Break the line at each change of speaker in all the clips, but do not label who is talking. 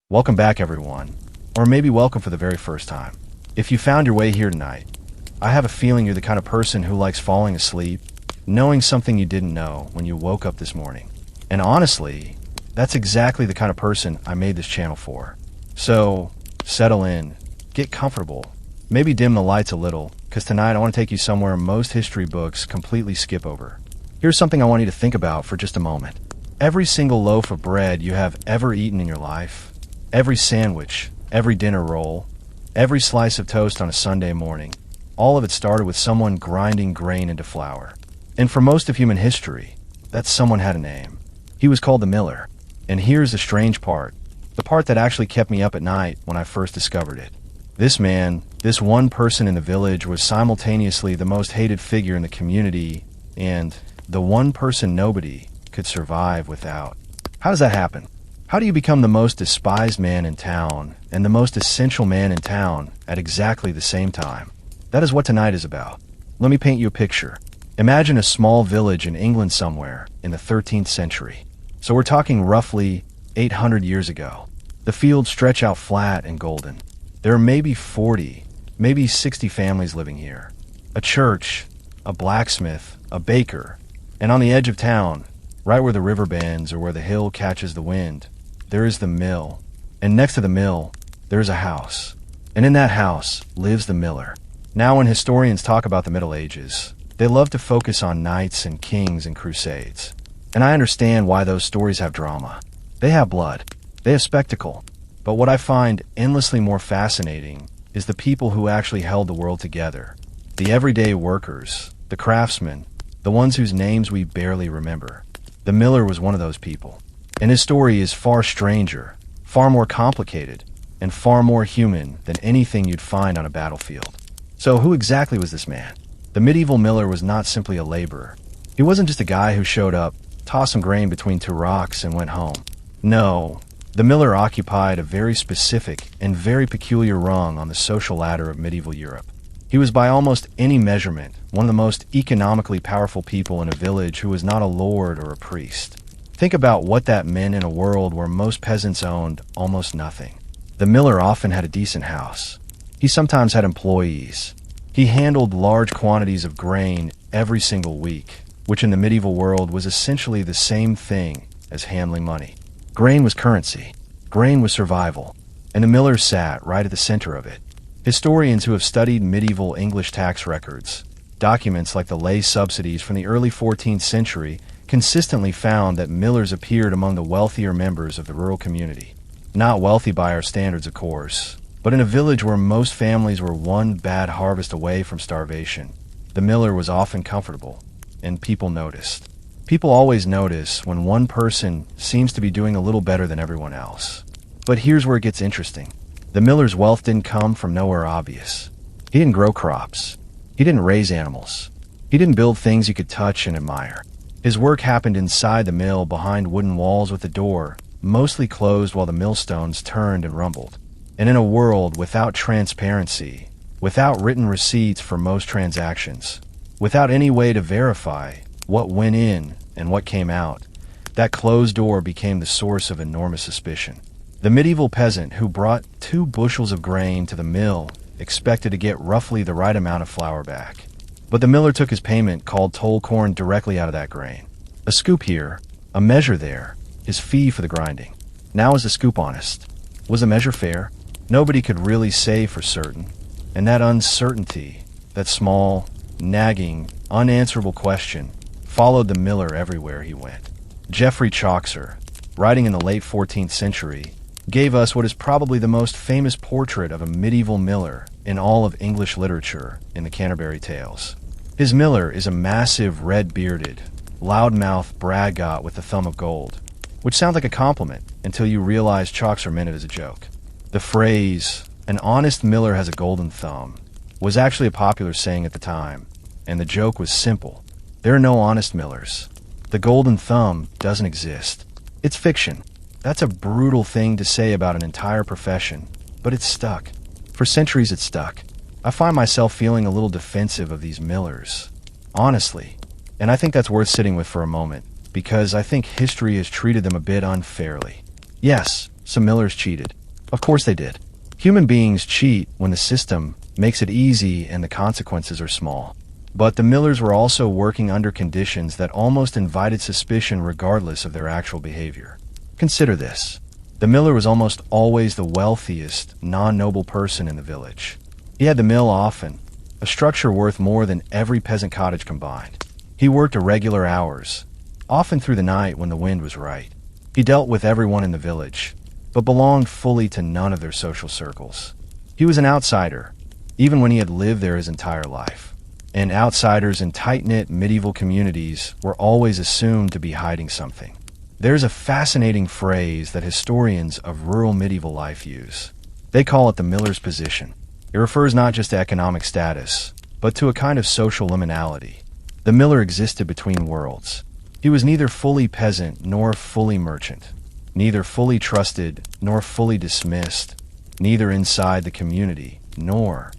Welcome back, everyone. Or maybe welcome for the very first time. If you found your way here tonight, I have a feeling you're the kind of person who likes falling asleep, knowing something you didn't know when you woke up this morning. And honestly, that's exactly the kind of person I made this channel for. So, settle in, get comfortable, maybe dim the lights a little, because tonight I want to take you somewhere most history books completely skip over. Here's something I want you to think about for just a moment. Every single loaf of bread you have ever eaten in your life, every sandwich, every dinner roll, every slice of toast on a Sunday morning, all of it started with someone grinding grain into flour. And for most of human history, that someone had a name. He was called the miller. And here's the strange part, the part that actually kept me up at night when I first discovered it. This man, this one person in the village, was simultaneously the most hated figure in the community and the one person nobody could survive without. How does that happen? How do you become the most despised man in town and the most essential man in town at exactly the same time? That is what tonight is about. Let me paint you a picture. Imagine a small village in England somewhere in the 13th century. So we're talking roughly 800 years ago. The fields stretch out flat and golden. There are maybe 40, maybe 60 families living here. A church, a blacksmith, a baker, and on the edge of town, right where the river bends or where the hill catches the wind, there is the mill, and next to the mill, there is a house. And in that house lives the miller. Now when historians talk about the Middle Ages, they love to focus on knights and kings and crusades. And I understand why those stories have drama. They have blood. They have spectacle. But what I find endlessly more fascinating is the people who actually held the world together. The everyday workers, the craftsmen, the ones whose names we barely remember. The miller was one of those people. And his story is far stranger, far more complicated, and far more human than anything you'd find on a battlefield. So who exactly was this man? The medieval miller was not simply a laborer. He wasn't just a guy who showed up, tossed some grain between two rocks, and went home. No, the miller occupied a very specific and very peculiar rung on the social ladder of medieval Europe. He was by almost any measurement one of the most economically powerful people in a village who was not a lord or a priest. Think about what that meant in a world where most peasants owned almost nothing. The miller often had a decent house. He sometimes had employees. He handled large quantities of grain every single week, which in the medieval world was essentially the same thing as handling money. Grain was currency. Grain was survival. And the miller sat right at the center of it. Historians who have studied medieval English tax records, documents like the lay subsidies from the early 14th century, consistently found that millers appeared among the wealthier members of the rural community. Not wealthy by our standards, of course, but in a village where most families were one bad harvest away from starvation, the miller was often comfortable, and people noticed. People always notice when one person seems to be doing a little better than everyone else. But here's where it gets interesting. The miller's wealth didn't come from nowhere obvious. He didn't grow crops. He didn't raise animals. He didn't build things you could touch and admire. His work happened inside the mill behind wooden walls with a door, mostly closed while the millstones turned and rumbled. And in a world without transparency, without written receipts for most transactions, without any way to verify what went in and what came out, that closed door became the source of enormous suspicion. The medieval peasant who brought 2 bushels of grain to the mill expected to get roughly the right amount of flour back. But the miller took his payment called toll corn directly out of that grain. A scoop here, a measure there, his fee for the grinding. Now is the scoop honest? Was the measure fair? Nobody could really say for certain. And that uncertainty, that small, nagging, unanswerable question, followed the miller everywhere he went. Geoffrey Chaucer, writing in the late 14th century, gave us what is probably the most famous portrait of a medieval miller in all of English literature in the Canterbury Tales. His miller is a massive red-bearded, loud-mouthed braggart with a thumb of gold, which sounds like a compliment until you realize Chaucer meant it as a joke. The phrase, "an honest miller has a golden thumb," was actually a popular saying at the time, and the joke was simple. There are no honest millers. The golden thumb doesn't exist. It's fiction. That's a brutal thing to say about an entire profession, but it's stuck. For centuries it's stuck. I find myself feeling a little defensive of these millers, honestly, and I think that's worth sitting with for a moment, because I think history has treated them a bit unfairly. Yes, Some millers cheated. Of course they did. Human beings cheat when the system makes it easy and the consequences are small. But the millers were also working under conditions that almost invited suspicion regardless of their actual behavior. Consider this. The miller was almost always the wealthiest, non-noble person in the village. He had the mill often, a structure worth more than every peasant cottage combined. He worked irregular hours, often through the night when the wind was right. He dealt with everyone in the village, but belonged fully to none of their social circles. He was an outsider, even when he had lived there his entire life. And outsiders in tight-knit medieval communities were always assumed to be hiding something. There's a fascinating phrase that historians of rural medieval life use. They call it the miller's position. It refers not just to economic status, but to a kind of social liminality. The miller existed between worlds. He was neither fully peasant nor fully merchant, neither fully trusted nor fully dismissed, neither inside the community nor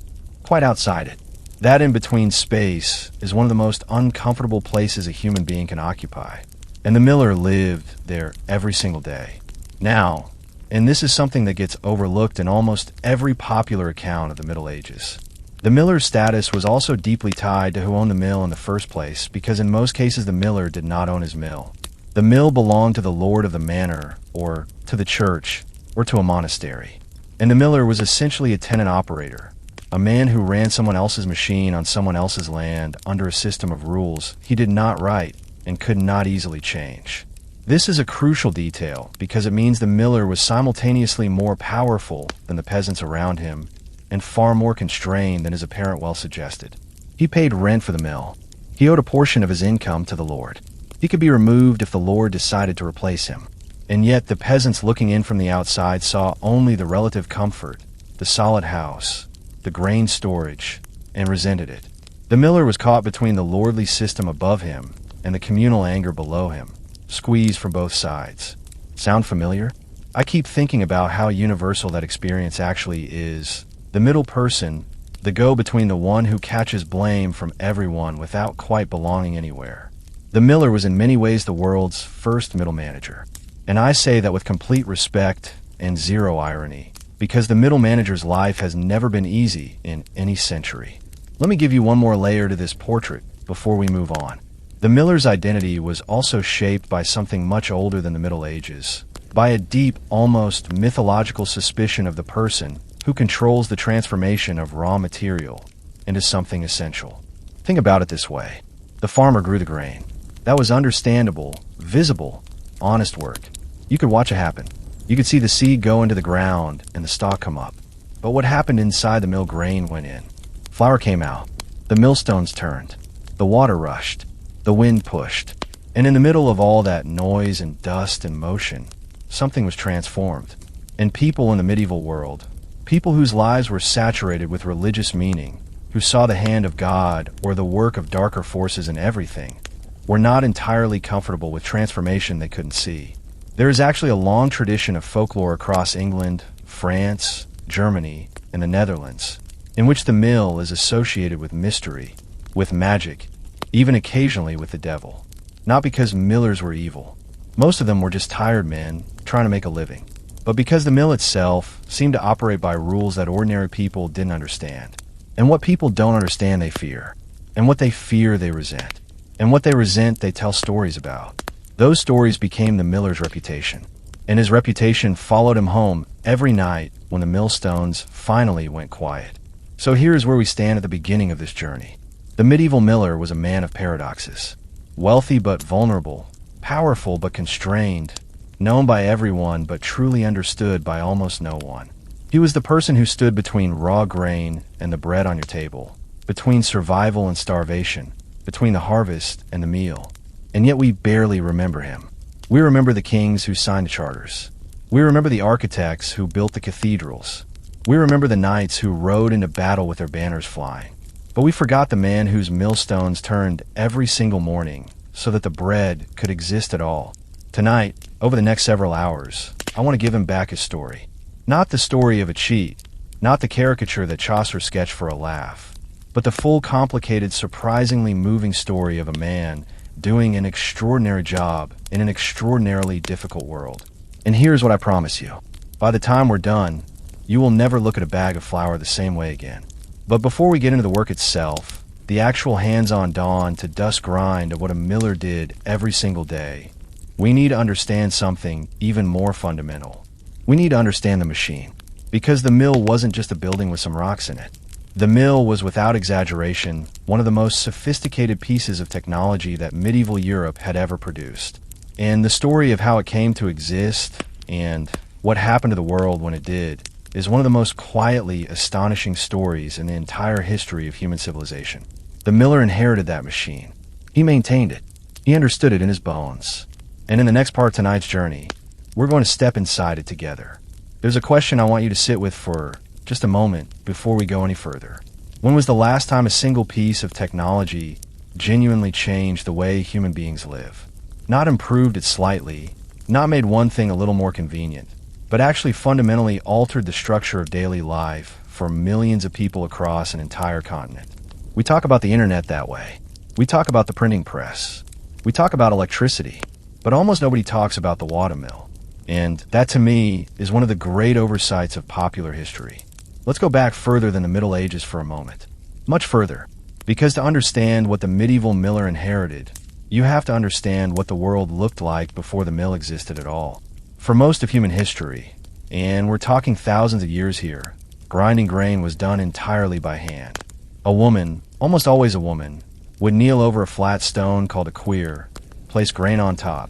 quite outside it. That in-between space is one of the most uncomfortable places a human being can occupy. And the miller lived there every single day. Now, and this is something that gets overlooked in almost every popular account of the Middle Ages, the miller's status was also deeply tied to who owned the mill in the first place, because in most cases the miller did not own his mill. The mill belonged to the lord of the manor, or to the church, or to a monastery. And the miller was essentially a tenant operator, a man who ran someone else's machine on someone else's land under a system of rules he did not write and could not easily change. This is a crucial detail because it means the miller was simultaneously more powerful than the peasants around him and far more constrained than his apparent wealth suggested. He paid rent for the mill. He owed a portion of his income to the lord. He could be removed if the lord decided to replace him. And yet the peasants looking in from the outside saw only the relative comfort, the solid house, the grain storage, and resented it. The miller was caught between the lordly system above him and the communal anger below him, squeezed from both sides. Sound familiar? I keep thinking about how universal that experience actually is. The middle person, the go-between, the one who catches blame from everyone without quite belonging anywhere. The miller was in many ways the world's first middle manager. And I say that with complete respect and zero irony, because the middle manager's life has never been easy in any century. Let me give you one more layer to this portrait before we move on. The miller's identity was also shaped by something much older than the Middle Ages, by a deep, almost mythological suspicion of the person who controls the transformation of raw material into something essential. Think about it this way. The farmer grew the grain. That was understandable, visible, honest work. You could watch it happen. You could see the seed go into the ground and the stalk come up. But what happened inside the mill? Grain went in. Flour came out. The millstones turned. The water rushed. The wind pushed. And in the middle of all that noise and dust and motion, something was transformed. And people in the medieval world, people whose lives were saturated with religious meaning, who saw the hand of God or the work of darker forces in everything, were not entirely comfortable with transformation they couldn't see. There is actually a long tradition of folklore across England, France, Germany, and the Netherlands, in which the mill is associated with mystery, with magic, even occasionally with the devil. Not because millers were evil. Most of them were just tired men trying to make a living. But because the mill itself seemed to operate by rules that ordinary people didn't understand. And what people don't understand, they fear. And what they fear, they resent. And what they resent, they tell stories about. Those stories became the miller's reputation. And his reputation followed him home every night when the millstones finally went quiet. So here's where we stand at the beginning of this journey. The medieval miller was a man of paradoxes. Wealthy but vulnerable, powerful but constrained, known by everyone but truly understood by almost no one. He was the person who stood between raw grain and the bread on your table, between survival and starvation, between the harvest and the meal. And yet we barely remember him. We remember the kings who signed the charters. We remember the architects who built the cathedrals. We remember the knights who rode into battle with their banners flying. But we forgot the man whose millstones turned every single morning so that the bread could exist at all. Tonight, over the next several hours, I want to give him back his story. Not the story of a cheat, not the caricature that Chaucer sketched for a laugh, but the full, complicated, surprisingly moving story of a man doing an extraordinary job in an extraordinarily difficult world. And here's what I promise you. By the time we're done, you will never look at a bag of flour the same way again. But before we get into the work itself, the actual hands-on dawn to dusk grind of what a miller did every single day, we need to understand something even more fundamental. We need to understand the machine. Because the mill wasn't just a building with some rocks in it. The mill was, without exaggeration, one of the most sophisticated pieces of technology that medieval Europe had ever produced. And the story of how it came to exist and what happened to the world when it did is one of the most quietly astonishing stories in the entire history of human civilization. The miller inherited that machine. He maintained it. He understood it in his bones. And in the next part of tonight's journey, we're going to step inside it together. There's a question I want you to sit with for just a moment before we go any further. When was the last time a single piece of technology genuinely changed the way human beings live? Not improved it slightly, not made one thing a little more convenient, but actually fundamentally altered the structure of daily life for millions of people across an entire continent. We talk about the internet that way. We talk about the printing press. We talk about electricity, but almost nobody talks about the watermill. And that, to me, is one of the great oversights of popular history. Let's go back further than the Middle Ages for a moment. Much further. Because to understand what the medieval miller inherited, you have to understand what the world looked like before the mill existed at all. For most of human history, and we're talking thousands of years here, grinding grain was done entirely by hand. A woman, almost always a woman, would kneel over a flat stone called a queer, place grain on top,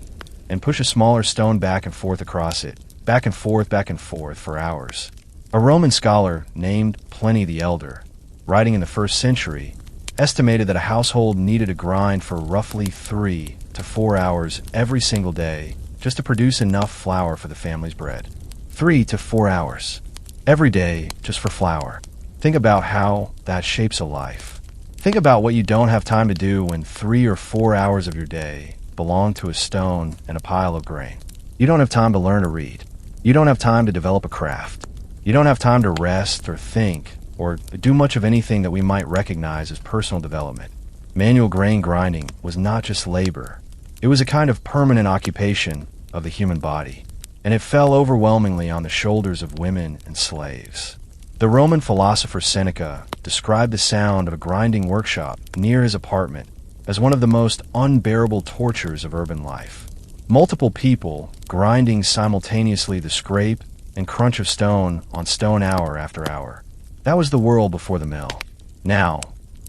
and push a smaller stone back and forth across it, back and forth for hours. A Roman scholar named Pliny the Elder, writing in the 1st century, estimated that a household needed to grind for roughly 3 to 4 hours every single day just to produce enough flour for the family's bread. 3 to 4 hours. Every day, just for flour. Think about how that shapes a life. Think about what you don't have time to do when 3 or 4 hours of your day belong to a stone and a pile of grain. You don't have time to learn to read. You don't have time to develop a craft. You don't have time to rest or think or do much of anything that we might recognize as personal development. Manual grain grinding was not just labor. It was a kind of permanent occupation of the human body, and it fell overwhelmingly on the shoulders of women and slaves. The Roman philosopher Seneca described the sound of a grinding workshop near his apartment as one of the most unbearable tortures of urban life. Multiple people grinding simultaneously the scrape and crunch of stone on stone hour after hour. That was the world before the mill. Now,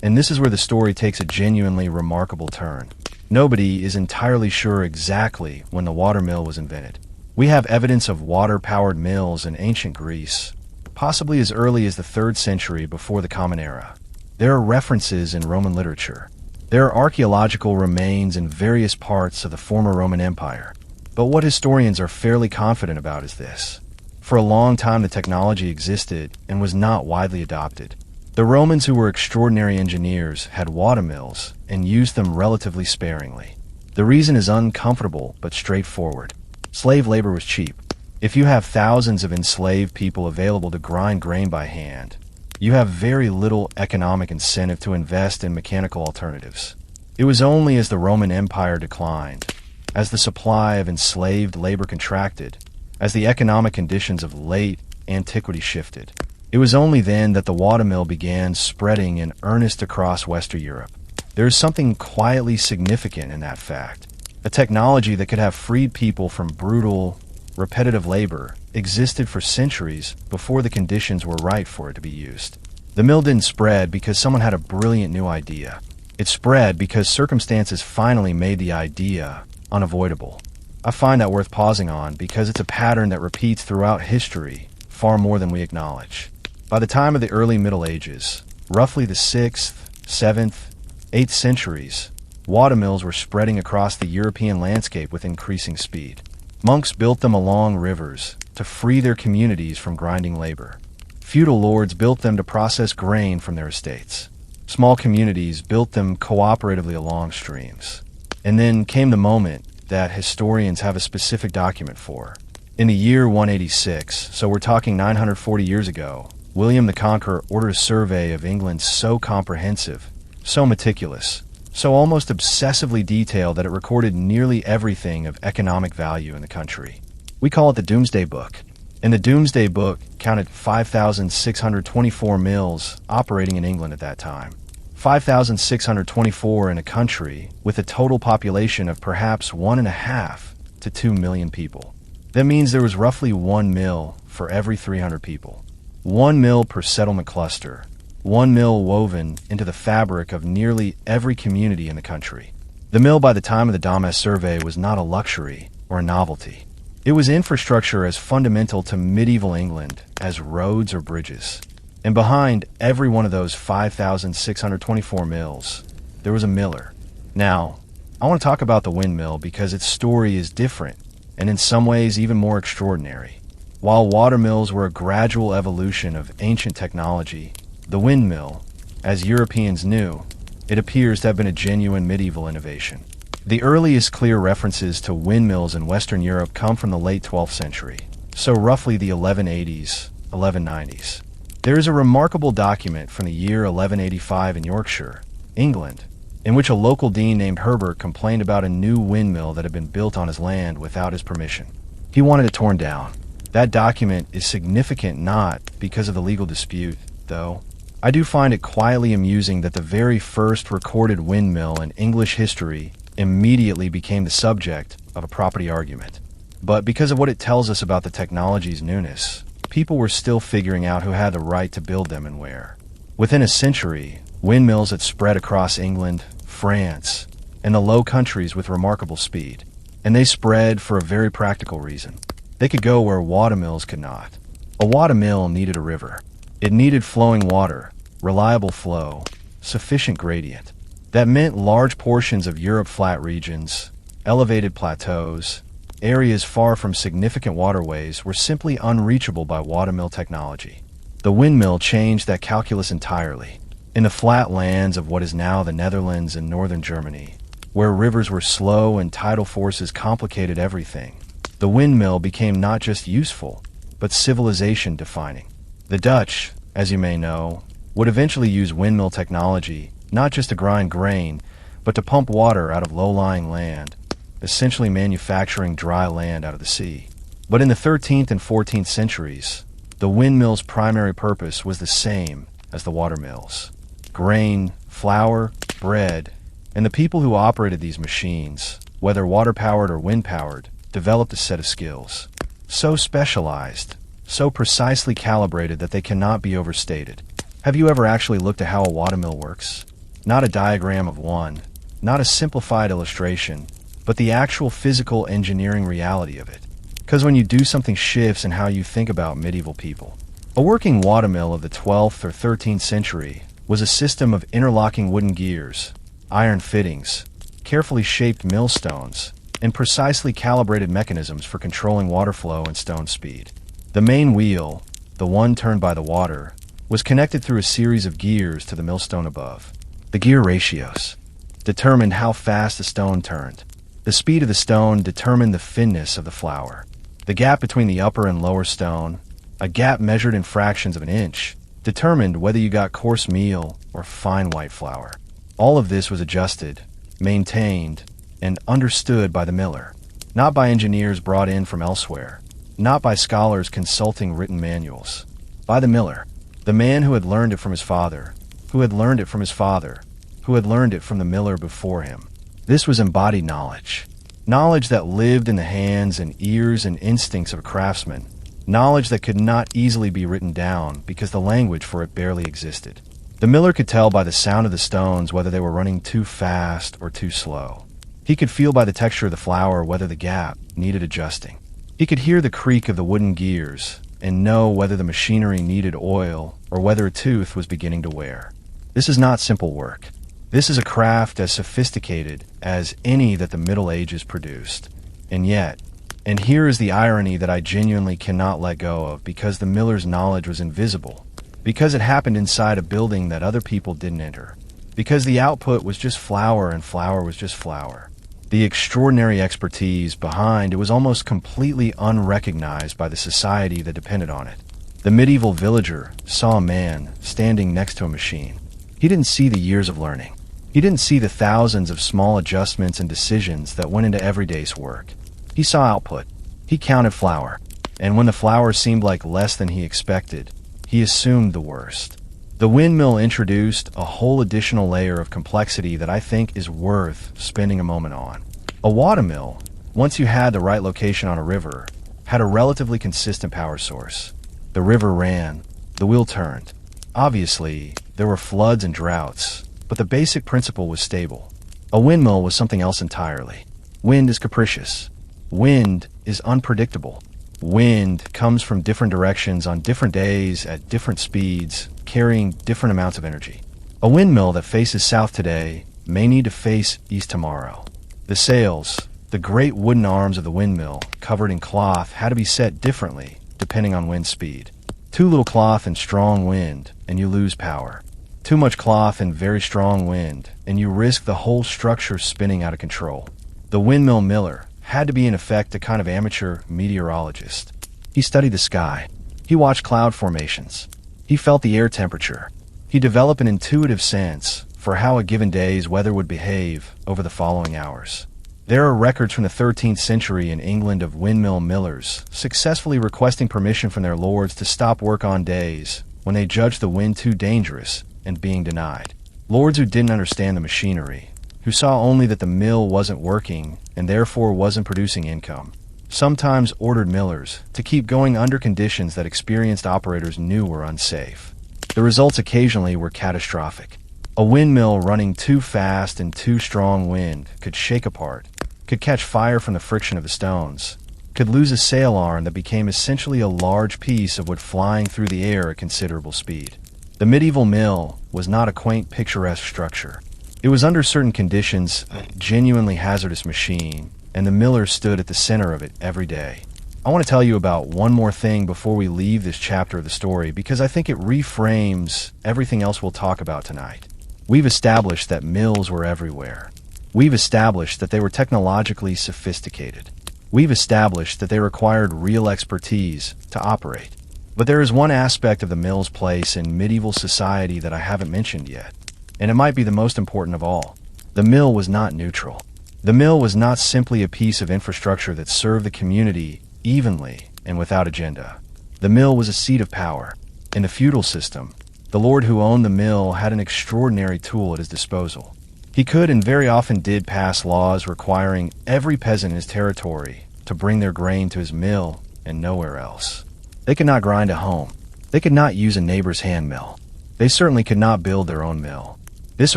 and this is where the story takes a genuinely remarkable turn, nobody is entirely sure exactly when the watermill was invented. We have evidence of water-powered mills in ancient Greece, possibly as early as the 3rd century before the Common Era. There are references in Roman literature. There are archaeological remains in various parts of the former Roman Empire. But what historians are fairly confident about is this. For a long time, the technology existed and was not widely adopted. The Romans, who were extraordinary engineers, had watermills and used them relatively sparingly. The reason is uncomfortable but straightforward. Slave labor was cheap. If you have thousands of enslaved people available to grind grain by hand, you have very little economic incentive to invest in mechanical alternatives. It was only as the Roman Empire declined, as the supply of enslaved labor contracted, as the economic conditions of late antiquity shifted, it was only then that the watermill began spreading in earnest across Western Europe. There is something quietly significant in that fact. A technology that could have freed people from brutal, repetitive labor existed for centuries before the conditions were right for it to be used. The mill didn't spread because someone had a brilliant new idea. It spread because circumstances finally made the idea unavoidable. I find that worth pausing on because it's a pattern that repeats throughout history far more than we acknowledge. By the time of the early Middle Ages, roughly the 6th, 7th, 8th centuries, watermills were spreading across the European landscape with increasing speed. Monks built them along rivers to free their communities from grinding labor. Feudal lords built them to process grain from their estates. Small communities built them cooperatively along streams. And then came the moment that historians have a specific document for. In the year 186, so we're talking 940 years ago, William the Conqueror ordered a survey of England so comprehensive, so meticulous, so almost obsessively detailed that it recorded nearly everything of economic value in the country. We call it the Doomsday Book. And the Doomsday Book counted 5,624 mills operating in England at that time. 5,624 in a country with a total population of perhaps 1.5 to 2 million people. That means there was roughly 1 mill for every 300 people. 1 mill per settlement cluster. 1 mill woven into the fabric of nearly every community in the country. The mill by the time of the Damas survey was not a luxury or a novelty. It was infrastructure as fundamental to medieval England as roads or bridges. And behind every one of those 5,624 mills, there was a miller. Now, I want to talk about the windmill because its story is different and in some ways even more extraordinary. While watermills were a gradual evolution of ancient technology, the windmill, as Europeans knew, it appears to have been a genuine medieval innovation. The earliest clear references to windmills in Western Europe come from the late 12th century, so roughly the 1180s, 1190s. There is a remarkable document from the year 1185 in Yorkshire, England, in which a local dean named Herbert complained about a new windmill that had been built on his land without his permission. He wanted it torn down. That document is significant not because of the legal dispute, though. I do find it quietly amusing that the very first recorded windmill in English history immediately became the subject of a property argument. But because of what it tells us about the technology's newness, people were still figuring out who had the right to build them and where. Within a century, windmills had spread across England, France, and the Low Countries with remarkable speed. And they spread for a very practical reason. They could go where watermills could not. A watermill needed a river. It needed flowing water, reliable flow, sufficient gradient. That meant large portions of Europe's flat regions, elevated plateaus, areas far from significant waterways were simply unreachable by watermill technology. The windmill changed that calculus entirely. In the flat lands of what is now the Netherlands and northern Germany, where rivers were slow and tidal forces complicated everything, the windmill became not just useful, but civilization defining. The Dutch, as you may know, would eventually use windmill technology not just to grind grain, but to pump water out of low-lying land, essentially manufacturing dry land out of the sea. But in the 13th and 14th centuries, the windmill's primary purpose was the same as the watermills. Grain, flour, bread, and the people who operated these machines, whether water-powered or wind-powered, developed a set of skills. So specialized, so precisely calibrated that they cannot be overstated. Have you ever actually looked at how a watermill works? Not a diagram of one, not a simplified illustration, but the actual physical engineering reality of it. Because when you do, something shifts in how you think about medieval people. A working watermill of the 12th or 13th century was a system of interlocking wooden gears, iron fittings, carefully shaped millstones, and precisely calibrated mechanisms for controlling water flow and stone speed. The main wheel, the one turned by the water, was connected through a series of gears to the millstone above. The gear ratios determined how fast the stone turned. The speed of the stone determined the thinness of the flour. The gap between the upper and lower stone, a gap measured in fractions of an inch, determined whether you got coarse meal or fine white flour. All of this was adjusted, maintained, and understood by the miller, not by engineers brought in from elsewhere, not by scholars consulting written manuals, by the miller, the man who had learned it from his father, who had learned it from his father, who had learned it from the miller before him. This was embodied knowledge, knowledge that lived in the hands and ears and instincts of a craftsman, knowledge that could not easily be written down because the language for it barely existed. The miller could tell by the sound of the stones whether they were running too fast or too slow. He could feel by the texture of the flour whether the gap needed adjusting. He could hear the creak of the wooden gears and know whether the machinery needed oil or whether a tooth was beginning to wear. This is not simple work. This is a craft as sophisticated as any that the Middle Ages produced. And yet, and here is the irony that I genuinely cannot let go of, because the miller's knowledge was invisible, because it happened inside a building that other people didn't enter, because the output was just flour and flour was just flour. The extraordinary expertise behind it was almost completely unrecognized by the society that depended on it. The medieval villager saw a man standing next to a machine. He didn't see the years of learning. He didn't see the thousands of small adjustments and decisions that went into everyday's work. He saw output. He counted flour. And when the flour seemed like less than he expected, he assumed the worst. The windmill introduced a whole additional layer of complexity that I think is worth spending a moment on. A watermill, once you had the right location on a river, had a relatively consistent power source. The river ran, the wheel turned. Obviously, there were floods and droughts, but the basic principle was stable. A windmill was something else entirely. Wind is capricious. Wind is unpredictable. Wind comes from different directions on different days at different speeds, carrying different amounts of energy. A windmill that faces south today may need to face east tomorrow. The sails, the great wooden arms of the windmill, covered in cloth, had to be set differently depending on wind speed. Too little cloth and strong wind, and you lose power. Too much cloth and very strong wind, and you risk the whole structure spinning out of control. The windmill miller had to be in effect a kind of amateur meteorologist. He studied the sky. He watched cloud formations. He felt the air temperature. He developed an intuitive sense for how a given day's weather would behave over the following hours. There are records from the 13th century in England of windmill millers successfully requesting permission from their lords to stop work on days when they judged the wind too dangerous and being denied. Lords who didn't understand the machinery, who saw only that the mill wasn't working and therefore wasn't producing income, sometimes ordered millers to keep going under conditions that experienced operators knew were unsafe. The results occasionally were catastrophic. A windmill running too fast and too strong wind could shake apart, could catch fire from the friction of the stones, could lose a sail arm that became essentially a large piece of wood flying through the air at considerable speed. The medieval mill was not a quaint, picturesque structure. It was under certain conditions a genuinely hazardous machine, and the miller stood at the center of it every day. I want to tell you about one more thing before we leave this chapter of the story because I think it reframes everything else we'll talk about tonight. We've established that mills were everywhere. We've established that they were technologically sophisticated. We've established that they required real expertise to operate. But there is one aspect of the mill's place in medieval society that I haven't mentioned yet, and it might be the most important of all. The mill was not neutral. The mill was not simply a piece of infrastructure that served the community evenly and without agenda. The mill was a seat of power. In the feudal system, the lord who owned the mill had an extraordinary tool at his disposal. He could and very often did pass laws requiring every peasant in his territory to bring their grain to his mill and nowhere else. They could not grind at home. They could not use a neighbor's hand mill. They certainly could not build their own mill. This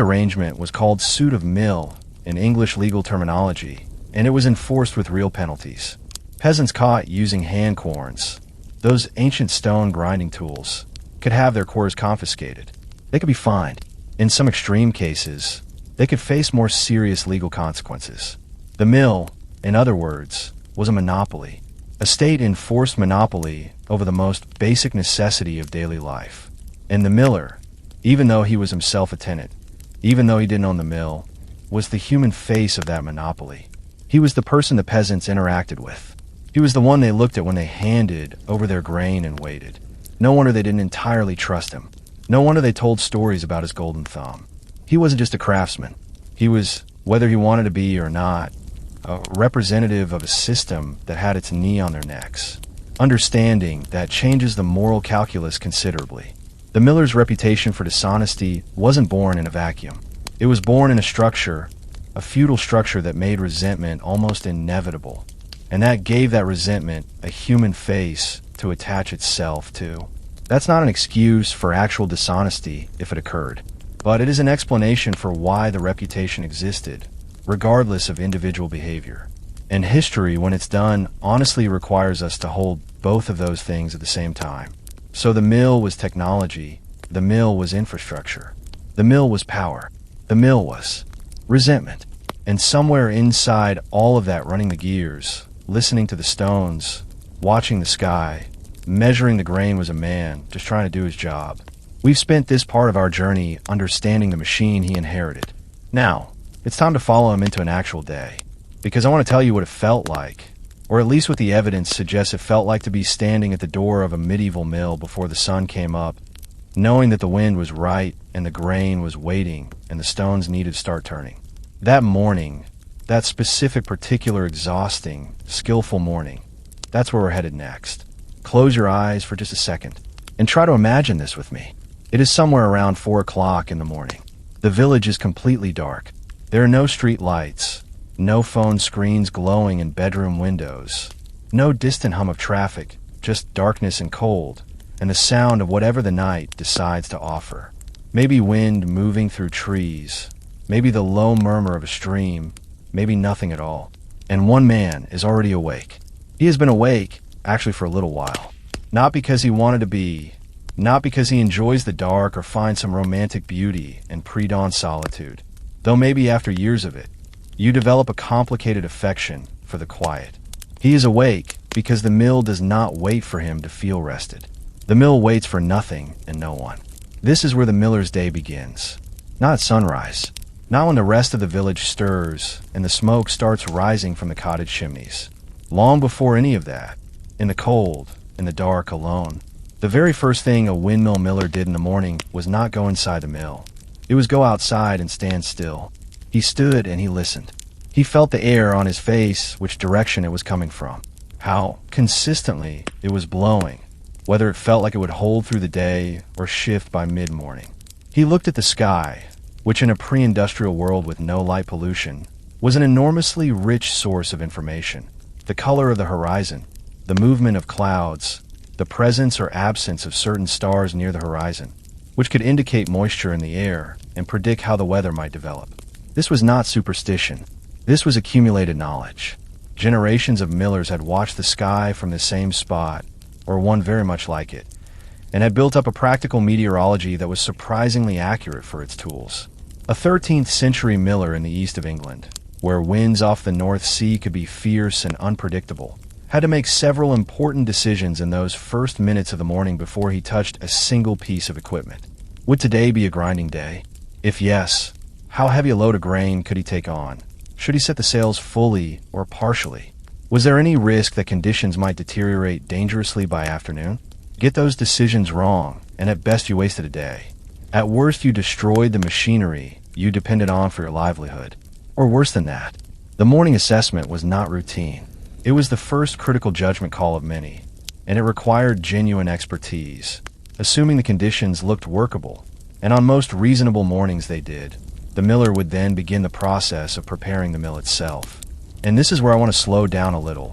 arrangement was called suit of mill in English legal terminology, and it was enforced with real penalties. Peasants caught using hand querns, those ancient stone grinding tools, could have their quarters confiscated. They could be fined. In some extreme cases, they could face more serious legal consequences. The mill, in other words, was a monopoly. A state enforced monopoly over the most basic necessity of daily life. And the miller, even though he was himself a tenant, even though he didn't own the mill, was the human face of that monopoly. He was the person the peasants interacted with. He was the one they looked at when they handed over their grain and waited. No wonder they didn't entirely trust him. No wonder they told stories about his golden thumb. He wasn't just a craftsman. He was, whether he wanted to be or not, a representative of a system that had its knee on their necks. Understanding that changes the moral calculus considerably. The miller's reputation for dishonesty wasn't born in a vacuum. It was born in a structure, a feudal structure that made resentment almost inevitable, and that gave that resentment a human face to attach itself to. That's not an excuse for actual dishonesty if it occurred, but it is an explanation for why the reputation existed, regardless of individual behavior. And history, when it's done, honestly requires us to hold both of those things at the same time. So the mill was technology, the mill was infrastructure, the mill was power, the mill was resentment. And somewhere inside all of that running the gears, listening to the stones, watching the sky, measuring the grain was a man just trying to do his job. We've spent this part of our journey understanding the machine he inherited. Now, it's time to follow him into an actual day, because I want to tell you what it felt like, or at least what the evidence suggests it felt like to be standing at the door of a medieval mill before the sun came up, knowing that the wind was right and the grain was waiting and the stones needed to start turning. That morning, that specific, particular, exhausting, skillful morning, that's where we're headed next. Close your eyes for just a second and try to imagine this with me. It is somewhere around 4 o'clock in the morning. The village is completely dark. There are no street lights, no phone screens glowing in bedroom windows, no distant hum of traffic, just darkness and cold, and the sound of whatever the night decides to offer. Maybe wind moving through trees, maybe the low murmur of a stream, maybe nothing at all. And one man is already awake. He has been awake, actually, for a little while. Not because he wanted to be, not because he enjoys the dark or finds some romantic beauty in pre-dawn solitude, though maybe after years of it, you develop a complicated affection for the quiet. He is awake because the mill does not wait for him to feel rested. The mill waits for nothing and no one. This is where the miller's day begins. Not at sunrise, not when the rest of the village stirs and the smoke starts rising from the cottage chimneys. Long before any of that, in the cold, in the dark, alone, the very first thing a windmill miller did in the morning was not go inside the mill. It was go outside and stand still. He stood and he listened. He felt the air on his face, which direction it was coming from, how consistently it was blowing, whether it felt like it would hold through the day or shift by mid-morning. He looked at the sky, which in a pre-industrial world with no light pollution was an enormously rich source of information. The color of the horizon, the movement of clouds, the presence or absence of certain stars near the horizon, which could indicate moisture in the air and predict how the weather might develop. This was not superstition. This was accumulated knowledge. Generations of millers had watched the sky from the same spot, or one very much like it, and had built up a practical meteorology that was surprisingly accurate for its tools. A 13th century miller in the east of England, where winds off the North Sea could be fierce and unpredictable, had to make several important decisions in those first minutes of the morning before he touched a single piece of equipment. Would today be a grinding day? If yes, how heavy a load of grain could he take on? Should he set the sails fully or partially? Was there any risk that conditions might deteriorate dangerously by afternoon? Get those decisions wrong, and at best you wasted a day. At worst you destroyed the machinery you depended on for your livelihood. Or worse than that, the morning assessment was not routine. It was the first critical judgment call of many, and it required genuine expertise. Assuming the conditions looked workable, and on most reasonable mornings they did, the miller would then begin the process of preparing the mill itself. And this is where I want to slow down a little,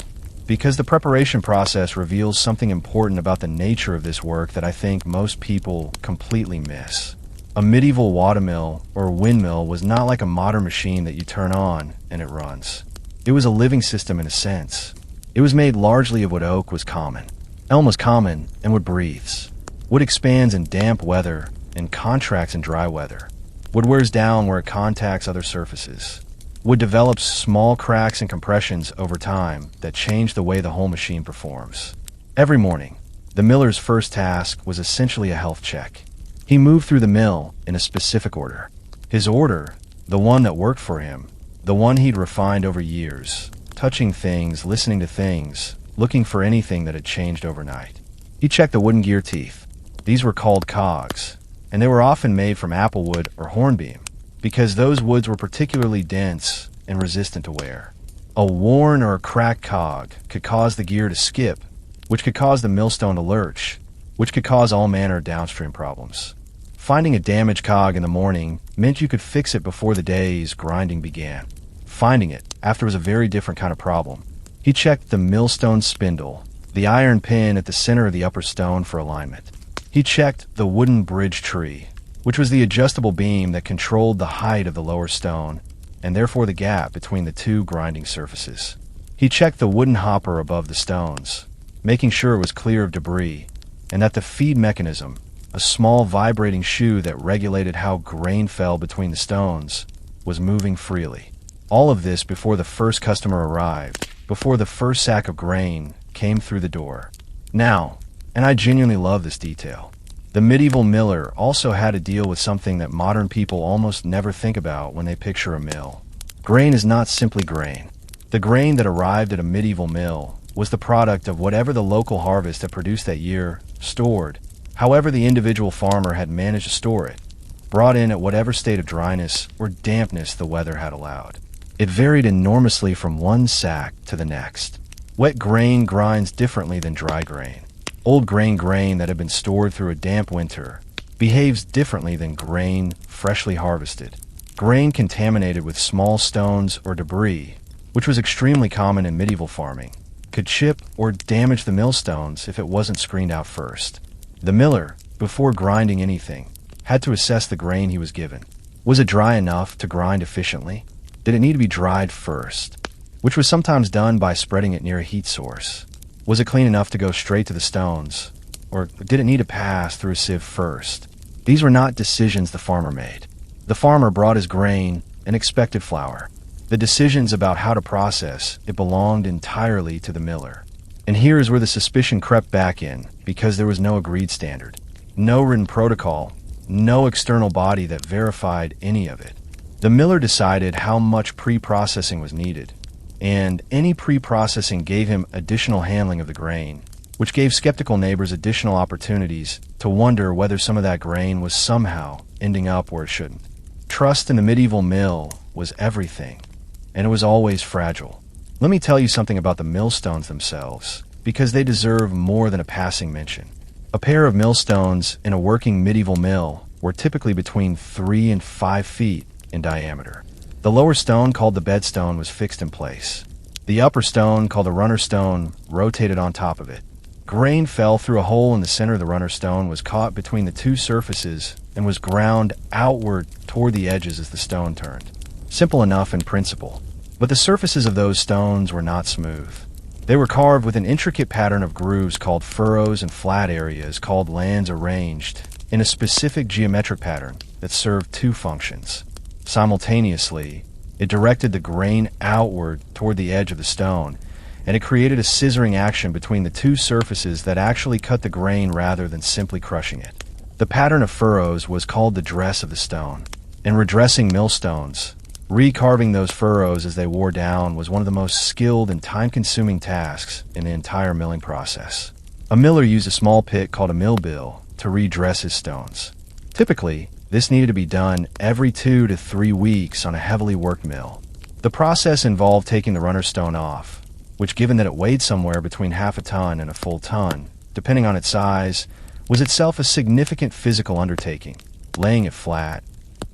because the preparation process reveals something important about the nature of this work that I think most people completely miss. A medieval watermill or windmill was not like a modern machine that you turn on and it runs. It was a living system in a sense. It was made largely of what oak was common. Elm was common and wood breathes. Wood expands in damp weather and contracts in dry weather. Wood wears down where it contacts other surfaces. Wood develops small cracks and compressions over time that change the way the whole machine performs. Every morning, the miller's first task was essentially a health check. He moved through the mill in a specific order. His order, the one that worked for him, the one he'd refined over years, touching things, listening to things, looking for anything that had changed overnight. He checked the wooden gear teeth. These were called cogs, and they were often made from applewood or hornbeam, because those woods were particularly dense and resistant to wear. A worn or a cracked cog could cause the gear to skip, which could cause the millstone to lurch, which could cause all manner of downstream problems. Finding a damaged cog in the morning meant you could fix it before the day's grinding began. Finding it after was a very different kind of problem. He checked the millstone spindle, the iron pin at the center of the upper stone for alignment. He checked the wooden bridge tree, which was the adjustable beam that controlled the height of the lower stone, and therefore the gap between the two grinding surfaces. He checked the wooden hopper above the stones, making sure it was clear of debris, and that the feed mechanism, a small vibrating shoe that regulated how grain fell between the stones, was moving freely. All of this before the first customer arrived, before the first sack of grain came through the door. Now, and I genuinely love this detail, the medieval miller also had to deal with something that modern people almost never think about when they picture a mill. Grain is not simply grain. The grain that arrived at a medieval mill was the product of whatever the local harvest had produced that year, stored, however the individual farmer had managed to store it, brought in at whatever state of dryness or dampness the weather had allowed. It varied enormously from one sack to the next. Wet grain grinds differently than dry grain. Old grain that had been stored through a damp winter behaves differently than grain freshly harvested. Grain contaminated with small stones or debris, which was extremely common in medieval farming, could chip or damage the millstones if it wasn't screened out first. The miller, before grinding anything, had to assess the grain he was given. Was it dry enough to grind efficiently? Did it need to be dried first, which was sometimes done by spreading it near a heat source? Was it clean enough to go straight to the stones, or did it need to pass through a sieve first? These were not decisions the farmer made. The farmer brought his grain and expected flour. The decisions about how to process it belonged entirely to the miller. And here is where the suspicion crept back in, because there was no agreed standard, no written protocol, no external body that verified any of it. The miller decided how much pre-processing was needed, and any pre-processing gave him additional handling of the grain, which gave skeptical neighbors additional opportunities to wonder whether some of that grain was somehow ending up where it shouldn't. Trust in the medieval mill was everything, and it was always fragile. Let me tell you something about the millstones themselves, because they deserve more than a passing mention. A pair of millstones in a working medieval mill were typically between 3 and 5 feet in diameter. The lower stone, called the bedstone, was fixed in place. The upper stone, called the runner stone, rotated on top of it. Grain fell through a hole in the center of the runner stone, was caught between the two surfaces, and was ground outward toward the edges as the stone turned. Simple enough in principle, but the surfaces of those stones were not smooth. They were carved with an intricate pattern of grooves called furrows and flat areas called lands arranged in a specific geometric pattern that served two functions. Simultaneously, it directed the grain outward toward the edge of the stone, and it created a scissoring action between the two surfaces that actually cut the grain rather than simply crushing it. The pattern of furrows was called the dress of the stone. In redressing millstones, recarving those furrows as they wore down was one of the most skilled and time-consuming tasks in the entire milling process. A miller used a small pick called a mill bill to redress his stones. Typically, this needed to be done every 2 to 3 weeks on a heavily worked mill. The process involved taking the runner stone off, which, given that it weighed somewhere between half a ton and a full ton, depending on its size, was itself a significant physical undertaking, laying it flat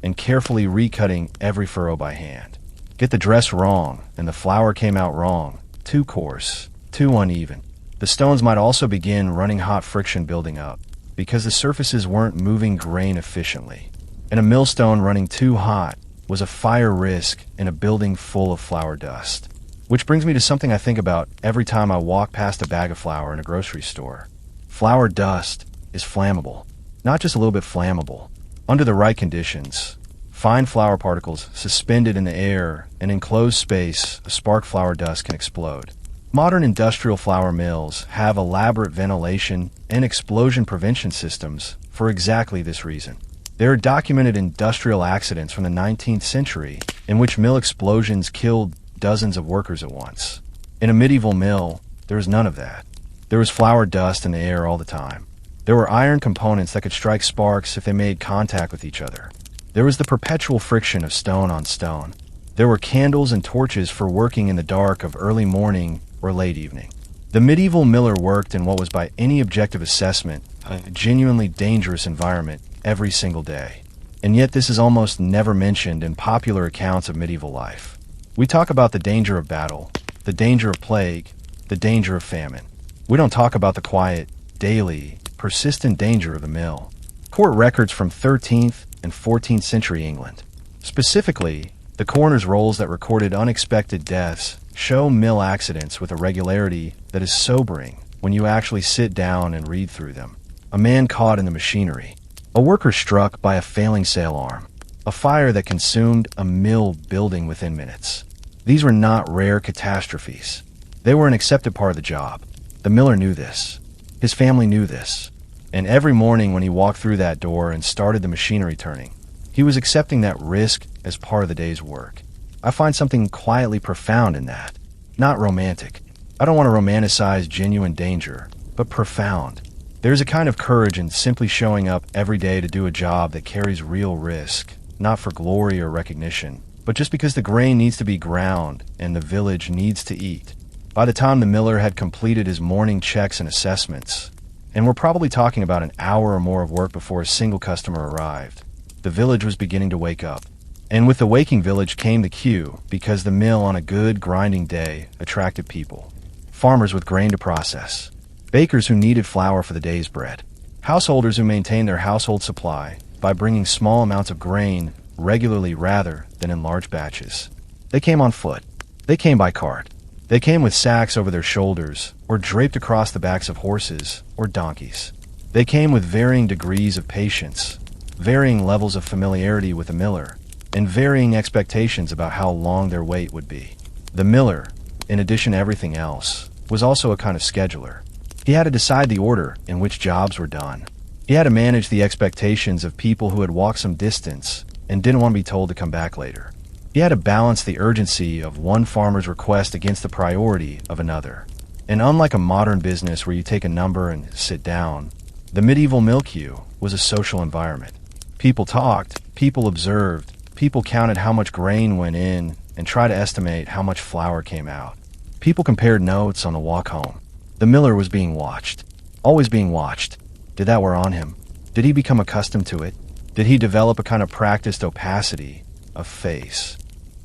and carefully recutting every furrow by hand. Get the dress wrong, and the flour came out wrong, too coarse, too uneven. The stones might also begin running hot friction building up, because the surfaces weren't moving grain efficiently. And a millstone running too hot was a fire risk in a building full of flour dust. Which brings me to something I think about every time I walk past a bag of flour in a grocery store. Flour dust is flammable. Not just a little bit flammable. Under the right conditions, fine flour particles suspended in the air in enclosed space, a spark flour dust can explode. Modern industrial flour mills have elaborate ventilation and explosion prevention systems for exactly this reason. There are documented industrial accidents from the 19th century in which mill explosions killed dozens of workers at once. In a medieval mill, there was none of that. There was flour dust in the air all the time. There were iron components that could strike sparks if they made contact with each other. There was the perpetual friction of stone on stone. There were candles and torches for working in the dark of early morning or late evening. The medieval miller worked in what was by any objective assessment a genuinely dangerous environment every single day. And yet this is almost never mentioned in popular accounts of medieval life. We talk about the danger of battle, the danger of plague, the danger of famine. We don't talk about the quiet, daily, persistent danger of the mill. Court records from 13th and 14th century England, specifically the coroner's rolls that recorded unexpected deaths, show mill accidents with a regularity that is sobering when you actually sit down and read through them. A man caught in the machinery, a worker struck by a failing sail arm, a fire that consumed a mill building within minutes. These were not rare catastrophes. They were an accepted part of the job. The miller knew this. His family knew this. And every morning when he walked through that door and started the machinery turning, he was accepting that risk as part of the day's work. I find something quietly profound in that. Not romantic. I don't want to romanticize genuine danger, but profound. There's a kind of courage in simply showing up every day to do a job that carries real risk, not for glory or recognition, but just because the grain needs to be ground and the village needs to eat. By the time the miller had completed his morning checks and assessments, And we're probably talking about an hour or more of work before a single customer arrived. The village was beginning to wake up. And with the waking village came the queue, because the mill on a good, grinding day attracted people. Farmers with grain to process. Bakers who needed flour for the day's bread. Householders who maintained their household supply by bringing small amounts of grain regularly rather than in large batches. They came on foot. They came by cart. They came with sacks over their shoulders or draped across the backs of horses or donkeys. They came with varying degrees of patience, varying levels of familiarity with the miller, and varying expectations about how long their wait would be. The miller, in addition to everything else, was also a kind of scheduler. He had to decide the order in which jobs were done. He had to manage the expectations of people who had walked some distance and didn't want to be told to come back later. He had to balance the urgency of one farmer's request against the priority of another. And unlike a modern business where you take a number and sit down, the medieval mill queue was a social environment. People talked, people observed, people counted how much grain went in and tried to estimate how much flour came out. People compared notes on the walk home. The miller was being watched, always being watched. Did that wear on him? Did he become accustomed to it? Did he develop a kind of practiced opacity of face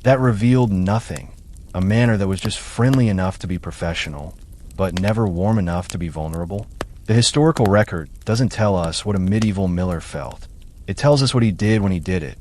that revealed nothing, a manner that was just friendly enough to be professional, but never warm enough to be vulnerable? The historical record doesn't tell us what a medieval miller felt. It tells us what he did when he did it,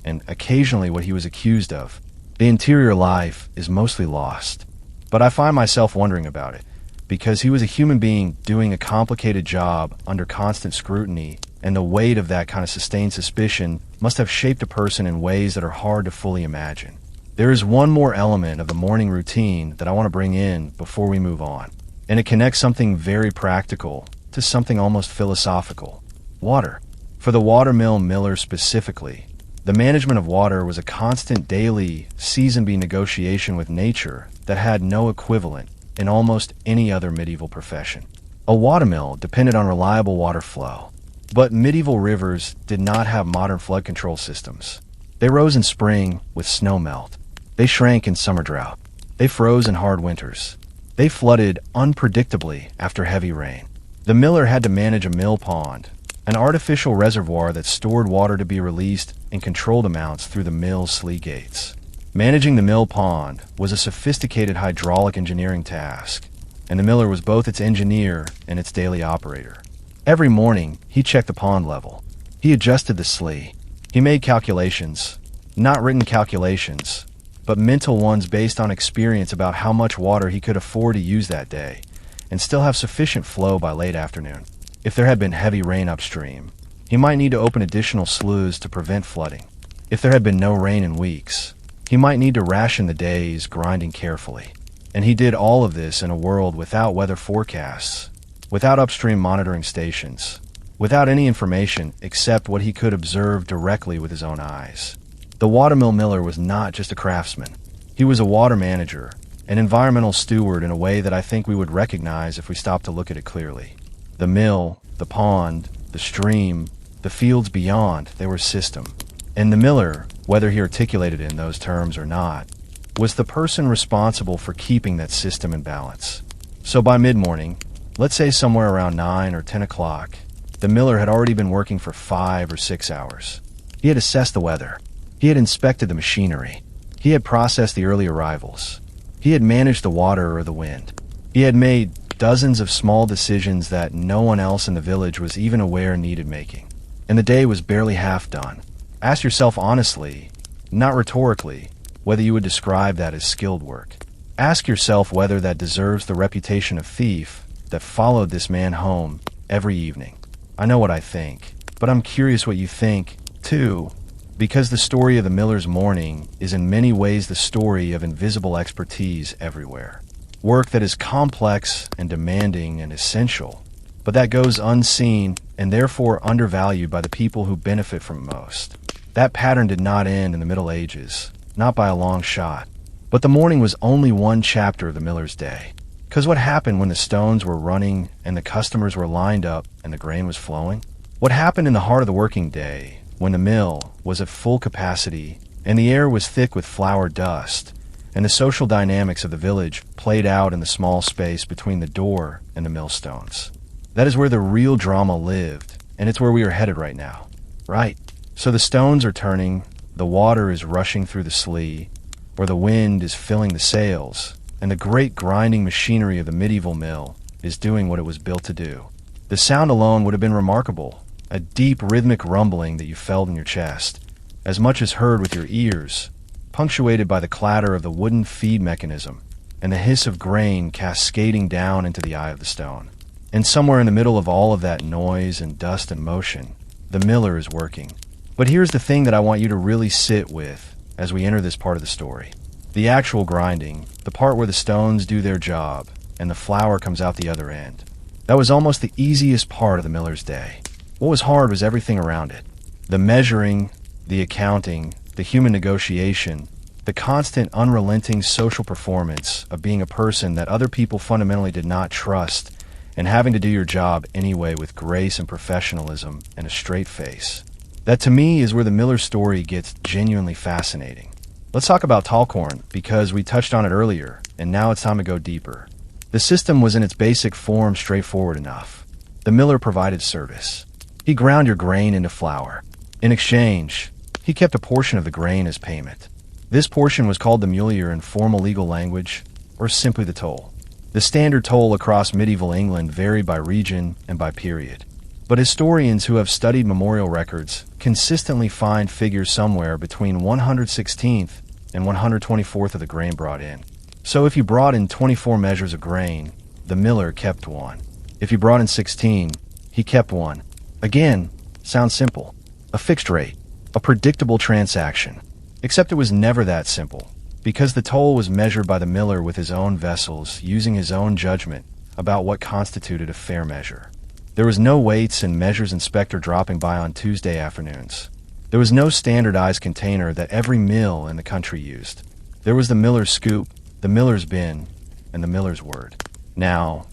and occasionally what he was accused of. The interior life is mostly lost, but I find myself wondering about it, because he was a human being doing a complicated job under constant scrutiny, and the weight of that kind of sustained suspicion must have shaped a person in ways that are hard to fully imagine. There is one more element of the morning routine that I want to bring in before we move on, and it connects something very practical to something almost philosophical. Water. For the watermill miller specifically, the management of water was a constant daily, season-by negotiation with nature that had no equivalent in almost any other medieval profession. A watermill depended on reliable water flow, but medieval rivers did not have modern flood control systems. They rose in spring with snow melt. They shrank in summer drought. They froze in hard winters. They flooded unpredictably after heavy rain. The miller had to manage a mill pond, an artificial reservoir that stored water to be released in controlled amounts through the mill's sluice gates. Managing the mill pond was a sophisticated hydraulic engineering task, and the miller was both its engineer and its daily operator. Every morning, he checked the pond level. He adjusted the sluice. He made calculations, not written calculations, but mental ones based on experience about how much water he could afford to use that day, and still have sufficient flow by late afternoon. If there had been heavy rain upstream, he might need to open additional sloughs to prevent flooding. If there had been no rain in weeks, he might need to ration the days, grinding carefully. And he did all of this in a world without weather forecasts, without upstream monitoring stations, without any information except what he could observe directly with his own eyes. The watermill miller was not just a craftsman. He was a water manager, an environmental steward in a way that I think we would recognize if we stopped to look at it clearly. The mill, the pond, the stream, the fields beyond, they were system. And the miller, whether he articulated it in those terms or not, was the person responsible for keeping that system in balance. So by mid-morning, let's say somewhere around 9 or 10 o'clock, the miller had already been working for 5 or 6 hours. He had assessed the weather. He had inspected the machinery. He had processed the early arrivals. He had managed the water or the wind. He had made dozens of small decisions that no one else in the village was even aware needed making. And the day was barely half done. Ask yourself honestly, not rhetorically, whether you would describe that as skilled work. Ask yourself whether that deserves the reputation of thief that followed this man home every evening. I know what I think, but I'm curious what you think, too, because the story of the miller's morning is in many ways the story of invisible expertise everywhere. Work that is complex and demanding and essential, but that goes unseen and therefore undervalued by the people who benefit from it most. That pattern did not end in the Middle Ages, not by a long shot. But the morning was only one chapter of the miller's day. Because what happened when the stones were running and the customers were lined up and the grain was flowing? What happened in the heart of the working day when the mill was at full capacity and the air was thick with flour dust and the social dynamics of the village played out in the small space between the door and the millstones? That is where the real drama lived, and it's where we are headed right now. Right. So the stones are turning, the water is rushing through the slee, or the wind is filling the sails, and the great grinding machinery of the medieval mill is doing what it was built to do. The sound alone would have been remarkable, a deep rhythmic rumbling that you felt in your chest, as much as heard with your ears, punctuated by the clatter of the wooden feed mechanism and the hiss of grain cascading down into the eye of the stone. And somewhere in the middle of all of that noise and dust and motion, the miller is working. But here's the thing that I want you to really sit with as we enter this part of the story. The actual grinding, the part where the stones do their job and the flour comes out the other end. That was almost the easiest part of the miller's day. What was hard was everything around it. The measuring, the accounting, the human negotiation, the constant unrelenting social performance of being a person that other people fundamentally did not trust and having to do your job anyway with grace and professionalism and a straight face. That to me is where the Miller story gets genuinely fascinating. Let's talk about tall corn because we touched on it earlier and now it's time to go deeper. The system was in its basic form straightforward enough. The miller provided service. He ground your grain into flour. In exchange, he kept a portion of the grain as payment. This portion was called the mullier in formal legal language, or simply the toll. The standard toll across medieval England varied by region and by period. But historians who have studied memorial records consistently find figures somewhere between 116th and 124th of the grain brought in. So if you brought in 24 measures of grain, the miller kept one. If you brought in 16, he kept one. Again, sounds simple. A fixed rate, a predictable transaction. Except it was never that simple, because the toll was measured by the miller with his own vessels, using his own judgment about what constituted a fair measure. There was no weights and measures inspector dropping by on Tuesday afternoons. There was no standardized container that every mill in the country used. There was the miller's scoop, the miller's bin, and the miller's word. Now,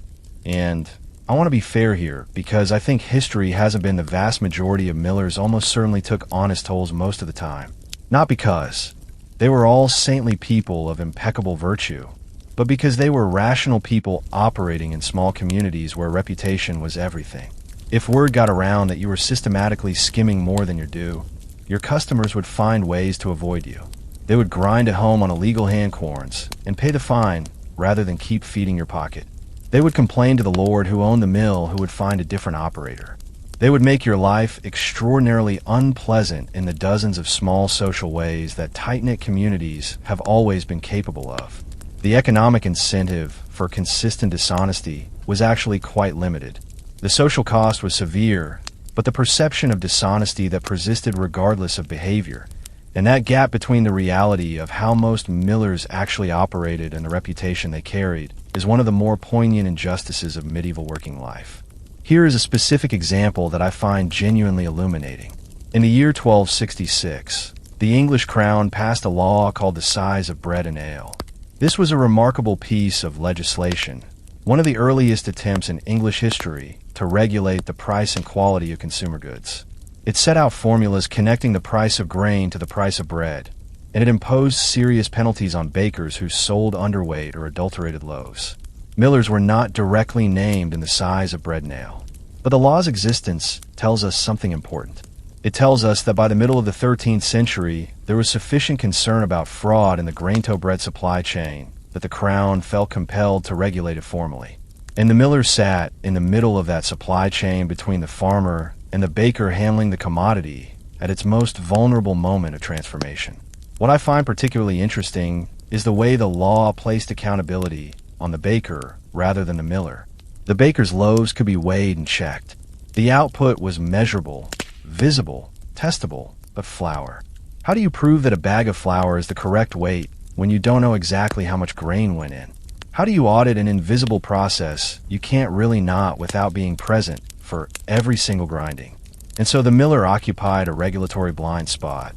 and I want to be fair here, because I think history hasn't been the vast majority of millers almost certainly took honest tolls most of the time. Not because they were all saintly people of impeccable virtue, but because they were rational people operating in small communities where reputation was everything. If word got around that you were systematically skimming more than your due, your customers would find ways to avoid you. They would grind at home on illegal hand corns and pay the fine rather than keep feeding your pocket. They would complain to the lord who owned the mill, who would find a different operator. They would make your life extraordinarily unpleasant in the dozens of small social ways that tight-knit communities have always been capable of. The economic incentive for consistent dishonesty was actually quite limited. The social cost was severe, but the perception of dishonesty that persisted regardless of behavior, and that gap between the reality of how most millers actually operated and the reputation they carried, is one of the more poignant injustices of medieval working life. Here is a specific example that I find genuinely illuminating. In the year 1266, the English crown passed a law called the Size of Bread and Ale. This was a remarkable piece of legislation, one of the earliest attempts in English history to regulate the price and quality of consumer goods. It set out formulas connecting the price of grain to the price of bread, and it imposed serious penalties on bakers who sold underweight or adulterated loaves. Millers were not directly named in the Size of Bread and Ale, but the law's existence tells us something important. It tells us that by the middle of the 13th century, there was sufficient concern about fraud in the grain-to-bread supply chain that the crown felt compelled to regulate it formally. And the miller sat in the middle of that supply chain between the farmer and the baker handling the commodity at its most vulnerable moment of transformation. What I find particularly interesting is the way the law placed accountability on the baker rather than the miller. The baker's loaves could be weighed and checked. The output was measurable, visible, testable, but flour. How do you prove that a bag of flour is the correct weight when you don't know exactly how much grain went in? How do you audit an invisible process you can't really not without being present for every single grinding? And so the miller occupied a regulatory blind spot,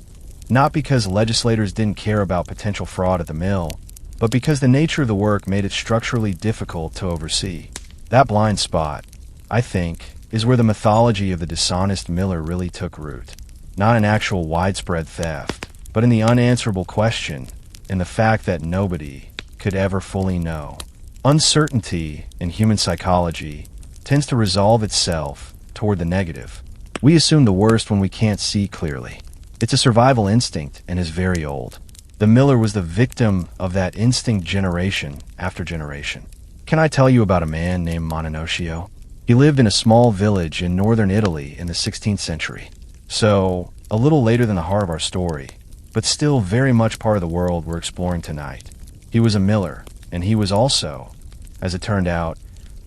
not because legislators didn't care about potential fraud at the mill, but because the nature of the work made it structurally difficult to oversee. That blind spot, I think, is where the mythology of the dishonest miller really took root. Not in actual widespread theft, but in the unanswerable question, in the fact that nobody could ever fully know. Uncertainty in human psychology tends to resolve itself toward the negative. We assume the worst when we can't see clearly. It's a survival instinct and is very old. The miller was the victim of that instinct generation after generation. Can I tell you about a man named Mononocchio? He lived in a small village in northern Italy in the 16th century. So, a little later than the heart of our story, but still very much part of the world we're exploring tonight. He was a miller, and he was also, as it turned out,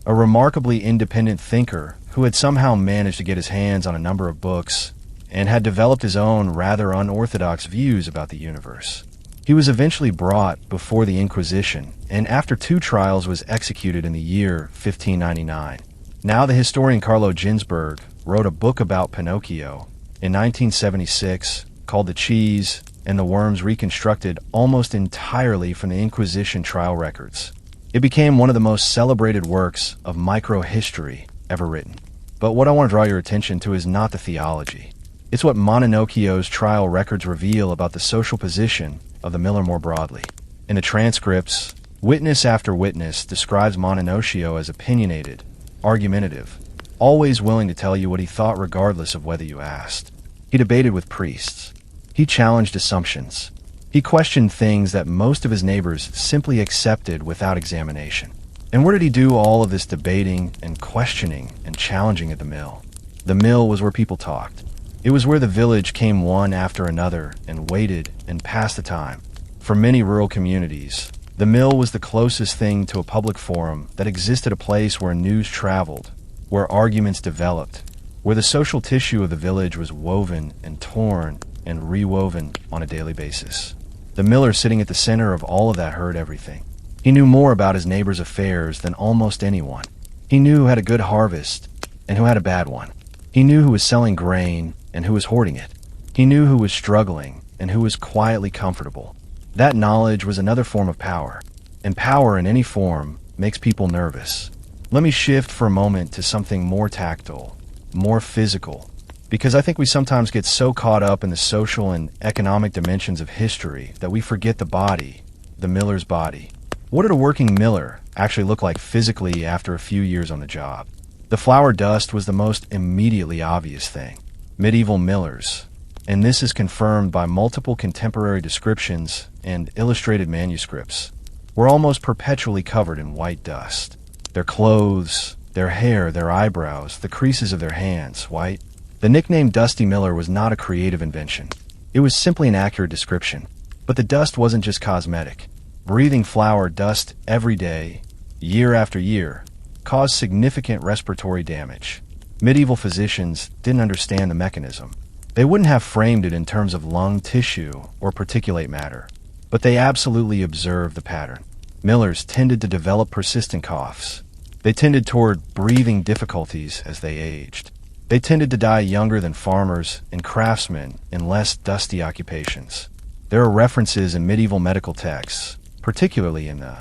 a remarkably independent thinker who had somehow managed to get his hands on a number of books and had developed his own rather unorthodox views about the universe. He was eventually brought before the Inquisition, and after 2 trials was executed in the year 1599. Now the historian Carlo Ginzburg wrote a book about Pinocchio in 1976 called The Cheese and the Worms, reconstructed almost entirely from the Inquisition trial records. It became one of the most celebrated works of microhistory ever written. But what I want to draw your attention to is not the theology. It's what Mononocchio's trial records reveal about the social position of the miller more broadly. In the transcripts, witness after witness describes Mononocchio as opinionated, argumentative, always willing to tell you what he thought regardless of whether you asked. He debated with priests. He challenged assumptions. He questioned things that most of his neighbors simply accepted without examination. And where did he do all of this debating and questioning and challenging at the mill? The mill was where people talked. It was where the village came one after another and waited and passed the time. For many rural communities, the mill was the closest thing to a public forum that existed, a place where news traveled, where arguments developed, where the social tissue of the village was woven and torn and rewoven on a daily basis. The miller, sitting at the center of all of that, heard everything. He knew more about his neighbor's affairs than almost anyone. He knew who had a good harvest and who had a bad one. He knew who was selling grain and who was hoarding it. He knew who was struggling and who was quietly comfortable. That knowledge was another form of power, and power in any form makes people nervous. Let me shift for a moment to something more tactile, more physical, because I think we sometimes get so caught up in the social and economic dimensions of history that we forget the body, the miller's body. What did a working miller actually look like physically after a few years on the job? The flour dust was the most immediately obvious thing. Medieval millers, and this is confirmed by multiple contemporary descriptions and illustrated manuscripts, were almost perpetually covered in white dust. Their clothes, their hair, their eyebrows, the creases of their hands, white. The nickname Dusty Miller was not a creative invention. It was simply an accurate description. But the dust wasn't just cosmetic. Breathing flour dust every day, year after year, caused significant respiratory damage. Medieval physicians didn't understand the mechanism. They wouldn't have framed it in terms of lung tissue or particulate matter, but they absolutely observed the pattern. Millers tended to develop persistent coughs. They tended toward breathing difficulties as they aged. They tended to die younger than farmers and craftsmen in less dusty occupations. There are references in medieval medical texts, particularly in the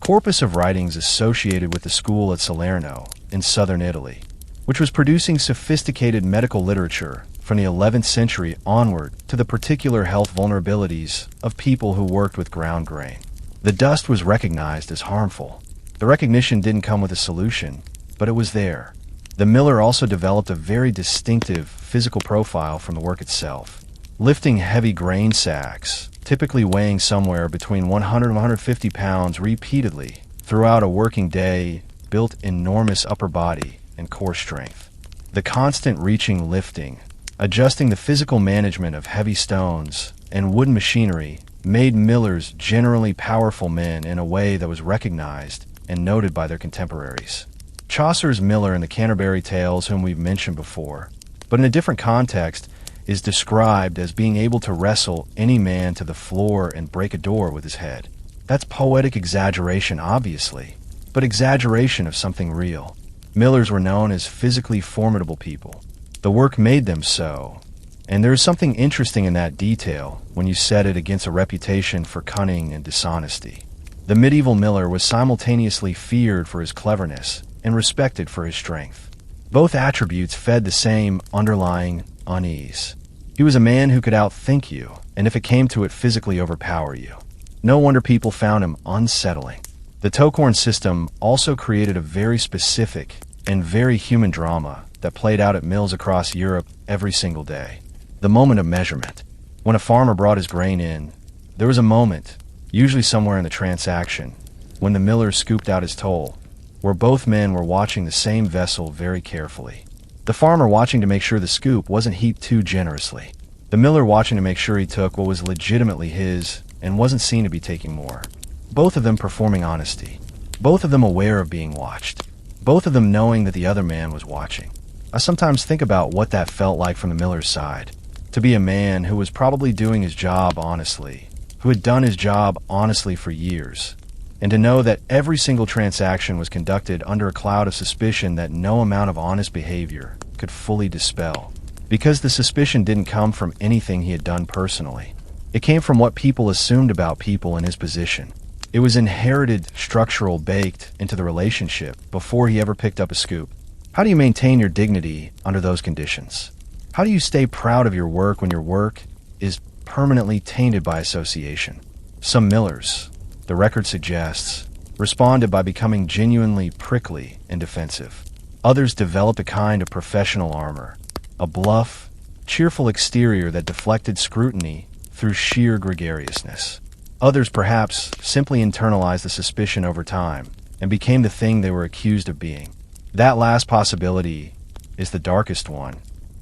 corpus of writings associated with the school at Salerno in southern Italy, which was producing sophisticated medical literature from the 11th century onward to the particular health vulnerabilities of people who worked with ground grain. The dust was recognized as harmful. The recognition didn't come with a solution, but it was there. The miller also developed a very distinctive physical profile from the work itself. Lifting heavy grain sacks, typically weighing somewhere between 100 and 150 pounds repeatedly throughout a working day, built enormous upper body and core strength. The constant reaching, lifting, adjusting the physical management of heavy stones and wooden machinery made millers generally powerful men in a way that was recognized and noted by their contemporaries. Chaucer's miller in the Canterbury Tales, whom we've mentioned before, but in a different context, is described as being able to wrestle any man to the floor and break a door with his head. That's poetic exaggeration, obviously, but exaggeration of something real. Millers were known as physically formidable people. The work made them so, and there is something interesting in that detail when you set it against a reputation for cunning and dishonesty. The medieval miller was simultaneously feared for his cleverness and respected for his strength. Both attributes fed the same underlying unease. He was a man who could outthink you, and if it came to it, physically overpower you. No wonder people found him unsettling. The Tokhorn system also created a very specific and very human drama that played out at mills across Europe every single day. The moment of measurement. When a farmer brought his grain in, there was a moment, usually somewhere in the transaction, when the miller scooped out his toll, where both men were watching the same vessel very carefully. The farmer watching to make sure the scoop wasn't heaped too generously. The miller watching to make sure he took what was legitimately his and wasn't seen to be taking more. Both of them performing honesty. Both of them aware of being watched. Both of them knowing that the other man was watching. I sometimes think about what that felt like from the miller's side. To be a man who was probably doing his job honestly, who had done his job honestly for years, and to know that every single transaction was conducted under a cloud of suspicion that no amount of honest behavior could fully dispel. Because the suspicion didn't come from anything he had done personally. It came from what people assumed about people in his position. It was inherited, structural, baked into the relationship before he ever picked up a scoop. How do you maintain your dignity under those conditions? How do you stay proud of your work when your work is permanently tainted by association? Some millers, the record suggests, responded by becoming genuinely prickly and defensive. Others developed a kind of professional armor, a bluff, cheerful exterior that deflected scrutiny through sheer gregariousness. Others perhaps simply internalized the suspicion over time and became the thing they were accused of being. That last possibility is the darkest one,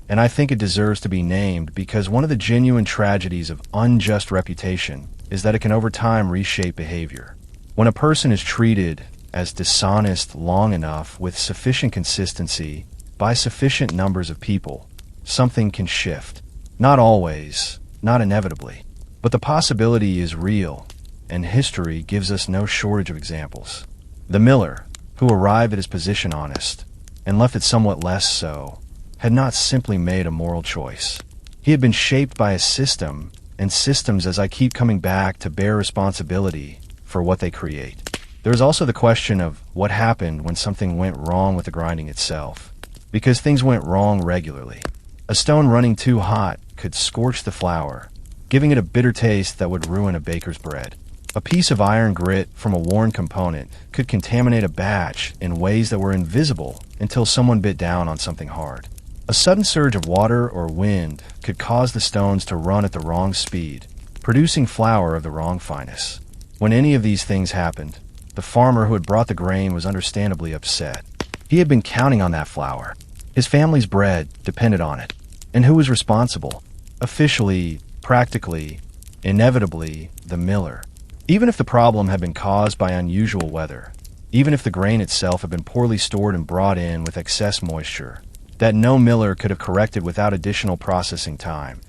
and I think it deserves to be named because one of the genuine tragedies of unjust reputation is that it can over time reshape behavior. When a person is treated as dishonest long enough with sufficient consistency by sufficient numbers of people, something can shift. Not always, not inevitably, but the possibility is real, and history gives us no shortage of examples. The miller, who arrived at his position honest, and left it somewhat less so, had not simply made a moral choice. He had been shaped by a system, and systems, as I keep coming back, to bear responsibility for what they create. There is also the question of what happened when something went wrong with the grinding itself, because things went wrong regularly. A stone running too hot could scorch the flour, giving it a bitter taste that would ruin a baker's bread. A piece of iron grit from a worn component could contaminate a batch in ways that were invisible until someone bit down on something hard. A sudden surge of water or wind could cause the stones to run at the wrong speed, producing flour of the wrong fineness. When any of these things happened, the farmer who had brought the grain was understandably upset. He had been counting on that flour. His family's bread depended on it. And who was responsible? Officially, practically, inevitably, the miller. Even if the problem had been caused by unusual weather, even if the grain itself had been poorly stored and brought in with excess moisture, that no miller could have corrected without additional processing time,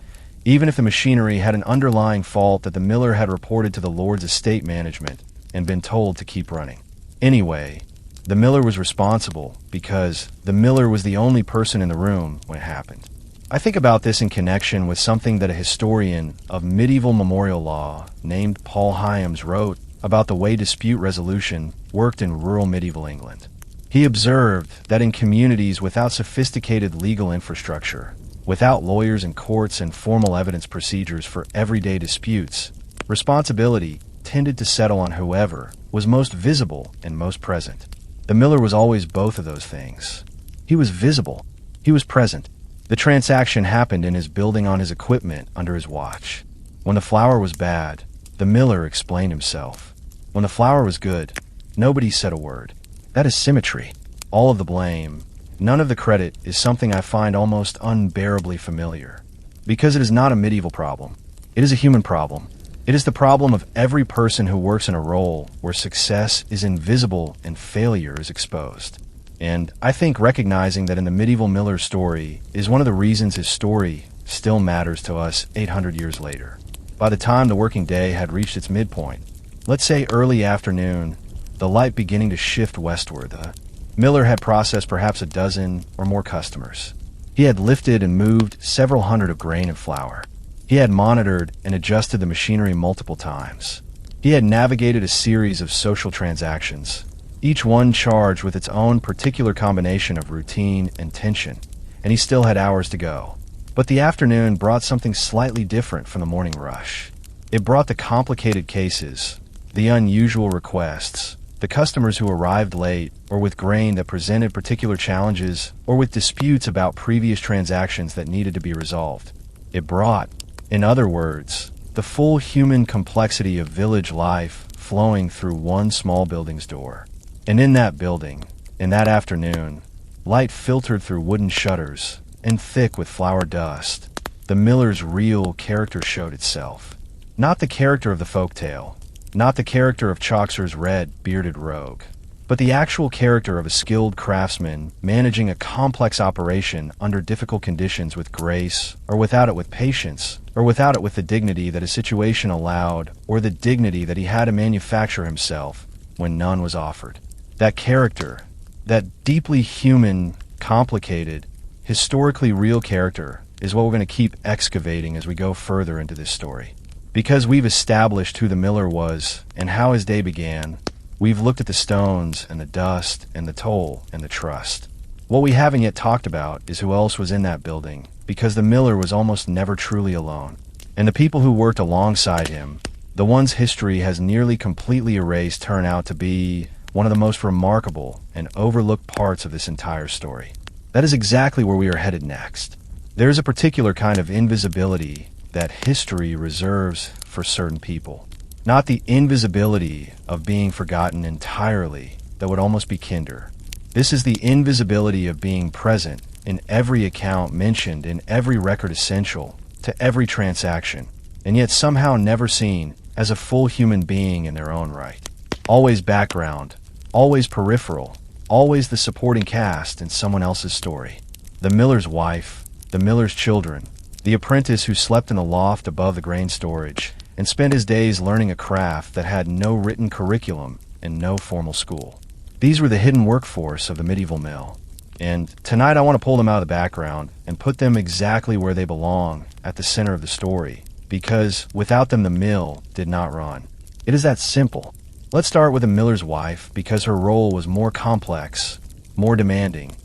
even if the machinery had an underlying fault that the miller had reported to the Lord's estate management and been told to keep running. Anyway, the miller was responsible because the miller was the only person in the room when it happened. I think about this in connection with something that a historian of medieval memorial law named Paul Hyams wrote about the way dispute resolution worked in rural medieval England. He observed that in communities without sophisticated legal infrastructure, without lawyers and courts and formal evidence procedures for everyday disputes, responsibility tended to settle on whoever was most visible and most present. The miller was always both of those things. He was visible. He was present. The transaction happened in his building on his equipment under his watch. When the flour was bad, the miller explained himself. When the flour was good, nobody said a word. That is symmetry. All of the blame, none of the credit is something I find almost unbearably familiar. Because it is not a medieval problem. It is a human problem. It is the problem of every person who works in a role where success is invisible and failure is exposed. And I think recognizing that in the medieval miller's story is one of the reasons his story still matters to us 800 years later. By the time the working day had reached its midpoint, let's say early afternoon, the light beginning to shift westward, the miller had processed perhaps a dozen or more customers. He had lifted and moved several hundred of grain and flour. He had monitored and adjusted the machinery multiple times. He had navigated a series of social transactions, each one charged with its own particular combination of routine and tension, and he still had hours to go. But the afternoon brought something slightly different from the morning rush. It brought the complicated cases, the unusual requests, the customers who arrived late, or with grain that presented particular challenges, or with disputes about previous transactions that needed to be resolved. It brought, in other words, the full human complexity of village life flowing through one small building's door. And in that building, in that afternoon, light filtered through wooden shutters and thick with flour dust, the miller's real character showed itself. Not the character of the folktale, not the character of Chaucer's red, bearded rogue, but the actual character of a skilled craftsman managing a complex operation under difficult conditions with grace, or without it with patience, or without it with the dignity that his situation allowed, or the dignity that he had to manufacture himself when none was offered. That character, that deeply human, complicated, historically real character, is what we're going to keep excavating as we go further into this story. Because we've established who the miller was and how his day began, we've looked at the stones and the dust and the toll and the trust. What we haven't yet talked about is who else was in that building, because the miller was almost never truly alone. And the people who worked alongside him, the ones history has nearly completely erased, turn out to be one of the most remarkable and overlooked parts of this entire story. That is exactly where we are headed next. There's a particular kind of invisibility that history reserves for certain people. Not the invisibility of being forgotten entirely that would almost be kinder. This is the invisibility of being present in every account mentioned in every record essential to every transaction, and yet somehow never seen as a full human being in their own right. Always background, always peripheral, always the supporting cast in someone else's story. The miller's wife, the miller's children, the apprentice who slept in the loft above the grain storage and spent his days learning a craft that had no written curriculum and no formal school. These were the hidden workforce of the medieval mill. And tonight I want to pull them out of the background and put them exactly where they belong, at the center of the story, because without them the mill did not run. It is that simple. Let's start with the miller's wife, because her role was more complex, more demanding,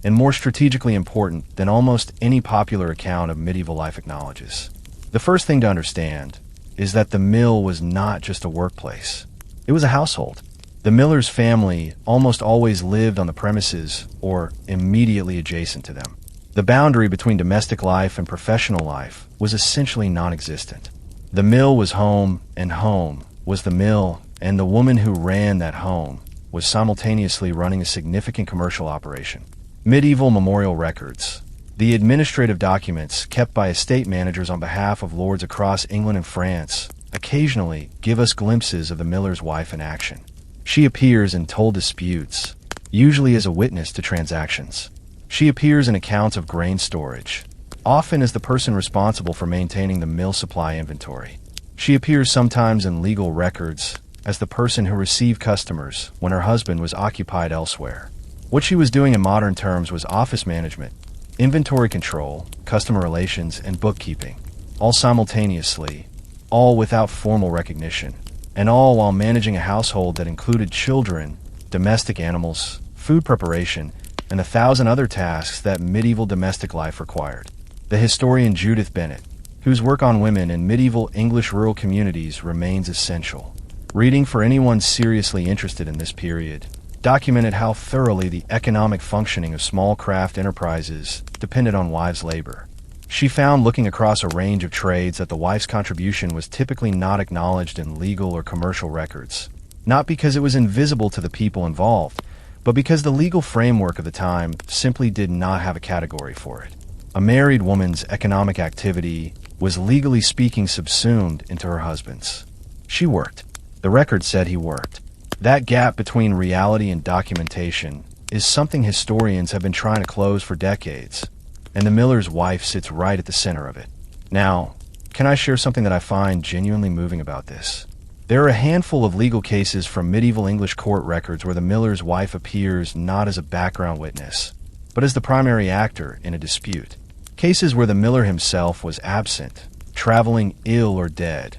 and more strategically important than almost any popular account of medieval life acknowledges. The first thing to understand is that the mill was not just a workplace. It was a household. The miller's family almost always lived on the premises or immediately adjacent to them. The boundary between domestic life and professional life was essentially non-existent. The mill was home, and home was the mill, and the woman who ran that home was simultaneously running a significant commercial operation. Medieval memorial records, the administrative documents kept by estate managers on behalf of lords across England and France, occasionally give us glimpses of the miller's wife in action. She appears in toll disputes, usually as a witness to transactions. She appears in accounts of grain storage, often as the person responsible for maintaining the mill supply inventory. She appears sometimes in legal records as the person who received customers when her husband was occupied elsewhere. What she was doing in modern terms was office management, inventory control, customer relations, and bookkeeping, all simultaneously, all without formal recognition, and all while managing a household that included children, domestic animals, food preparation, and 1,000 other tasks that medieval domestic life required. The historian Judith Bennett, whose work on women in medieval English rural communities remains essential, reading for anyone seriously interested in this period, documented how thoroughly the economic functioning of small craft enterprises depended on wives' labor. She found, looking across a range of trades, that the wife's contribution was typically not acknowledged in legal or commercial records, not because it was invisible to the people involved, but because the legal framework of the time simply did not have a category for it. A married woman's economic activity was, legally speaking, subsumed into her husband's. She worked. The record said he worked. That gap between reality and documentation is something historians have been trying to close for decades, and the miller's wife sits right at the center of it. Now, can I share something that I find genuinely moving about this? There are a handful of legal cases from medieval English court records where the miller's wife appears not as a background witness, but as the primary actor in a dispute. Cases where the miller himself was absent, traveling ill or dead,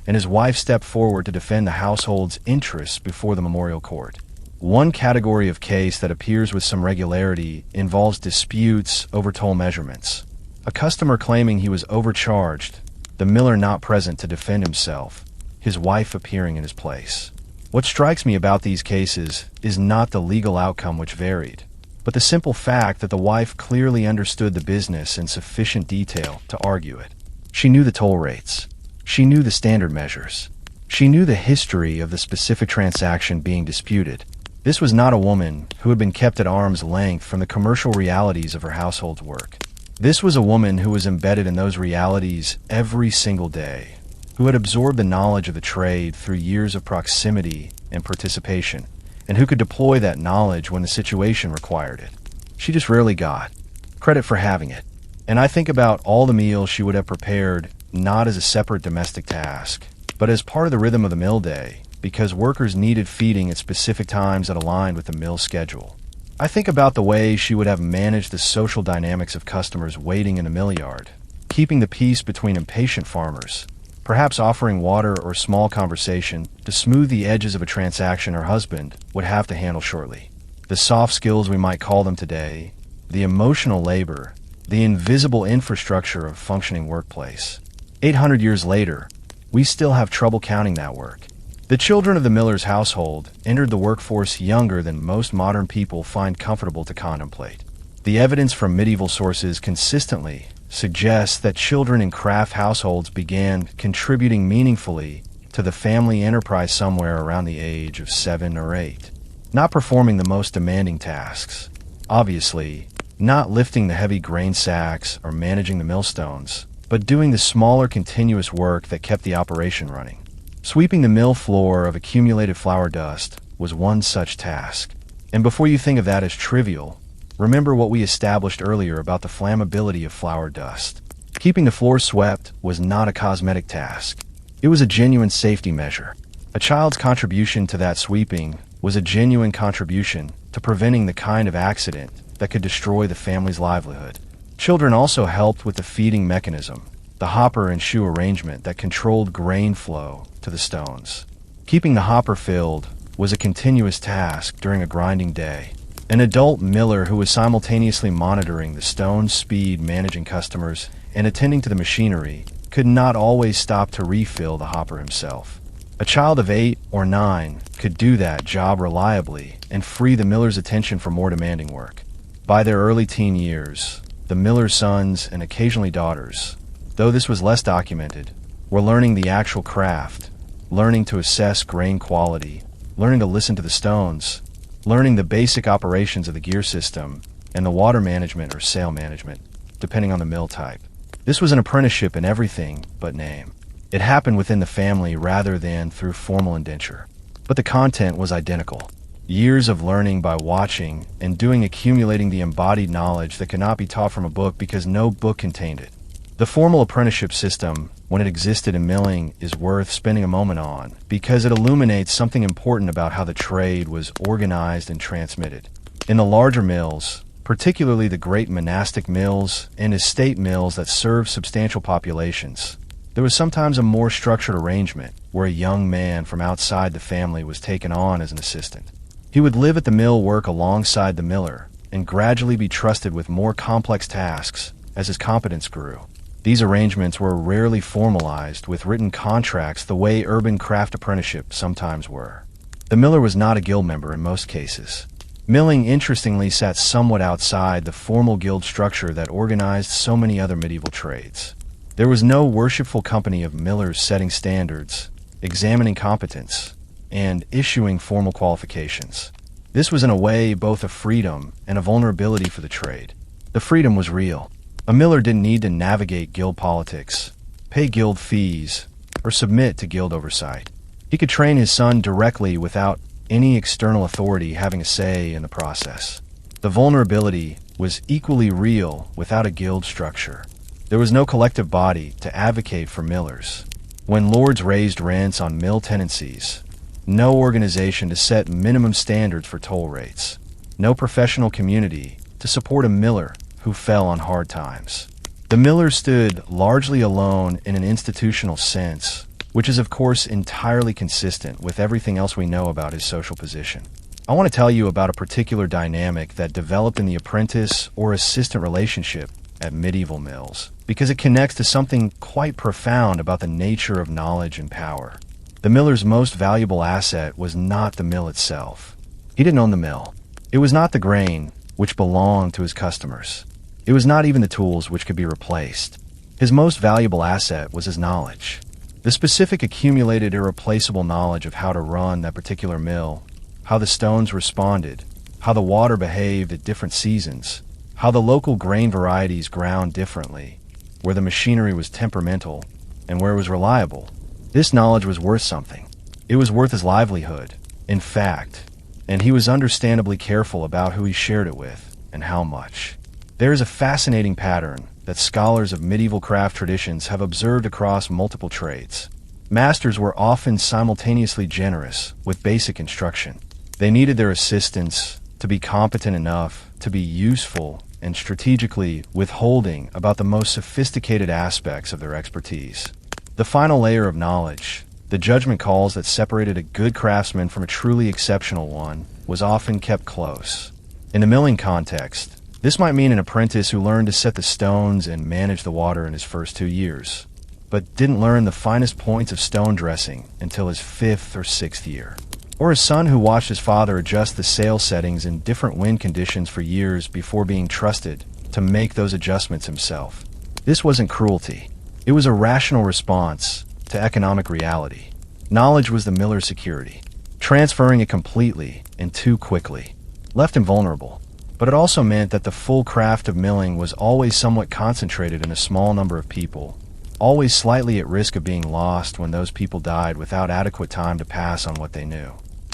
and his wife stepped forward to defend the household's interests before the memorial court. One category of case that appears with some regularity involves disputes over toll measurements. A customer claiming he was overcharged, the miller not present to defend himself, his wife appearing in his place. What strikes me about these cases is not the legal outcome, which varied, but the simple fact that the wife clearly understood the business in sufficient detail to argue it. She knew the toll rates. She knew the standard measures. She knew the history of the specific transaction being disputed. This was not a woman who had been kept at arm's length from the commercial realities of her household's work. This was a woman who was embedded in those realities every single day, who had absorbed the knowledge of the trade through years of proximity and participation, and who could deploy that knowledge when the situation required it. She just rarely got credit for having it. And I think about all the meals she would have prepared, not as a separate domestic task, but as part of the rhythm of the mill day, because workers needed feeding at specific times that aligned with the mill schedule. I think about the way she would have managed the social dynamics of customers waiting in the mill yard, keeping the peace between impatient farmers, perhaps offering water or small conversation to smooth the edges of a transaction her husband would have to handle shortly. The soft skills, we might call them today, the emotional labor, the invisible infrastructure of a functioning workplace. 800 years later, we still have trouble counting that work. The children of the miller's household entered the workforce younger than most modern people find comfortable to contemplate. The evidence from medieval sources consistently suggests that children in craft households began contributing meaningfully to the family enterprise somewhere around the age of 7 or 8, not performing the most demanding tasks. Obviously, not lifting the heavy grain sacks or managing the millstones, but doing the smaller continuous work that kept the operation running. Sweeping the mill floor of accumulated flour dust was one such task. And before you think of that as trivial, remember what we established earlier about the flammability of flour dust. Keeping the floor swept was not a cosmetic task. It was a genuine safety measure. A child's contribution to that sweeping was a genuine contribution to preventing the kind of accident that could destroy the family's livelihood. Children also helped with the feeding mechanism, the hopper and shoe arrangement that controlled grain flow to the stones. Keeping the hopper filled was a continuous task during a grinding day. An adult miller who was simultaneously monitoring the stone's speed, managing customers, and attending to the machinery could not always stop to refill the hopper himself. A child of 8 or 9 could do that job reliably and free the miller's attention for more demanding work. By their early teen years, the miller's sons and occasionally daughters, though this was less documented, were learning the actual craft, learning to assess grain quality, learning to listen to the stones, learning the basic operations of the gear system, and the water management or sail management, depending on the mill type. This was an apprenticeship in everything but name. It happened within the family rather than through formal indenture. But the content was identical. Years of learning by watching and doing, accumulating the embodied knowledge that could not be taught from a book because no book contained it. The formal apprenticeship system, when it existed in milling, is worth spending a moment on because it illuminates something important about how the trade was organized and transmitted. In the larger mills, particularly the great monastic mills and estate mills that served substantial populations, there was sometimes a more structured arrangement where a young man from outside the family was taken on as an assistant. He would live at the mill, work alongside the miller, and gradually be trusted with more complex tasks as his competence grew. These arrangements were rarely formalized with written contracts the way urban craft apprenticeships sometimes were. The miller was not a guild member in most cases. Milling, interestingly, sat somewhat outside the formal guild structure that organized so many other medieval trades. There was no worshipful company of millers setting standards, examining competence, and issuing formal qualifications. This was in a way both a freedom and a vulnerability for the trade. The freedom was real. A miller didn't need to navigate guild politics, pay guild fees, or submit to guild oversight. He could train his son directly without any external authority having a say in the process. The vulnerability was equally real without a guild structure. There was no collective body to advocate for millers. When lords raised rents on mill tenancies, no organization to set minimum standards for toll rates, no professional community to support a miller who fell on hard times. The miller stood largely alone in an institutional sense, which is of course entirely consistent with everything else we know about his social position. I want to tell you about a particular dynamic that developed in the apprentice or assistant relationship at medieval mills, because it connects to something quite profound about the nature of knowledge and power. The miller's most valuable asset was not the mill itself. He didn't own the mill. It was not the grain, which belonged to his customers. It was not even the tools which could be replaced. His most valuable asset was his knowledge. The specific accumulated irreplaceable knowledge of how to run that particular mill, how the stones responded, how the water behaved at different seasons, how the local grain varieties ground differently, where the machinery was temperamental, and where it was reliable. This knowledge was worth something. It was worth his livelihood, in fact, and he was understandably careful about who he shared it with and how much. There is a fascinating pattern that scholars of medieval craft traditions have observed across multiple trades. Masters were often simultaneously generous with basic instruction. They needed their assistants to be competent enough to be useful and strategically withholding about the most sophisticated aspects of their expertise. The final layer of knowledge, the judgment calls that separated a good craftsman from a truly exceptional one, was often kept close. In the milling context, this might mean an apprentice who learned to set the stones and manage the water in his first 2 years, but didn't learn the finest points of stone dressing until his 5th or 6th year. Or a son who watched his father adjust the sail settings in different wind conditions for years before being trusted to make those adjustments himself. This wasn't cruelty. It was a rational response to economic reality. Knowledge was the miller's security. Transferring it completely and too quickly left him vulnerable. But it also meant that the full craft of milling was always somewhat concentrated in a small number of people, always slightly at risk of being lost when those people died without adequate time to pass on what they knew.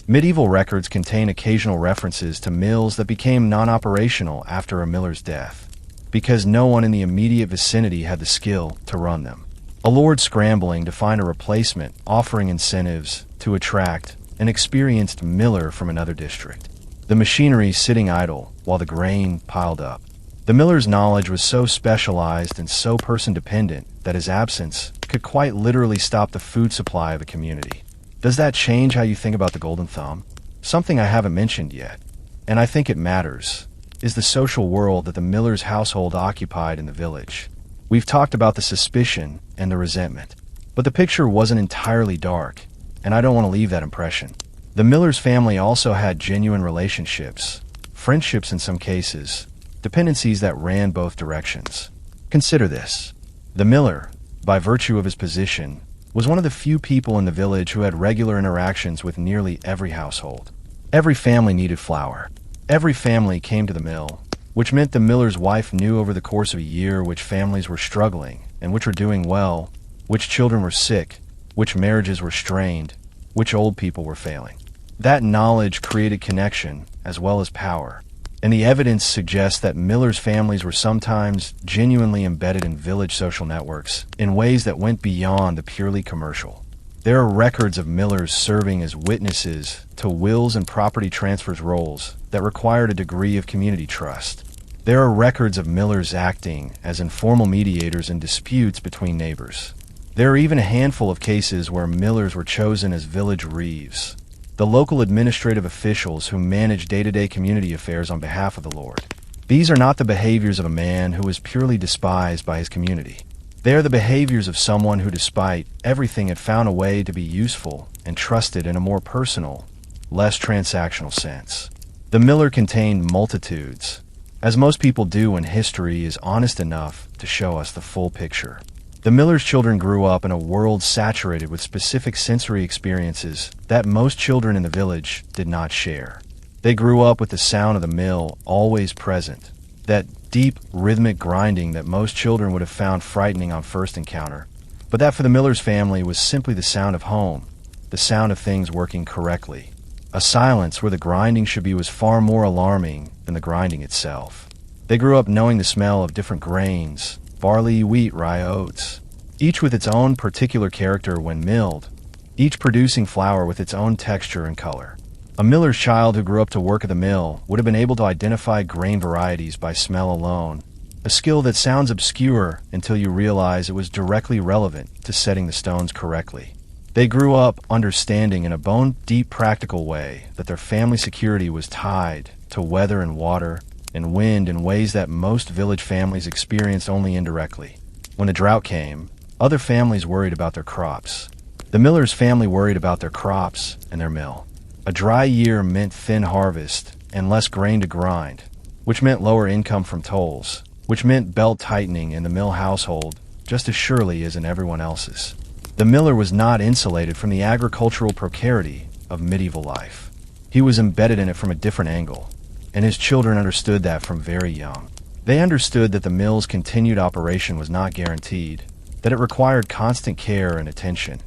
Medieval records contain occasional references to mills that became non-operational after a miller's death, because no one in the immediate vicinity had the skill to run them. A lord scrambling to find a replacement, offering incentives to attract an experienced miller from another district. The machinery sitting idle while the grain piled up. The miller's knowledge was so specialized and so person-dependent that his absence could quite literally stop the food supply of a community. Does that change how you think about the golden thumb? Something I haven't mentioned yet, and I think it matters, is the social world that the miller's household occupied in the village. We've talked about the suspicion and the resentment, but the picture wasn't entirely dark, and I don't want to leave that impression. The miller's family also had genuine relationships, friendships in some cases, dependencies that ran both directions. Consider this. The miller, by virtue of his position, was one of the few people in the village who had regular interactions with nearly every household. Every family needed flour. Every family came to the mill, which meant the miller's wife knew over the course of a year which families were struggling and which were doing well, which children were sick, which marriages were strained, which old people were failing. That knowledge created connection as well as power, and the evidence suggests that millers' families were sometimes genuinely embedded in village social networks in ways that went beyond the purely commercial. There are records of millers serving as witnesses to wills and property transfers roles that required a degree of community trust. There are records of millers acting as informal mediators in disputes between neighbors. There are even a handful of cases where millers were chosen as village reeves, the local administrative officials who manage day-to-day community affairs on behalf of the Lord. These are not the behaviors of a man who is purely despised by his community. They are the behaviors of someone who, despite everything, had found a way to be useful and trusted in a more personal, less transactional sense. The miller contained multitudes, as most people do when history is honest enough to show us the full picture. The miller's children grew up in a world saturated with specific sensory experiences that most children in the village did not share. They grew up with the sound of the mill always present, that deep, rhythmic grinding that most children would have found frightening on first encounter, but that for the miller's family was simply the sound of home, the sound of things working correctly. A silence where the grinding should be was far more alarming than the grinding itself. They grew up knowing the smell of different grains, barley, wheat, rye, oats, each with its own particular character when milled, each producing flour with its own texture and color. A miller's child who grew up to work at the mill would have been able to identify grain varieties by smell alone, a skill that sounds obscure until you realize it was directly relevant to setting the stones correctly. They grew up understanding in a bone-deep practical way that their family security was tied to weather and water and wind in ways that most village families experienced only indirectly. When a drought came, other families worried about their crops. The miller's family worried about their crops and their mill. A dry year meant thin harvest and less grain to grind, which meant lower income from tolls, which meant belt tightening in the mill household just as surely as in everyone else's. The miller was not insulated from the agricultural precarity of medieval life. He was embedded in it from a different angle, and his children understood that from very young. They understood that the mill's continued operation was not guaranteed, that it required constant care and attention,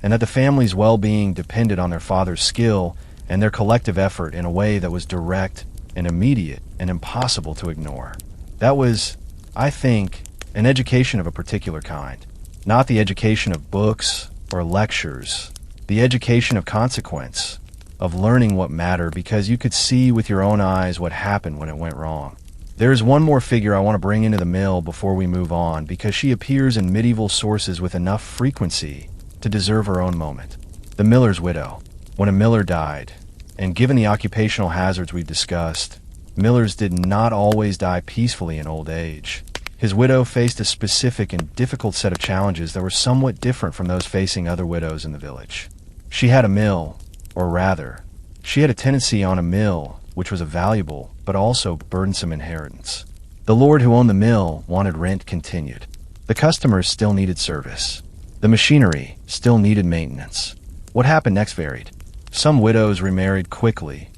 and that the family's well-being depended on their father's skill and their collective effort in a way that was direct and immediate and impossible to ignore. That was, I think, an education of a particular kind. Not the education of books or lectures, the education of consequence, of learning what mattered because you could see with your own eyes what happened when it went wrong. There is one more figure I want to bring into the mill before we move on because she appears in medieval sources with enough frequency to deserve her own moment. The miller's widow. When a miller died, and given the occupational hazards we've discussed, millers did not always die peacefully in old age. His widow faced a specific and difficult set of challenges that were somewhat different from those facing other widows in the village. She had a mill, or rather, she had a tenancy on a mill, which was a valuable but also burdensome inheritance. The lord who owned the mill wanted rent continued. The customers still needed service. The machinery still needed maintenance. What happened next varied. Some widows remarried quickly,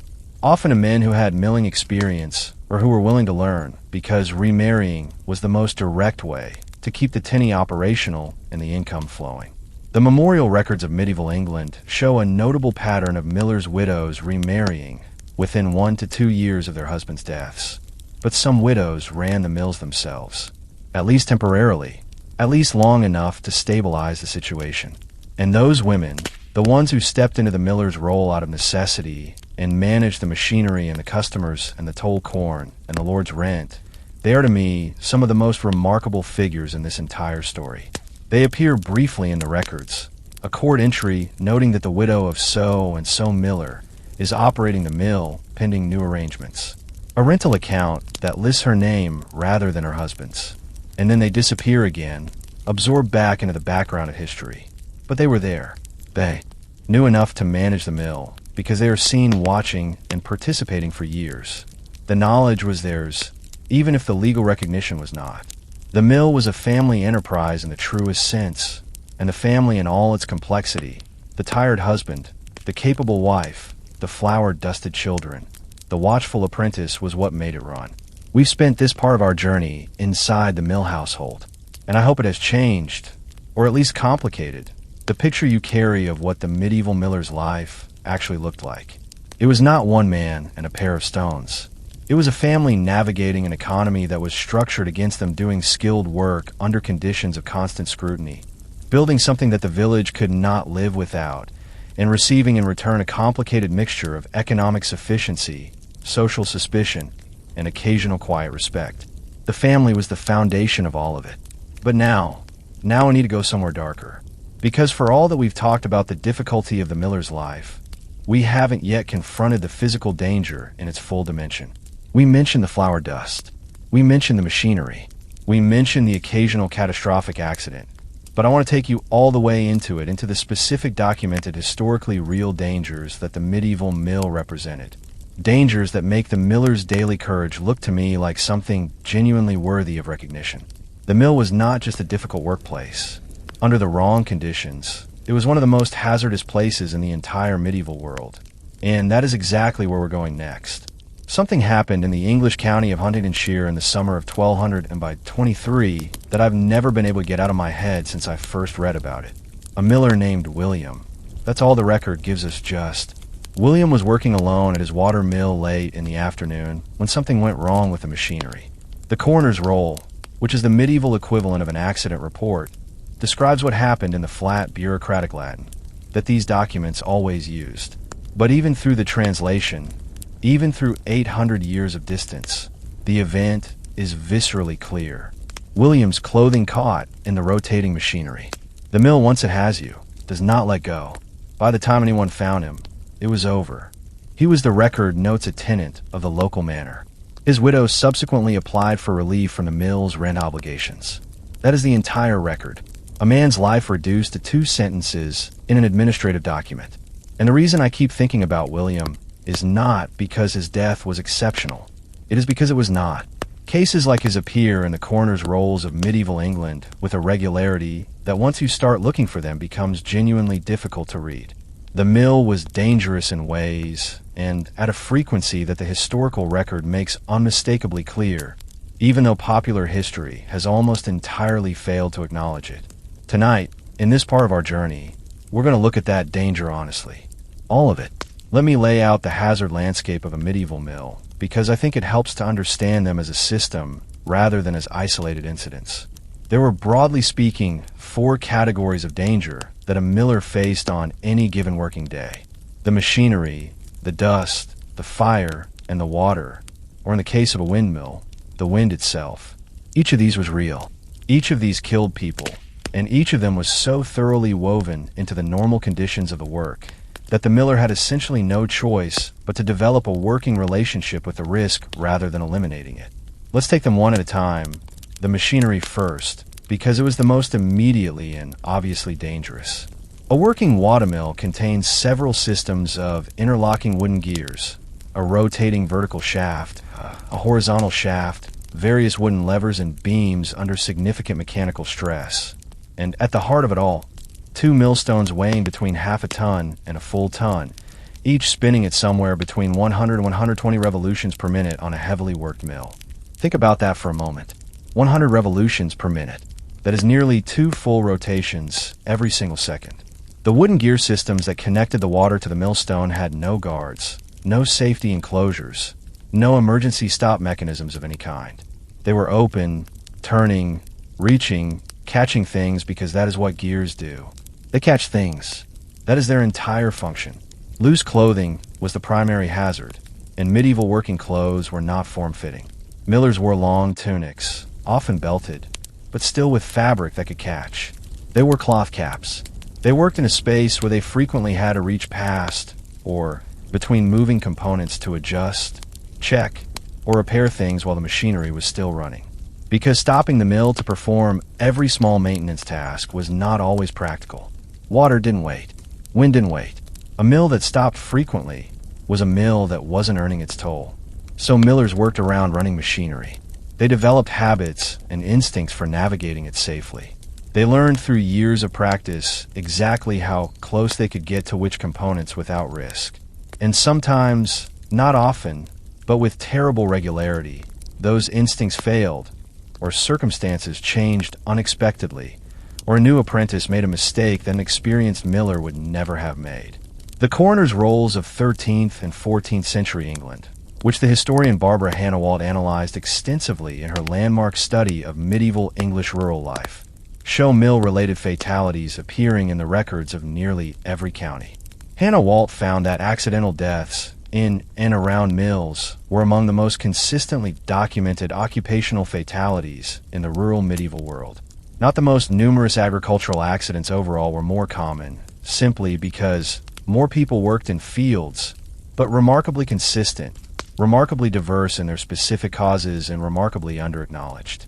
often to men who had milling experience or who were willing to learn, because remarrying was the most direct way to keep the tinny operational and the income flowing. The memorial records of medieval England show a notable pattern of millers' widows remarrying within 1 to 2 years of their husbands' deaths. But some widows ran the mills themselves, at least temporarily, at least long enough to stabilize the situation. And those women, the ones who stepped into the miller's role out of necessity and managed the machinery and the customers and the toll corn and the lord's rent, they are to me some of the most remarkable figures in this entire story. They appear briefly in the records, a court entry noting that the widow of so and so Miller is operating the mill pending new arrangements, a rental account that lists her name rather than her husband's, and then they disappear again, absorbed back into the background of history. But they were there. They knew enough to manage the mill because they are seen watching and participating for years. The knowledge was theirs, even if the legal recognition was not. The mill was a family enterprise in the truest sense, and the family in all its complexity, the tired husband, the capable wife, the flower-dusted children, the watchful apprentice was what made it run. We've spent this part of our journey inside the mill household, and I hope it has changed, or at least complicated, the picture you carry of what the medieval miller's life actually looked like. It was not one man and a pair of stones. It was a family navigating an economy that was structured against them doing skilled work under conditions of constant scrutiny, building something that the village could not live without, and receiving in return a complicated mixture of economic sufficiency, social suspicion, and occasional quiet respect. The family was the foundation of all of it. But now I need to go somewhere darker. Because for all that we've talked about the difficulty of the miller's life, we haven't yet confronted the physical danger in its full dimension. We mentioned the flour dust. We mentioned the machinery. We mentioned the occasional catastrophic accident. But I want to take you all the way into it, into the specific documented historically real dangers that the medieval mill represented. Dangers that make the miller's daily courage look to me like something genuinely worthy of recognition. The mill was not just a difficult workplace. Under the wrong conditions, it was one of the most hazardous places in the entire medieval world. And that is exactly where we're going next. Something happened in the English county of Huntingdonshire in the summer of 1223 that I've never been able to get out of my head since I first read about it. A miller named William. That's all the record gives us just. William was working alone at his Watermill late in the afternoon when something went wrong with the machinery. The coroner's roll, which is the medieval equivalent of an accident report, describes what happened in the flat bureaucratic Latin that these documents always used. But even through the translation, even through 800 years of distance, the event is viscerally clear. William's clothing caught in the rotating machinery. The mill, once it has you, does not let go. By the time anyone found him, it was over. He was, the record notes, a tenant of the local manor. His widow subsequently applied for relief from the mill's rent obligations. That is the entire record. A man's life reduced to 2 sentences in an administrative document. And the reason I keep thinking about William is not because his death was exceptional. It is because it was not. Cases like his appear in the coroner's rolls of medieval England with a regularity that once you start looking for them becomes genuinely difficult to read. The mill was dangerous in ways, and at a frequency that the historical record makes unmistakably clear, even though popular history has almost entirely failed to acknowledge it. Tonight, in this part of our journey, we're going to look at that danger honestly. All of it. Let me lay out the hazard landscape of a medieval mill, because I think it helps to understand them as a system rather than as isolated incidents. There were, broadly speaking, 4 categories of danger that a miller faced on any given working day. The machinery, the dust, the fire, and the water, or in the case of a windmill, the wind itself. Each of these was real. Each of these killed people, and each of them was so thoroughly woven into the normal conditions of the work that the miller had essentially no choice but to develop a working relationship with the risk rather than eliminating it. Let's take them one at a time. The machinery first, because it was the most immediately and obviously dangerous. A working watermill contains several systems of interlocking wooden gears, a rotating vertical shaft, a horizontal shaft, various wooden levers and beams under significant mechanical stress. And at the heart of it all, 2 millstones weighing between half a ton and a full ton, each spinning at somewhere between 100 and 120 revolutions per minute on a heavily worked mill. Think about that for a moment. 100 revolutions per minute. That is nearly 2 full rotations every single second. The wooden gear systems that connected the water to the millstone had no guards, no safety enclosures, no emergency stop mechanisms of any kind. They were open, turning, reaching, catching things because that is what gears do. They catch things. That is their entire function. Loose clothing was the primary hazard, and medieval working clothes were not form-fitting. Millers wore long tunics, often belted, but still with fabric that could catch. They wore cloth caps. They worked in a space where they frequently had to reach past or between moving components to adjust, check, or repair things while the machinery was still running. Because stopping the mill to perform every small maintenance task was not always practical. Water didn't wait. Wind didn't wait. A mill that stopped frequently was a mill that wasn't earning its toll. So millers worked around running machinery. They developed habits and instincts for navigating it safely. They learned through years of practice exactly how close they could get to which components without risk. And sometimes, not often, but with terrible regularity, those instincts failed, or circumstances changed unexpectedly, or a new apprentice made a mistake that an experienced miller would never have made. The coroner's rolls of 13th and 14th century England, which the historian Barbara Hannawalt analyzed extensively in her landmark study of medieval English rural life, show mill-related fatalities appearing in the records of nearly every county. Hannawalt found that accidental deaths in and around mills were among the most consistently documented occupational fatalities in the rural medieval world. Not the most numerous agricultural accidents overall were more common, simply because more people worked in fields, but remarkably consistent, remarkably diverse in their specific causes and remarkably underacknowledged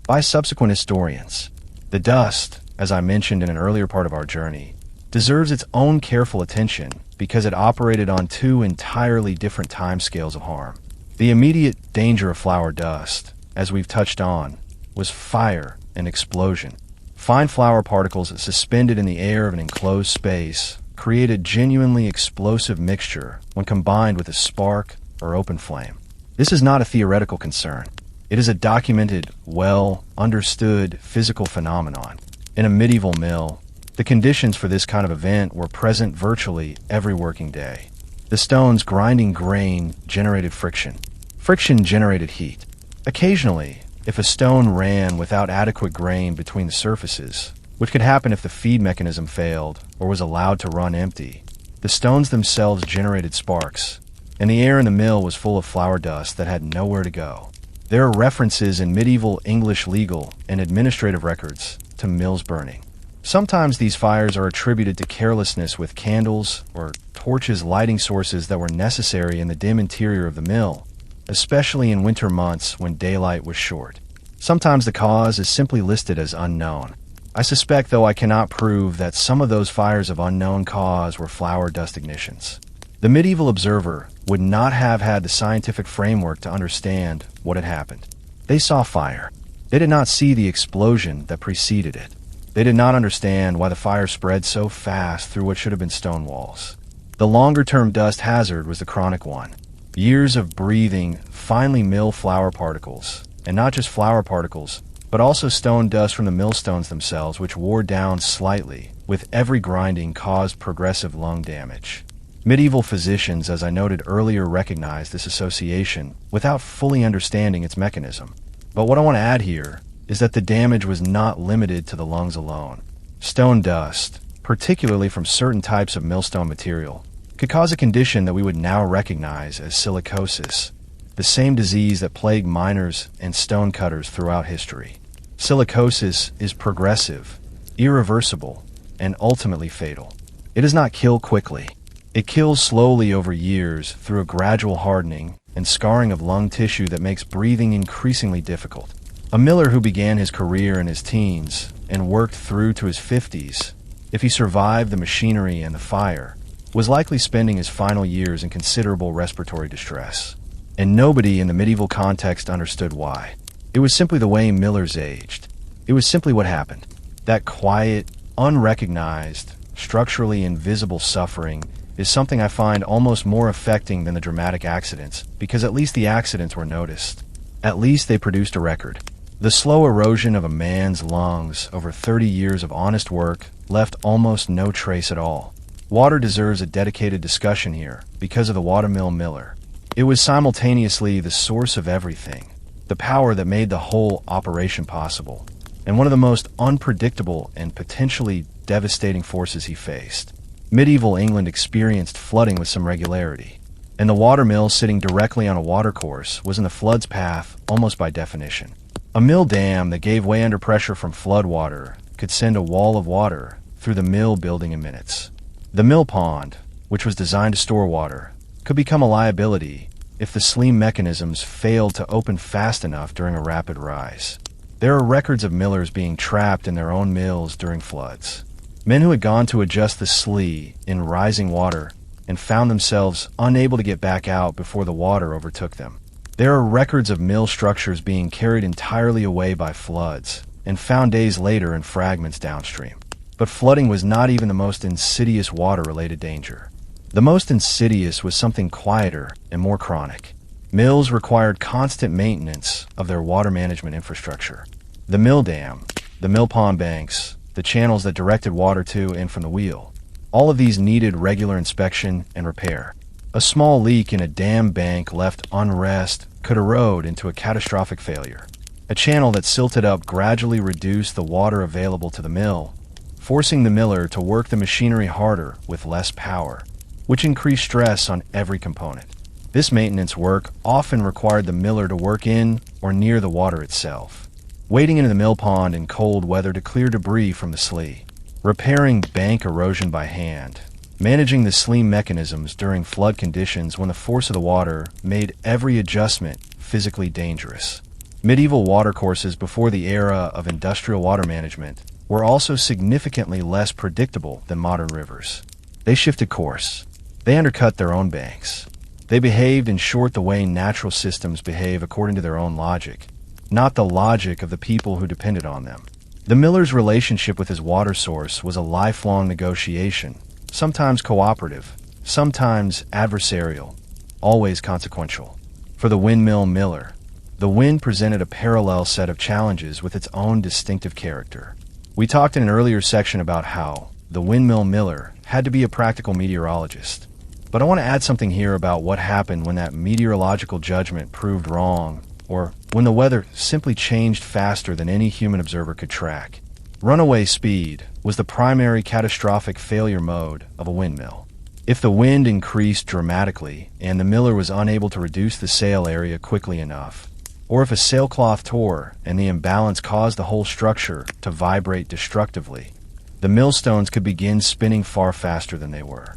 by subsequent historians. The dust, as I mentioned in an earlier part of our journey, deserves its own careful attention because it operated on 2 entirely different timescales of harm. The immediate danger of flour dust, as we've touched on, was fire and explosion. Fine flour particles suspended in the air of an enclosed space create a genuinely explosive mixture when combined with a spark or open flame. This is not a theoretical concern. It is a documented, well-understood physical phenomenon. In a medieval mill, the conditions for this kind of event were present virtually every working day. The stones grinding grain generated friction. Friction generated heat. Occasionally, if a stone ran without adequate grain between the surfaces, which could happen if the feed mechanism failed or was allowed to run empty, the stones themselves generated sparks, and the air in the mill was full of flour dust that had nowhere to go. There are references in medieval English legal and administrative records to mills burning. Sometimes these fires are attributed to carelessness with candles or torches lighting sources that were necessary in the dim interior of the mill, especially in winter months when daylight was short. Sometimes the cause is simply listed as unknown. I suspect, though I cannot prove, that some of those fires of unknown cause were flour dust ignitions. The medieval observer would not have had the scientific framework to understand what had happened. They saw fire. They did not see the explosion that preceded it. They did not understand why the fire spread so fast through what should have been stone walls. The longer-term dust hazard was the chronic one. Years of breathing finely mill flour particles, and not just flour particles, but also stone dust from the millstones themselves, which wore down slightly with every grinding, caused progressive lung damage. Medieval physicians, as I noted earlier, recognized this association without fully understanding its mechanism. But what I want to add here is that the damage was not limited to the lungs alone. Stone dust, particularly from certain types of millstone material, could cause a condition that we would now recognize as silicosis, the same disease that plagued miners and stone cutters throughout history. Silicosis is progressive, irreversible, and ultimately fatal. It does not kill quickly. It kills slowly over years through a gradual hardening and scarring of lung tissue that makes breathing increasingly difficult. A miller who began his career in his teens and worked through to his 50s, if he survived the machinery and the fire, was likely spending his final years in considerable respiratory distress. And nobody in the medieval context understood why. It was simply the way millers aged. It was simply what happened. That quiet, unrecognized, structurally invisible suffering is something I find almost more affecting than the dramatic accidents, because at least the accidents were noticed. At least they produced a record. The slow erosion of a man's lungs over 30 years of honest work left almost no trace at all. Water deserves a dedicated discussion here because of the Watermill miller. It was simultaneously the source of everything, the power that made the whole operation possible, and one of the most unpredictable and potentially devastating forces he faced. Medieval England experienced flooding with some regularity, and the watermill, sitting directly on a watercourse, was in the flood's path almost by definition. A mill dam that gave way under pressure from flood water could send a wall of water through the mill building in minutes. The mill pond, which was designed to store water, could become a liability if the sleam mechanisms failed to open fast enough during a rapid rise. There are records of millers being trapped in their own mills during floods. Men who had gone to adjust the slee in rising water and found themselves unable to get back out before the water overtook them. There are records of mill structures being carried entirely away by floods and found days later in fragments downstream. But flooding was not even the most insidious water-related danger. The most insidious was something quieter and more chronic. Mills required constant maintenance of their water management infrastructure. The mill dam, the mill pond banks, the channels that directed water to and from the wheel. All of these needed regular inspection and repair. A small leak in a dam bank left unrest could erode into a catastrophic failure. A channel that silted up gradually reduced the water available to the mill, forcing the miller to work the machinery harder with less power, which increased stress on every component. This maintenance work often required the miller to work in or near the water itself, wading into the mill pond in cold weather to clear debris from the slee, repairing bank erosion by hand, managing the sleam mechanisms during flood conditions when the force of the water made every adjustment physically dangerous. Medieval watercourses before the era of industrial water management were also significantly less predictable than modern rivers. They shifted course. They undercut their own banks. They behaved in short the way natural systems behave according to their own logic, not the logic of the people who depended on them. The miller's relationship with his water source was a lifelong negotiation, sometimes cooperative, sometimes adversarial, always consequential. For the windmill miller, the wind presented a parallel set of challenges with its own distinctive character. We talked in an earlier section about how the windmill miller had to be a practical meteorologist. But I want to add something here about what happened when that meteorological judgment proved wrong, or when the weather simply changed faster than any human observer could track. Runaway speed was the primary catastrophic failure mode of a windmill. If the wind increased dramatically and the miller was unable to reduce the sail area quickly enough, or if a sailcloth tore and the imbalance caused the whole structure to vibrate destructively, the millstones could begin spinning far faster than they were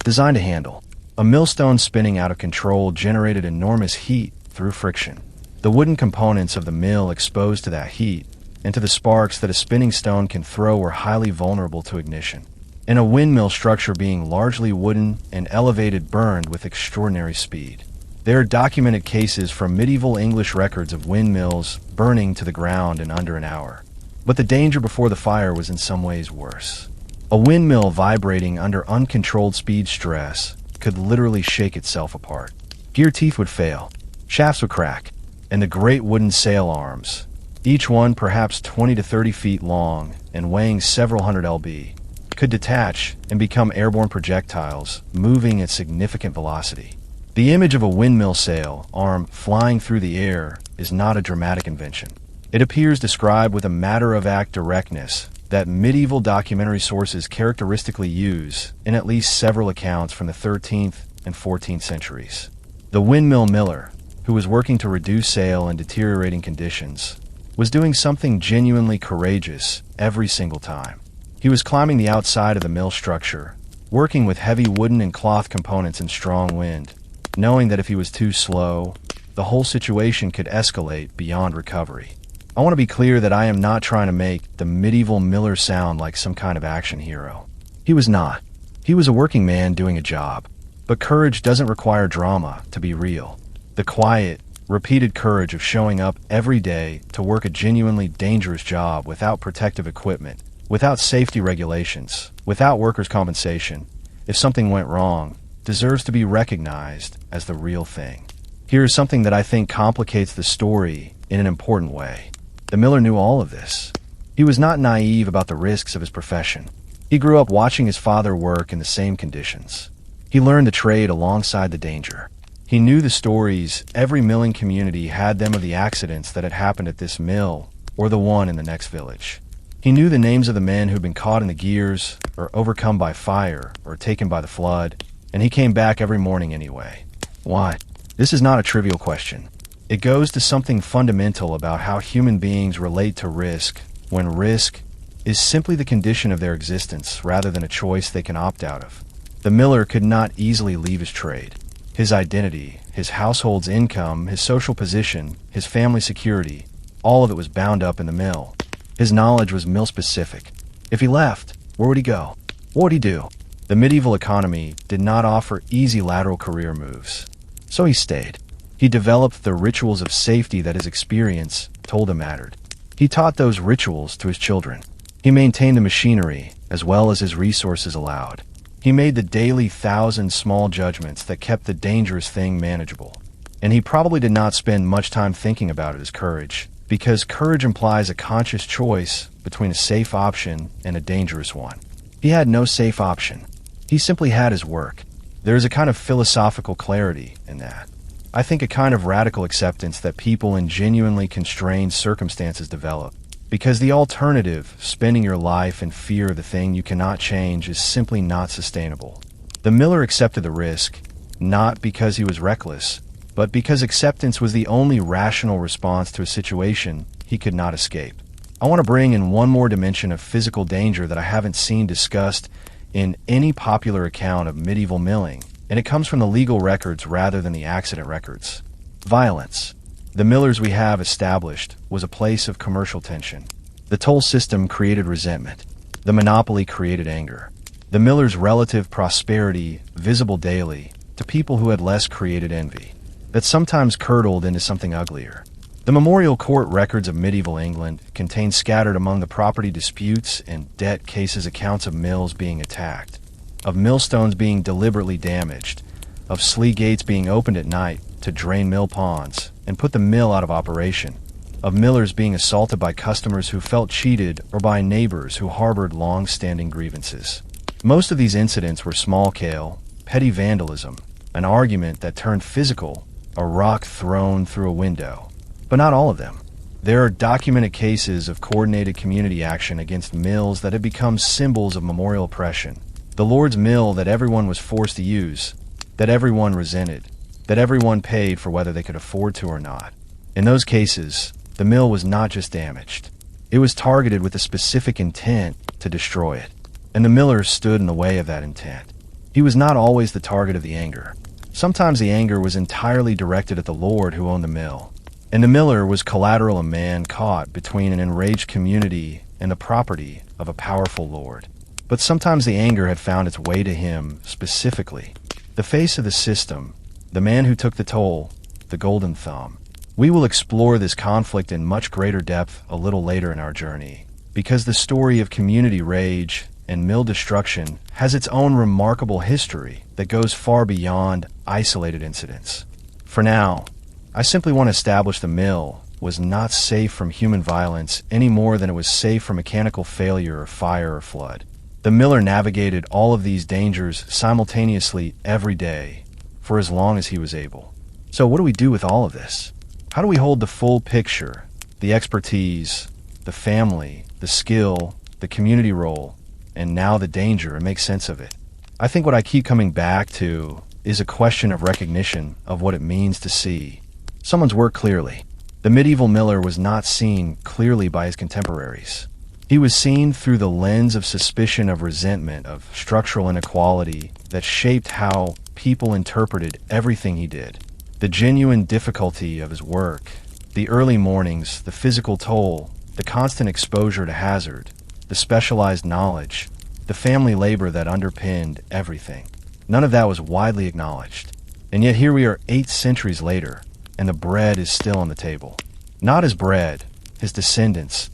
designed to handle. A millstone spinning out of control generated enormous heat through friction. The wooden components of the mill exposed to that heat, and to the sparks that a spinning stone can throw were highly vulnerable to ignition. And a windmill structure being largely wooden and elevated burned with extraordinary speed. There are documented cases from medieval English records of windmills burning to the ground in under an hour. But the danger before the fire was in some ways worse. A windmill vibrating under uncontrolled speed stress could literally shake itself apart. Gear teeth would fail, shafts would crack, and the great wooden sail arms, each one perhaps 20 to 30 feet long and weighing several hundred lb, could detach and become airborne projectiles, moving at significant velocity. The image of a windmill sail arm flying through the air is not a dramatic invention. It appears described with a matter-of-fact directness that medieval documentary sources characteristically use in at least several accounts from the 13th and 14th centuries. The windmill miller, who was working to reduce sail in deteriorating conditions, was doing something genuinely courageous every single time. He was climbing the outside of the mill structure, working with heavy wooden and cloth components in strong wind, knowing that if he was too slow, the whole situation could escalate beyond recovery. I want to be clear that I am not trying to make the medieval miller sound like some kind of action hero. He was not. He was a working man doing a job. But courage doesn't require drama to be real. The quiet, repeated courage of showing up every day to work a genuinely dangerous job without protective equipment, without safety regulations, without workers' compensation, if something went wrong, deserves to be recognized as the real thing. Here is something that I think complicates the story in an important way. The miller knew all of this. He was not naive about the risks of his profession. He grew up watching his father work in the same conditions. He learned the trade alongside the danger. He knew the stories every milling community had them of the accidents that had happened at this mill or the one in the next village. He knew the names of the men who'd been caught in the gears or overcome by fire or taken by the flood, and he came back every morning anyway. Why? This is not a trivial question. It goes to something fundamental about how human beings relate to risk, when risk is simply the condition of their existence rather than a choice they can opt out of. The miller could not easily leave his trade. His identity, his household's income, his social position, his family security, all of it was bound up in the mill. His knowledge was mill-specific. If he left, where would he go? What would he do? The medieval economy did not offer easy lateral career moves. So he stayed. He developed the rituals of safety that his experience told him mattered. He taught those rituals to his children. He maintained the machinery as well as his resources allowed. He made the daily 1,000 small judgments that kept the dangerous thing manageable. And he probably did not spend much time thinking about it as courage, because courage implies a conscious choice between a safe option and a dangerous one. He had no safe option. He simply had his work. There is a kind of philosophical clarity in that. I think a kind of radical acceptance that people in genuinely constrained circumstances develop, because the alternative, spending your life in fear of the thing you cannot change, is simply not sustainable. The miller accepted the risk, not because he was reckless, but because acceptance was the only rational response to a situation he could not escape. I want to bring in one more dimension of physical danger that I haven't seen discussed in any popular account of medieval milling, and it comes from the legal records rather than the accident records. Violence. The millers we have established was a place of commercial tension. The toll system created resentment. The monopoly created anger. The millers' relative prosperity, visible daily, to people who had less, created envy, that sometimes curdled into something uglier. The memorial court records of medieval England contain scattered among the property disputes and debt cases accounts of mills being attacked, of millstones being deliberately damaged, of slee gates being opened at night to drain mill ponds and put the mill out of operation, of millers being assaulted by customers who felt cheated or by neighbors who harbored long-standing grievances. Most of these incidents were small-scale, petty vandalism, an argument that turned physical, a rock thrown through a window. But not all of them. There are documented cases of coordinated community action against mills that had become symbols of memorial oppression. The Lord's mill that everyone was forced to use, that everyone resented, that everyone paid for whether they could afford to or not. In those cases, the mill was not just damaged. It was targeted with a specific intent to destroy it. And the miller stood in the way of that intent. He was not always the target of the anger. Sometimes the anger was entirely directed at the lord who owned the mill. And the miller was collateral, a man caught between an enraged community and the property of a powerful lord. But sometimes the anger had found its way to him specifically. The face of the system, the man who took the toll, the golden thumb. We will explore this conflict in much greater depth a little later in our journey, because the story of community rage and mill destruction has its own remarkable history that goes far beyond isolated incidents. For now, I simply want to establish the mill was not safe from human violence any more than it was safe from mechanical failure or fire or flood. The miller navigated all of these dangers simultaneously every day for as long as he was able. So what do we do with all of this? How do we hold the full picture, the expertise, the family, the skill, the community role, and now the danger, and make sense of it? I think what I keep coming back to is a question of recognition of what it means to see someone's work clearly. The medieval miller was not seen clearly by his contemporaries. He was seen through the lens of suspicion, of resentment, of structural inequality that shaped how people interpreted everything he did. The genuine difficulty of his work, the early mornings, the physical toll, the constant exposure to hazard, the specialized knowledge, the family labor that underpinned everything. None of that was widely acknowledged. And yet here we are 8 centuries later, and the bread is still on the table. Not his bread, his descendants'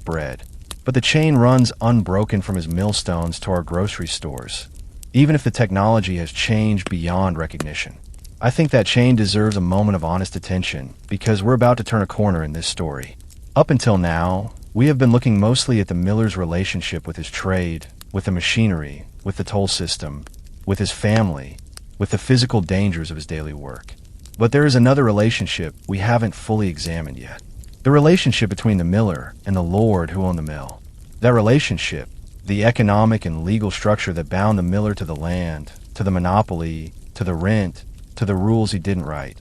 bread. But the chain runs unbroken from his millstones to our grocery stores, even if the technology has changed beyond recognition. I think that chain deserves a moment of honest attention, because we're about to turn a corner in this story. Up until now, we have been looking mostly at the miller's relationship with his trade, with the machinery, with the toll system, with his family, with the physical dangers of his daily work. But there is another relationship we haven't fully examined yet. The relationship between the miller and the lord who owned the mill. That relationship, the economic and legal structure that bound the miller to the land, to the monopoly, to the rent, to the rules he didn't write.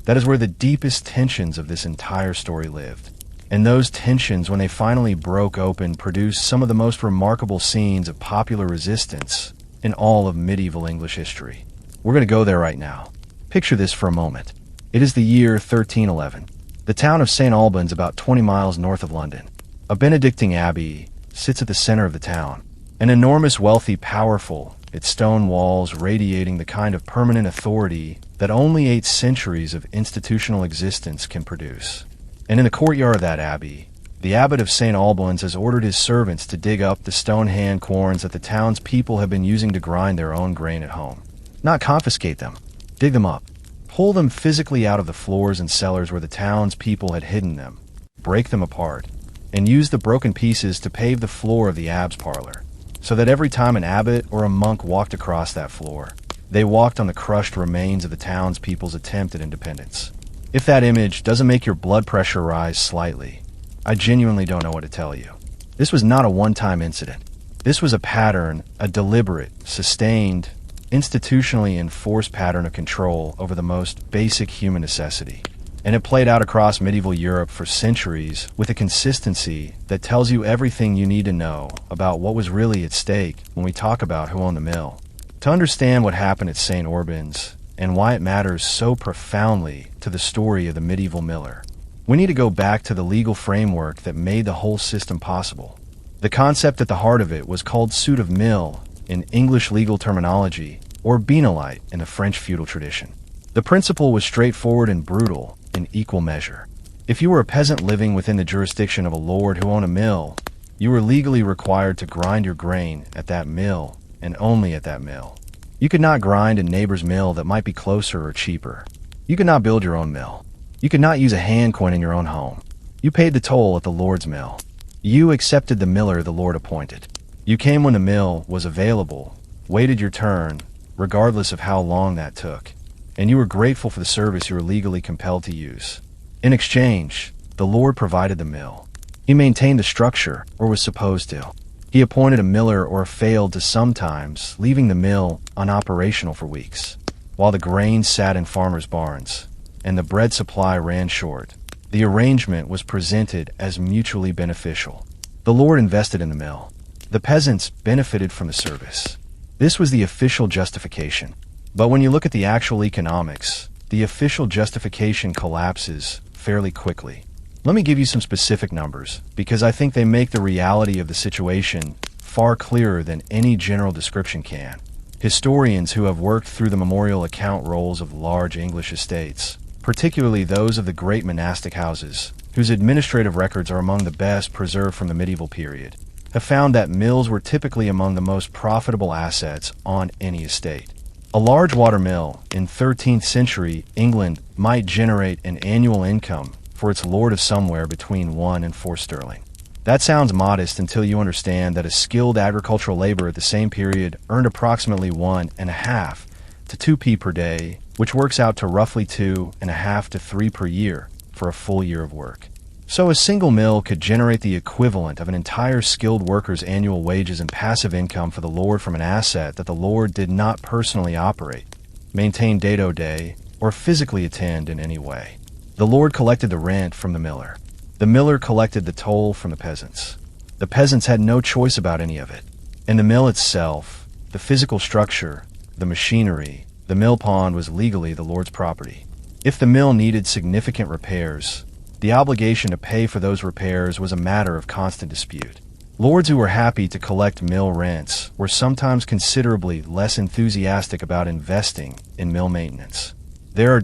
That is where the deepest tensions of this entire story lived. And those tensions, when they finally broke open, produced some of the most remarkable scenes of popular resistance in all of medieval English history. We're going to go there right now. Picture this for a moment. It is the year 1311. The town of St. Albans, about 20 miles north of London. A Benedictine abbey sits at the center of the town. An enormous, wealthy, powerful, its stone walls radiating the kind of permanent authority that only 8 centuries of institutional existence can produce. And in the courtyard of that abbey, the abbot of St. Albans has ordered his servants to dig up the stone hand querns that the town's people have been using to grind their own grain at home. Not confiscate them. Dig them up. Pull them physically out of the floors and cellars where the town's people had hidden them. Break them apart. And use the broken pieces to pave the floor of the abb's parlor, so that every time an abbot or a monk walked across that floor, they walked on the crushed remains of the townspeople's attempt at independence. If that image doesn't make your blood pressure rise slightly, I genuinely don't know what to tell you. This was not a one-time incident. This was a pattern, a deliberate, sustained, institutionally enforced pattern of control over the most basic human necessity. And it played out across medieval Europe for centuries with a consistency that tells you everything you need to know about what was really at stake when we talk about who owned the mill. To understand what happened at St. Albans and why it matters so profoundly to the story of the medieval miller, we need to go back to the legal framework that made the whole system possible. The concept at the heart of it was called suit of mill in English legal terminology, or benelite in the French feudal tradition. The principle was straightforward and brutal in equal measure. If you were a peasant living within the jurisdiction of a lord who owned a mill, you were legally required to grind your grain at that mill and only at that mill. You could not grind a neighbor's mill that might be closer or cheaper. You could not build your own mill. You could not use a hand coin in your own home. You paid the toll at the lord's mill. You accepted the miller the lord appointed. You came when the mill was available, waited your turn, regardless of how long that took, and you were grateful for the service you were legally compelled to use. In exchange, the lord provided the mill. He maintained the structure, or was supposed to. He appointed a miller or failed to sometimes, leaving the mill unoperational for weeks, while the grain sat in farmers' barns, and the bread supply ran short. The arrangement was presented as mutually beneficial. The lord invested in the mill. The peasants benefited from the service. This was the official justification. But when you look at the actual economics, the official justification collapses fairly quickly. Let me give you some specific numbers, because I think they make the reality of the situation far clearer than any general description can. Historians who have worked through the memorial account rolls of large English estates, particularly those of the great monastic houses, whose administrative records are among the best preserved from the medieval period, have found that mills were typically among the most profitable assets on any estate. A large watermill in 13th century England might generate an annual income for its lord of somewhere between 1 and 4 sterling. That sounds modest until you understand that a skilled agricultural labor at the same period earned approximately 1.5 to 2p per day, which works out to roughly 2.5 to 3 per year for a full year of work. So a single mill could generate the equivalent of an entire skilled worker's annual wages and passive income for the lord from an asset that the lord did not personally operate, maintain day-to-day, or physically attend in any way. The lord collected the rent from the miller. The miller collected the toll from the peasants. The peasants had no choice about any of it. And the mill itself, the physical structure, the machinery, the mill pond was legally the lord's property. If the mill needed significant repairs, the obligation to pay for those repairs was a matter of constant dispute. Lords who were happy to collect mill rents were sometimes considerably less enthusiastic about investing in mill maintenance. There are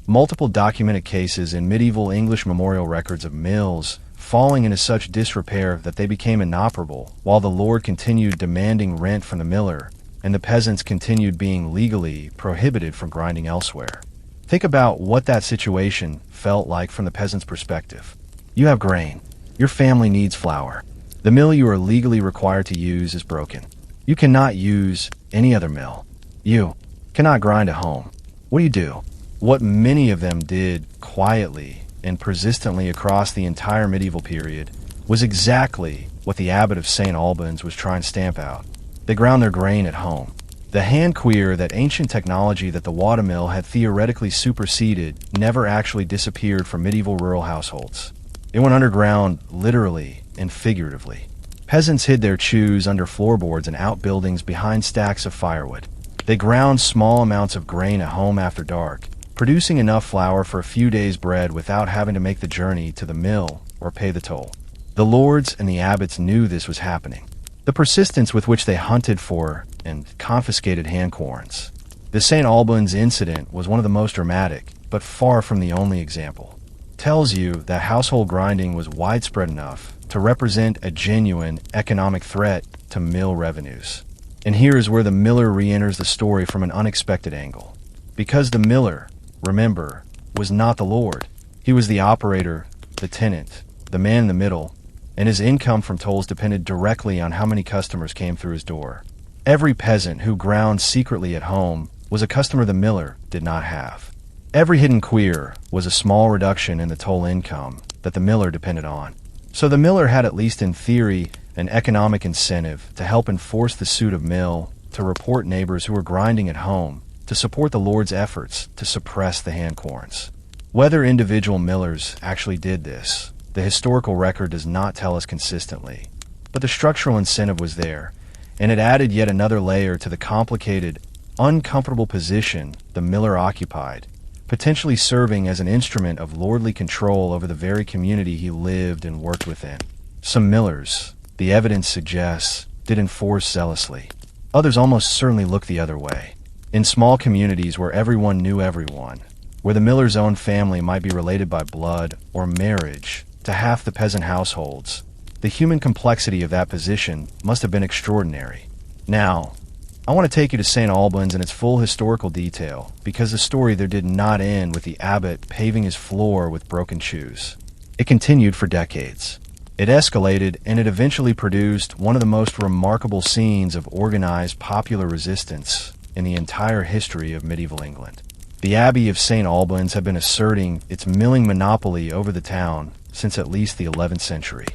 multiple documented cases in medieval English memorial records of mills falling into such disrepair that they became inoperable, while the lord continued demanding rent from the miller, and the peasants continued being legally prohibited from grinding elsewhere. Think about what that situation felt like from the peasant's perspective. You have grain. Your family needs flour. The mill you are legally required to use is broken. You cannot use any other mill. You cannot grind at home. What do you do? What many of them did quietly and persistently across the entire medieval period was exactly what the abbot of St. Albans was trying to stamp out. They ground their grain at home. The hand queer, that ancient technology that the watermill had theoretically superseded, never actually disappeared from medieval rural households. It went underground literally and figuratively. Peasants hid their chews under floorboards and outbuildings behind stacks of firewood. They ground small amounts of grain at home after dark, producing enough flour for a few days' bread without having to make the journey to the mill or pay the toll. The lords and the abbots knew this was happening. The persistence with which they hunted for and confiscated handcorns. The St. Albans incident was one of the most dramatic, but far from the only example. Tells you that household grinding was widespread enough to represent a genuine economic threat to mill revenues. And here is where the miller re-enters the story from an unexpected angle. Because the miller, remember, was not the lord. He was the operator, the tenant, the man in the middle, and his income from tolls depended directly on how many customers came through his door. Every peasant who ground secretly at home was a customer the miller did not have. Every hidden queer was a small reduction in the toll income that the miller depended on. So the miller had, at least in theory, an economic incentive to help enforce the suit of mill, to report neighbors who were grinding at home, to support the lord's efforts to suppress the handcorns. Whether individual millers actually did this, the historical record does not tell us consistently, but the structural incentive was there, and it added yet another layer to the complicated, uncomfortable position the miller occupied, potentially serving as an instrument of lordly control over the very community he lived and worked within. Some millers, the evidence suggests, did enforce zealously. Others almost certainly looked the other way. In small communities where everyone knew everyone, where the miller's own family might be related by blood or marriage to half the peasant households, the human complexity of that position must have been extraordinary. Now, I want to take you to St. Albans in its full historical detail, because the story there did not end with the abbot paving his floor with broken shoes. It continued for decades. It escalated, and it eventually produced one of the most remarkable scenes of organized popular resistance in the entire history of medieval England. The Abbey of St. Albans had been asserting its milling monopoly over the town since at least the 11th century.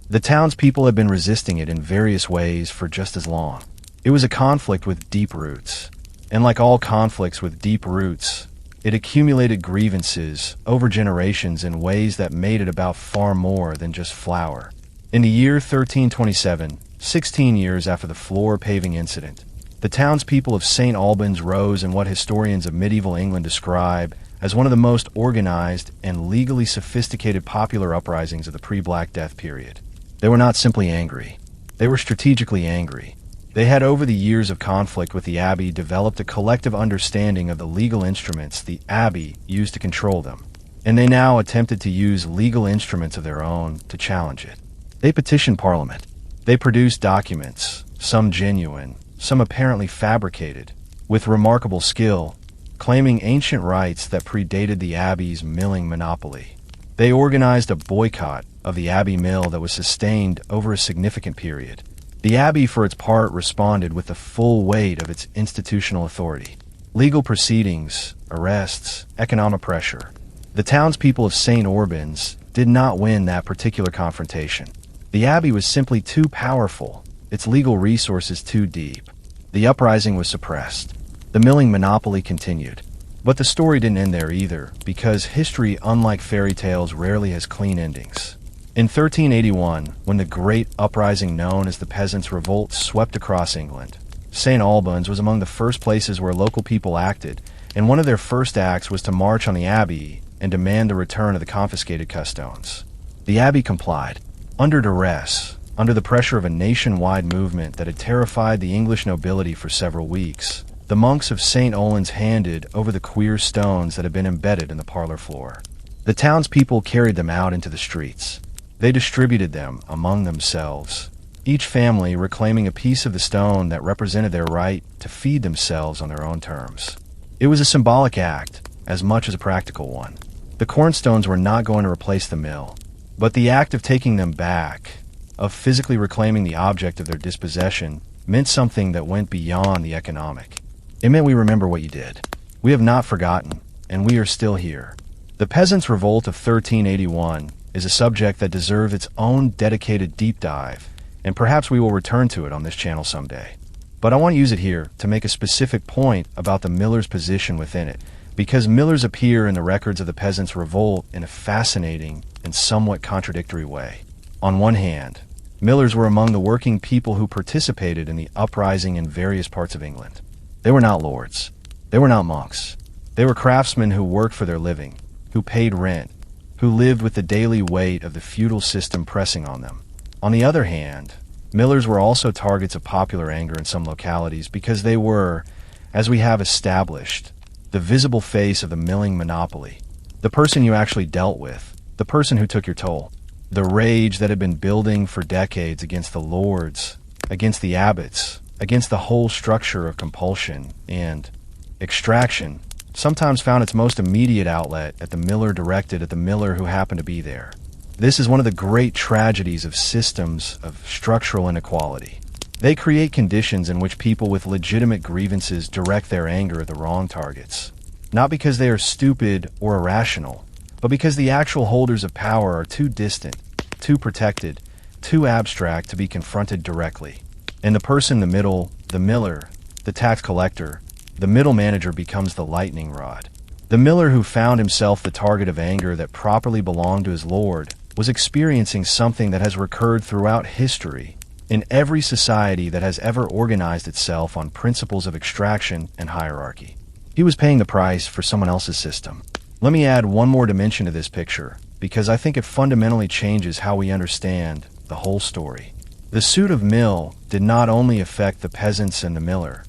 The townspeople had been resisting it in various ways for just as long. It was a conflict with deep roots, and like all conflicts with deep roots, it accumulated grievances over generations in ways that made it about far more than just flour. In the year 1327, 16 years after the floor paving incident, The townspeople of St. Albans rose in what historians of medieval England describe as one of the most organized and legally sophisticated popular uprisings of the pre-Black Death period. They were not simply angry. They were strategically angry. They had, over the years of conflict with the Abbey, developed a collective understanding of the legal instruments the Abbey used to control them, and they now attempted to use legal instruments of their own to challenge it. They petitioned Parliament. They produced documents, some genuine, some apparently fabricated, with remarkable skill, claiming ancient rights that predated the Abbey's milling monopoly. They organized a boycott of the Abbey Mill that was sustained over a significant period. The Abbey, for its part, responded with the full weight of its institutional authority. Legal proceedings, arrests, economic pressure. The townspeople of St. Albans did not win that particular confrontation. The Abbey was simply too powerful, its legal resources too deep. The uprising was suppressed. The milling monopoly continued. But the story didn't end there either, because history, unlike fairy tales, rarely has clean endings. In 1381, when the great uprising known as the Peasants' Revolt swept across England, St. Albans was among the first places where local people acted, and one of their first acts was to march on the Abbey and demand the return of the confiscated custones. The Abbey complied. Under duress, under the pressure of a nationwide movement that had terrified the English nobility for several weeks, the monks of St. Olans handed over the queer stones that had been embedded in the parlor floor. The townspeople carried them out into the streets. They distributed them among themselves, each family reclaiming a piece of the stone that represented their right to feed themselves on their own terms. It was a symbolic act, as much as a practical one. The cornstones were not going to replace the mill, but the act of taking them back, of physically reclaiming the object of their dispossession, meant something that went beyond the economic. It meant we remember what you did. We have not forgotten, and we are still here. The Peasants' Revolt of 1381 is a subject that deserves its own dedicated deep dive, and perhaps we will return to it on this channel someday. But I want to use it here to make a specific point about the millers' position within it, because millers appear in the records of the Peasants' Revolt in a fascinating and somewhat contradictory way. On one hand, millers were among the working people who participated in the uprising in various parts of England. They were not lords. They were not monks. They were craftsmen who worked for their living, who paid rent, who lived with the daily weight of the feudal system pressing on them. On the other hand, millers were also targets of popular anger in some localities because they were, as we have established, the visible face of the milling monopoly, the person you actually dealt with, the person who took your toll. The rage that had been building for decades against the lords, against the abbots, against the whole structure of compulsion and extraction, sometimes found its most immediate outlet at the miller directed at the miller who happened to be there. This is one of the great tragedies of systems of structural inequality. They create conditions in which people with legitimate grievances direct their anger at the wrong targets, not because they are stupid or irrational, but because the actual holders of power are too distant, too protected, too abstract to be confronted directly. And the person in the middle, the miller, the tax collector, the middle manager becomes the lightning rod. The miller who found himself the target of anger that properly belonged to his lord was experiencing something that has recurred throughout history in every society that has ever organized itself on principles of extraction and hierarchy. He was paying the price for someone else's system. Let me add one more dimension to this picture, because I think it fundamentally changes how we understand the whole story. The suit of mill did not only affect the peasants and the miller,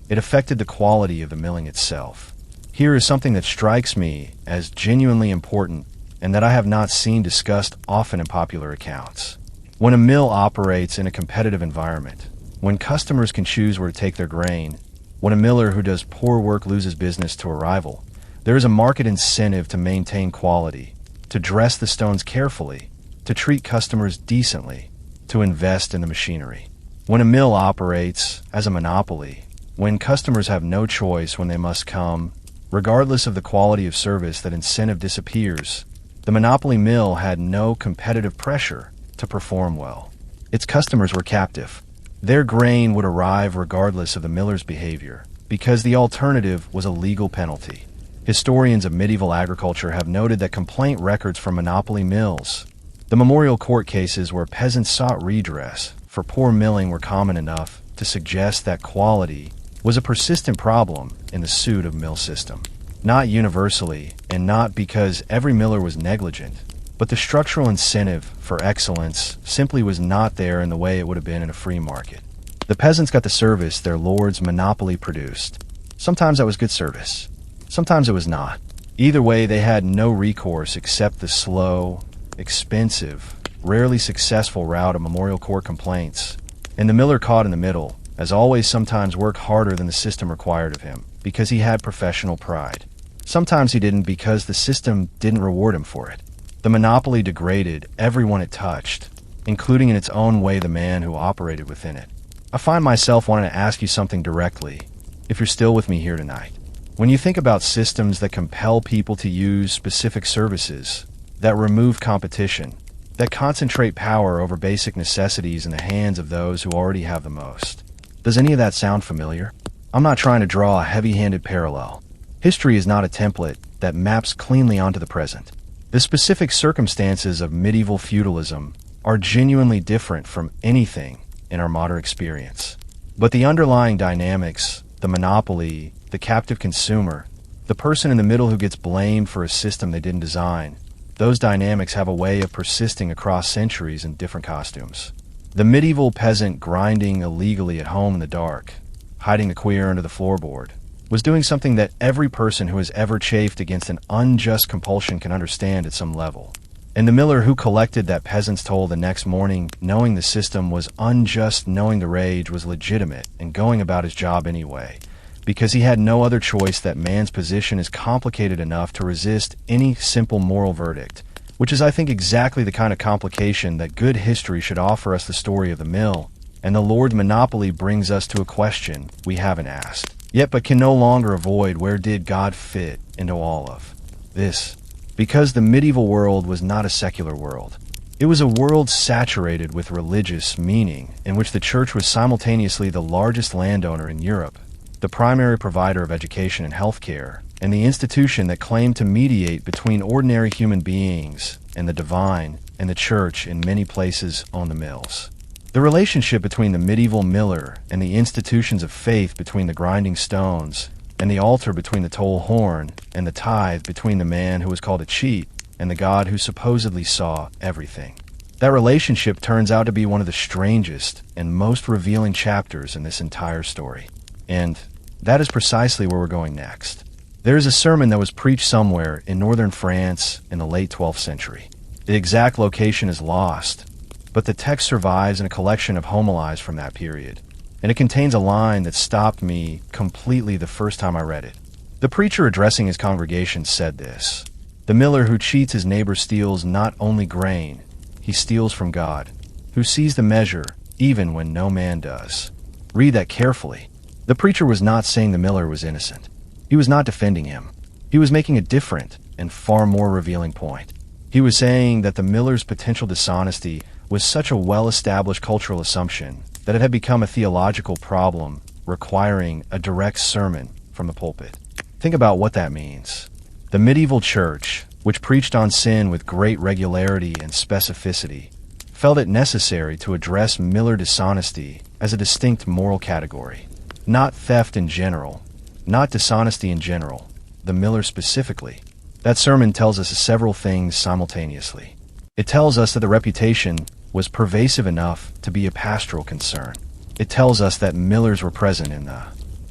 it affected the quality of the milling itself. Here is something that strikes me as genuinely important and that I have not seen discussed often in popular accounts. When a mill operates in a competitive environment, when customers can choose where to take their grain, when a miller who does poor work loses business to a rival, there is a market incentive to maintain quality, to dress the stones carefully, to treat customers decently, to invest in the machinery. When a mill operates as a monopoly, when customers have no choice when they must come, regardless of the quality of service, that incentive disappears. The monopoly mill had no competitive pressure to perform well. Its customers were captive. Their grain would arrive regardless of the miller's behavior, because the alternative was a legal penalty. Historians of medieval agriculture have noted that complaint records from monopoly mills, the memorial court cases where peasants sought redress for poor milling, were common enough to suggest that quality was a persistent problem in the suit of mill system. Not universally, and not because every miller was negligent, but the structural incentive for excellence simply was not there in the way it would have been in a free market. The peasants got the service their lord's monopoly produced. Sometimes that was good service. Sometimes it was not. Either way, they had no recourse except the slow, expensive, rarely successful route of memorial court complaints. And the miller caught in the middle, as always, sometimes worked harder than the system required of him, because he had professional pride. Sometimes he didn't because the system didn't reward him for it. The monopoly degraded everyone it touched, including in its own way the man who operated within it. I find myself wanting to ask you something directly, if you're still with me here tonight. When you think about systems that compel people to use specific services, that remove competition, that concentrate power over basic necessities in the hands of those who already have the most, does any of that sound familiar? I'm not trying to draw a heavy-handed parallel. History is not a template that maps cleanly onto the present. The specific circumstances of medieval feudalism are genuinely different from anything in our modern experience. But the underlying dynamics, the monopoly, the captive consumer, the person in the middle who gets blamed for a system they didn't design, those dynamics have a way of persisting across centuries in different costumes. The medieval peasant grinding illegally at home in the dark, hiding the queer under the floorboard, was doing something that every person who has ever chafed against an unjust compulsion can understand at some level. And the miller who collected that peasant's toll the next morning, knowing the system was unjust, knowing the rage was legitimate, and going about his job anyway, because he had no other choice. That man's position is complicated enough to resist any simple moral verdict, which is, I think, exactly the kind of complication that good history should offer us. The story of the mill and the Lord's monopoly brings us to a question we haven't asked yet but can no longer avoid: where did God fit into all of this? Because the medieval world was not a secular world. It was a world saturated with religious meaning, in which the church was simultaneously the largest landowner in Europe, the primary provider of education and healthcare, and the institution that claimed to mediate between ordinary human beings and the divine, and the church in many places on the mills. The relationship between the medieval miller and the institutions of faith, between the grinding stones and the altar, between the toll horn and the tithe, between the man who was called a cheat and the God who supposedly saw everything. That relationship turns out to be one of the strangest and most revealing chapters in this entire story. And that is precisely where we're going next. There is a sermon that was preached somewhere in northern France in the late 12th century. The exact location is lost, but the text survives in a collection of homilies from that period, and it contains a line that stopped me completely the first time I read it. The preacher, addressing his congregation, said this: "The miller who cheats his neighbor steals not only grain, he steals from God, who sees the measure even when no man does." Read that carefully. The preacher was not saying the miller was innocent. He was not defending him. He was making a different and far more revealing point. He was saying that the miller's potential dishonesty was such a well-established cultural assumption that it had become a theological problem requiring a direct sermon from the pulpit. Think about what that means. The medieval church, which preached on sin with great regularity and specificity, felt it necessary to address miller dishonesty as a distinct moral category. Not theft in general, not dishonesty in general, the miller specifically. That sermon tells us several things simultaneously. It tells us that the reputation was pervasive enough to be a pastoral concern. It tells us that millers were present in the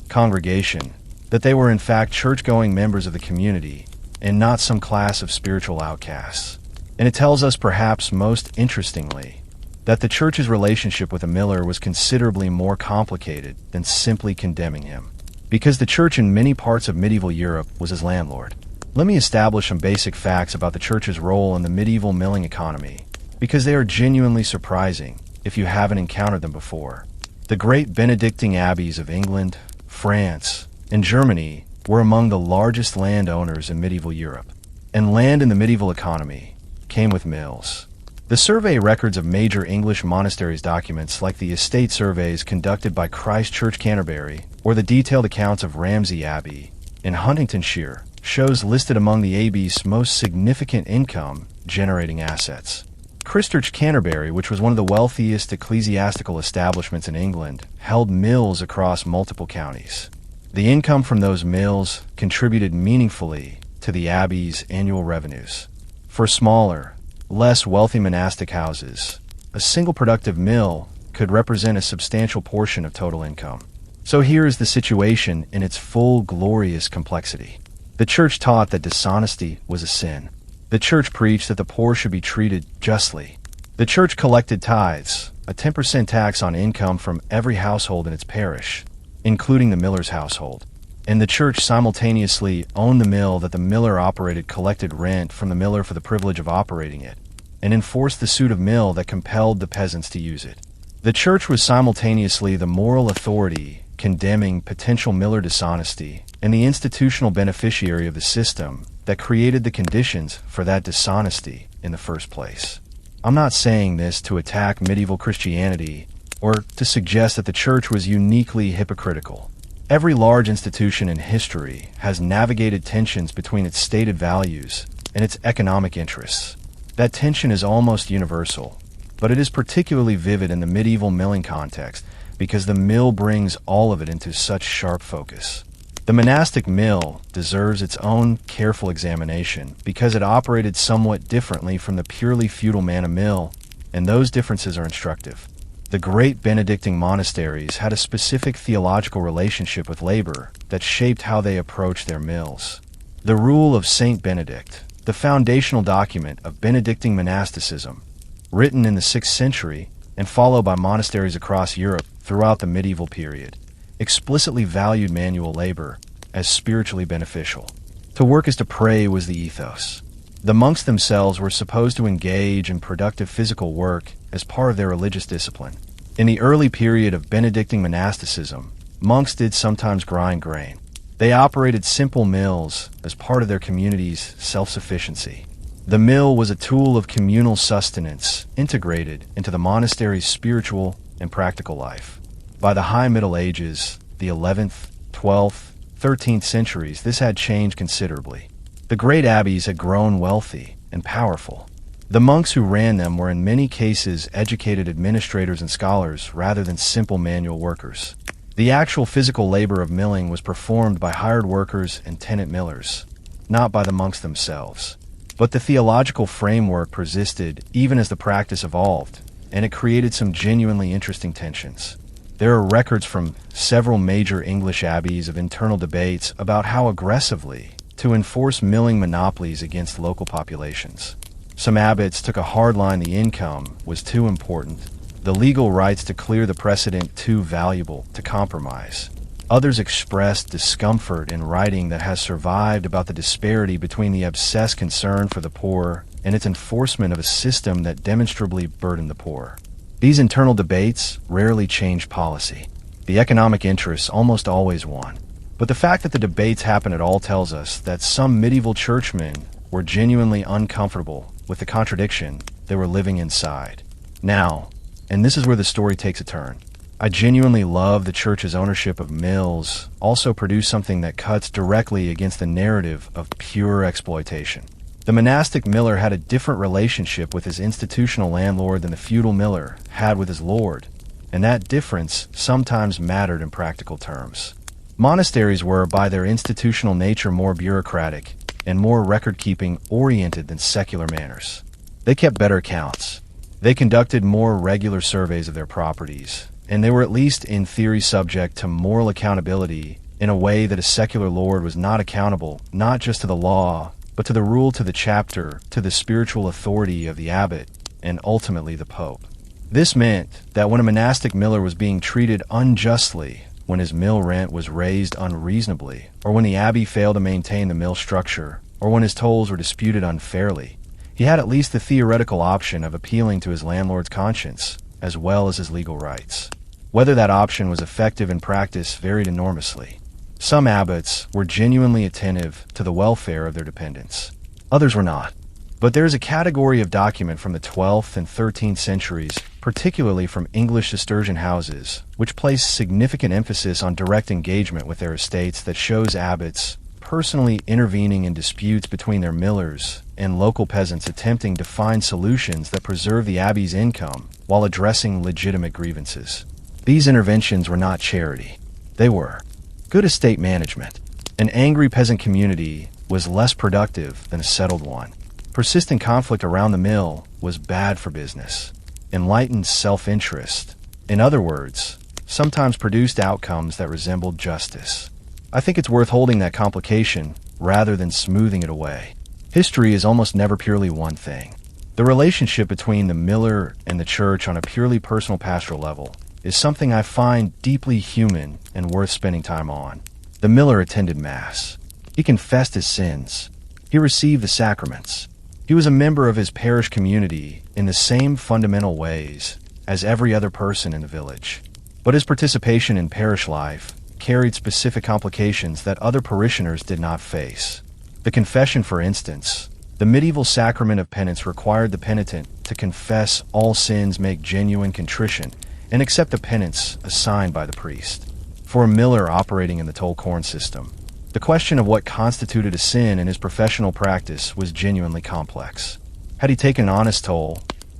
congregation, that they were in fact church-going members of the community and not some class of spiritual outcasts. And it tells us, perhaps most interestingly, that the church's relationship with a miller was considerably more complicated than simply condemning him, because the church in many parts of medieval Europe was his landlord. Let me establish some basic facts about the church's role in the medieval milling economy, because they are genuinely surprising if you haven't encountered them before. The great Benedictine abbeys of England, France, and Germany were among the largest landowners in medieval Europe, and land in the medieval economy came with mills. The survey records of major English monasteries documents, like the estate surveys conducted by Christ Church Canterbury or the detailed accounts of Ramsey Abbey in Huntingdonshire, shows listed among the abbey's most significant income-generating assets. Christchurch, Canterbury, which was one of the wealthiest ecclesiastical establishments in England, held mills across multiple counties. The income from those mills contributed meaningfully to the abbey's annual revenues. For smaller, less wealthy monastic houses, a single productive mill could represent a substantial portion of total income. So here is the situation in its full glorious complexity. The church taught that dishonesty was a sin. The church preached that the poor should be treated justly. The church collected tithes, a 10% tax on income from every household in its parish, including the miller's household. And the church simultaneously owned the mill that the miller operated, collected rent from the miller for the privilege of operating it, and enforced the suit of mill that compelled the peasants to use it. The church was simultaneously the moral authority condemning potential miller dishonesty and the institutional beneficiary of the system that created the conditions for that dishonesty in the first place. I'm not saying this to attack medieval Christianity or to suggest that the church was uniquely hypocritical. Every large institution in history has navigated tensions between its stated values and its economic interests. That tension is almost universal, but it is particularly vivid in the medieval milling context because the mill brings all of it into such sharp focus. The monastic mill deserves its own careful examination because it operated somewhat differently from the purely feudal manor mill, and those differences are instructive. The great Benedictine monasteries had a specific theological relationship with labor that shaped how they approached their mills. The Rule of Saint Benedict, the foundational document of Benedictine monasticism, written in the 6th century and followed by monasteries across Europe throughout the medieval period, explicitly valued manual labor as spiritually beneficial. To work as to pray was the ethos. The monks themselves were supposed to engage in productive physical work as part of their religious discipline. In the early period of Benedictine monasticism, monks did sometimes grind grain. They operated simple mills as part of their community's self-sufficiency. The mill was a tool of communal sustenance integrated into the monastery's spiritual and practical life. By the High Middle Ages, the 11th, 12th, 13th centuries, this had changed considerably. The great abbeys had grown wealthy and powerful. The monks who ran them were in many cases educated administrators and scholars rather than simple manual workers. The actual physical labor of milling was performed by hired workers and tenant millers, not by the monks themselves. But the theological framework persisted even as the practice evolved, and it created some genuinely interesting tensions. There are records from several major English abbeys of internal debates about how aggressively to enforce milling monopolies against local populations. Some abbots took a hard line: the income was too important, the legal rights to clear the precedent too valuable to compromise. Others expressed discomfort in writing that has survived about the disparity between the obsessed concern for the poor and its enforcement of a system that demonstrably burdened the poor. These internal debates rarely changed policy. The economic interests almost always won. But the fact that the debates happen at all tells us that some medieval churchmen were genuinely uncomfortable with the contradiction they were living inside. Now, and this is where the story takes a turn, I genuinely love the church's ownership of mills also produced something that cuts directly against the narrative of pure exploitation. The monastic miller had a different relationship with his institutional landlord than the feudal miller had with his lord, and that difference sometimes mattered in practical terms. Monasteries were, by their institutional nature, more bureaucratic and more record-keeping oriented than secular manors. They kept better accounts. They conducted more regular surveys of their properties, and they were at least in theory subject to moral accountability in a way that a secular lord was not accountable, not just to the law, but to the rule, to the chapter, to the spiritual authority of the abbot, and ultimately the pope. This meant that when a monastic miller was being treated unjustly, when his mill rent was raised unreasonably, or when the abbey failed to maintain the mill structure, or when his tolls were disputed unfairly, he had at least the theoretical option of appealing to his landlord's conscience, as well as his legal rights. Whether that option was effective in practice varied enormously. Some abbots were genuinely attentive to the welfare of their dependents. Others were not. But there is a category of document from the 12th and 13th centuries, particularly from English Cistercian houses, which place significant emphasis on direct engagement with their estates, that shows abbots personally intervening in disputes between their millers and local peasants attempting to find solutions that preserve the abbey's income while addressing legitimate grievances. These interventions were not charity. They were good estate management. An angry peasant community was less productive than a settled one. Persistent conflict around the mill was bad for business. Enlightened self-interest, in other words, sometimes produced outcomes that resembled justice. I think it's worth holding that complication rather than smoothing it away. History is almost never purely one thing. The relationship between the miller and the church on a purely personal pastoral level is something I find deeply human and worth spending time on. The miller attended Mass. He confessed his sins. He received the sacraments. He was a member of his parish community in the same fundamental ways as every other person in the village. But his participation in parish life carried specific complications that other parishioners did not face. The confession, for instance, the medieval sacrament of penance required the penitent to confess all sins, make genuine contrition, and accept the penance assigned by the priest. For a miller operating in the toll corn system, the question of what constituted a sin in his professional practice was genuinely complex. Had he taken an honest toll?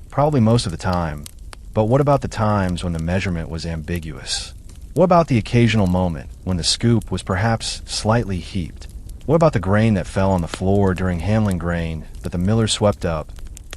Probably most of the time. But what about the times when the measurement was ambiguous? What about the occasional moment when the scoop was perhaps slightly heaped? What about the grain that fell on the floor during handling grain that the miller swept up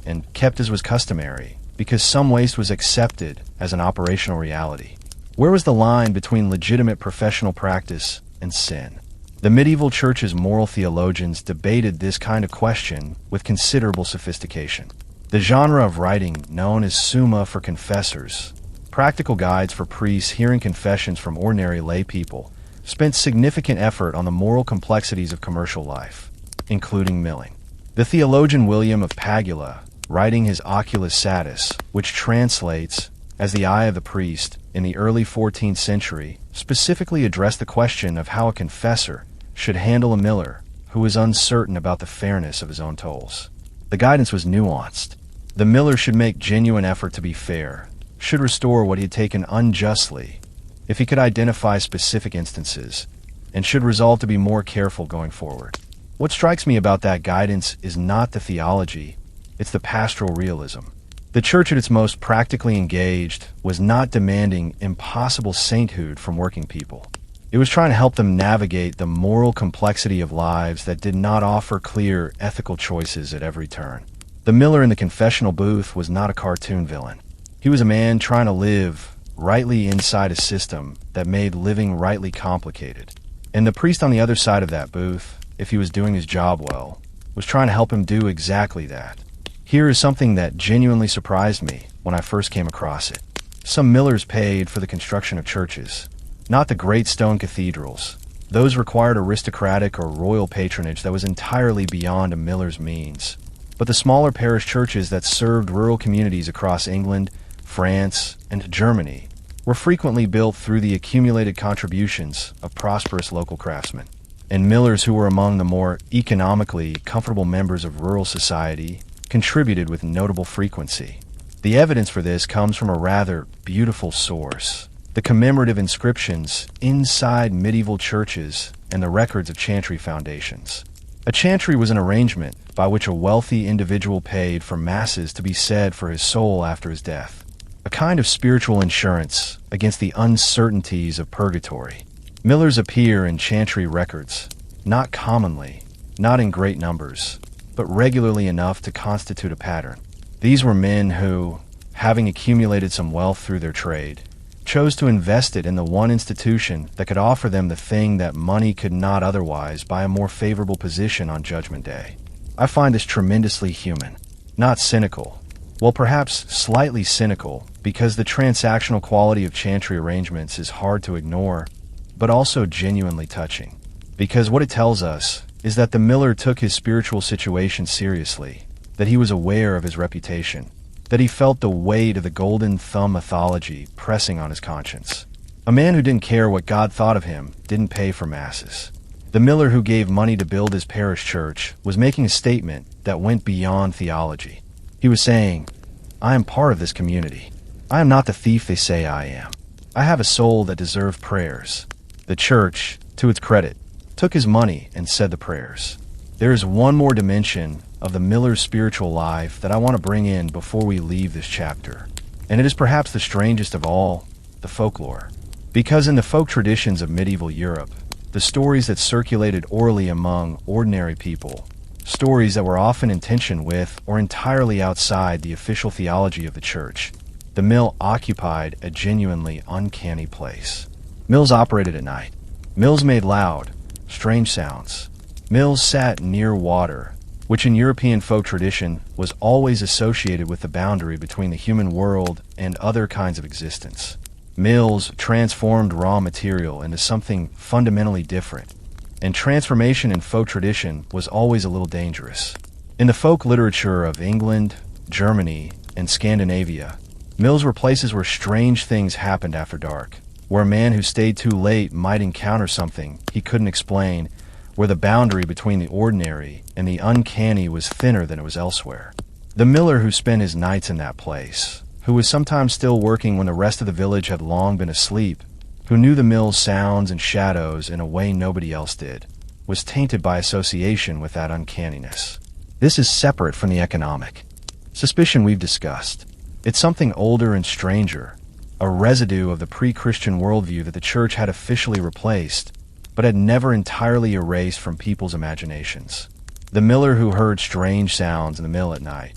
and kept as was customary because some waste was accepted as an operational reality? Where was the line between legitimate professional practice and sin? The medieval church's moral theologians debated this kind of question with considerable sophistication. The genre of writing known as Summa for confessors, practical guides for priests hearing confessions from ordinary lay people, spent significant effort on the moral complexities of commercial life, including milling. The theologian William of Padua, writing his Oculus Satis, which translates as the eye of the priest, in the early 14th century, specifically addressed the question of how a confessor should handle a miller who was uncertain about the fairness of his own tolls. The guidance was nuanced. The miller should make genuine effort to be fair, should restore what he had taken unjustly, if he could identify specific instances, and should resolve to be more careful going forward. What strikes me about that guidance is not the theology, it's the pastoral realism. The church at its most practically engaged was not demanding impossible sainthood from working people. It was trying to help them navigate the moral complexity of lives that did not offer clear ethical choices at every turn. The miller in the confessional booth was not a cartoon villain. He was a man trying to live rightly inside a system that made living rightly complicated. And the priest on the other side of that booth, if he was doing his job well, was trying to help him do exactly that. Here is something that genuinely surprised me when I first came across it. Some millers paid for the construction of churches, not the great stone cathedrals. Those required aristocratic or royal patronage that was entirely beyond a miller's means. But the smaller parish churches that served rural communities across England, France, and Germany were frequently built through the accumulated contributions of prosperous local craftsmen. And millers who were among the more economically comfortable members of rural society contributed with notable frequency. The evidence for this comes from a rather beautiful source: the commemorative inscriptions inside medieval churches and the records of chantry foundations. A chantry was an arrangement by which a wealthy individual paid for masses to be said for his soul after his death, a kind of spiritual insurance against the uncertainties of purgatory. Millers appear in chantry records, not commonly, not in great numbers, but regularly enough to constitute a pattern. These were men who, having accumulated some wealth through their trade, chose to invest it in the one institution that could offer them the thing that money could not otherwise buy, a more favorable position on Judgment Day. I find this tremendously human, not cynical. Well, perhaps slightly cynical, because the transactional quality of chantry arrangements is hard to ignore, but also genuinely touching. Because what it tells us is that the miller took his spiritual situation seriously, that he was aware of his reputation, that he felt the weight of the golden thumb mythology pressing on his conscience. A man who didn't care what God thought of him didn't pay for masses. The miller who gave money to build his parish church was making a statement that went beyond theology. He was saying, I am part of this community. I am not the thief they say I am. I have a soul that deserves prayers. The church, to its credit, took his money and said the prayers. There is one more dimension of the miller's spiritual life that I want to bring in before we leave this chapter. And it is perhaps the strangest of all, the folklore. Because in the folk traditions of medieval Europe, the stories that circulated orally among ordinary people, stories that were often in tension with or entirely outside the official theology of the church, the mill occupied a genuinely uncanny place. Mills operated at night. Mills made loud, strange sounds. Mills sat near water, which in European folk tradition was always associated with the boundary between the human world and other kinds of existence. Mills transformed raw material into something fundamentally different, and transformation in folk tradition was always a little dangerous. In the folk literature of England, Germany, and Scandinavia, mills were places where strange things happened after dark, where a man who stayed too late might encounter something he couldn't explain, where the boundary between the ordinary and the uncanny was thinner than it was elsewhere. The miller who spent his nights in that place, who was sometimes still working when the rest of the village had long been asleep, who knew the mill's sounds and shadows in a way nobody else did, was tainted by association with that uncanniness. This is separate from the economic suspicion we've discussed. It's something older and stranger, a residue of the pre-Christian worldview that the church had officially replaced, but had never entirely erased from people's imaginations. The miller who heard strange sounds in the mill at night,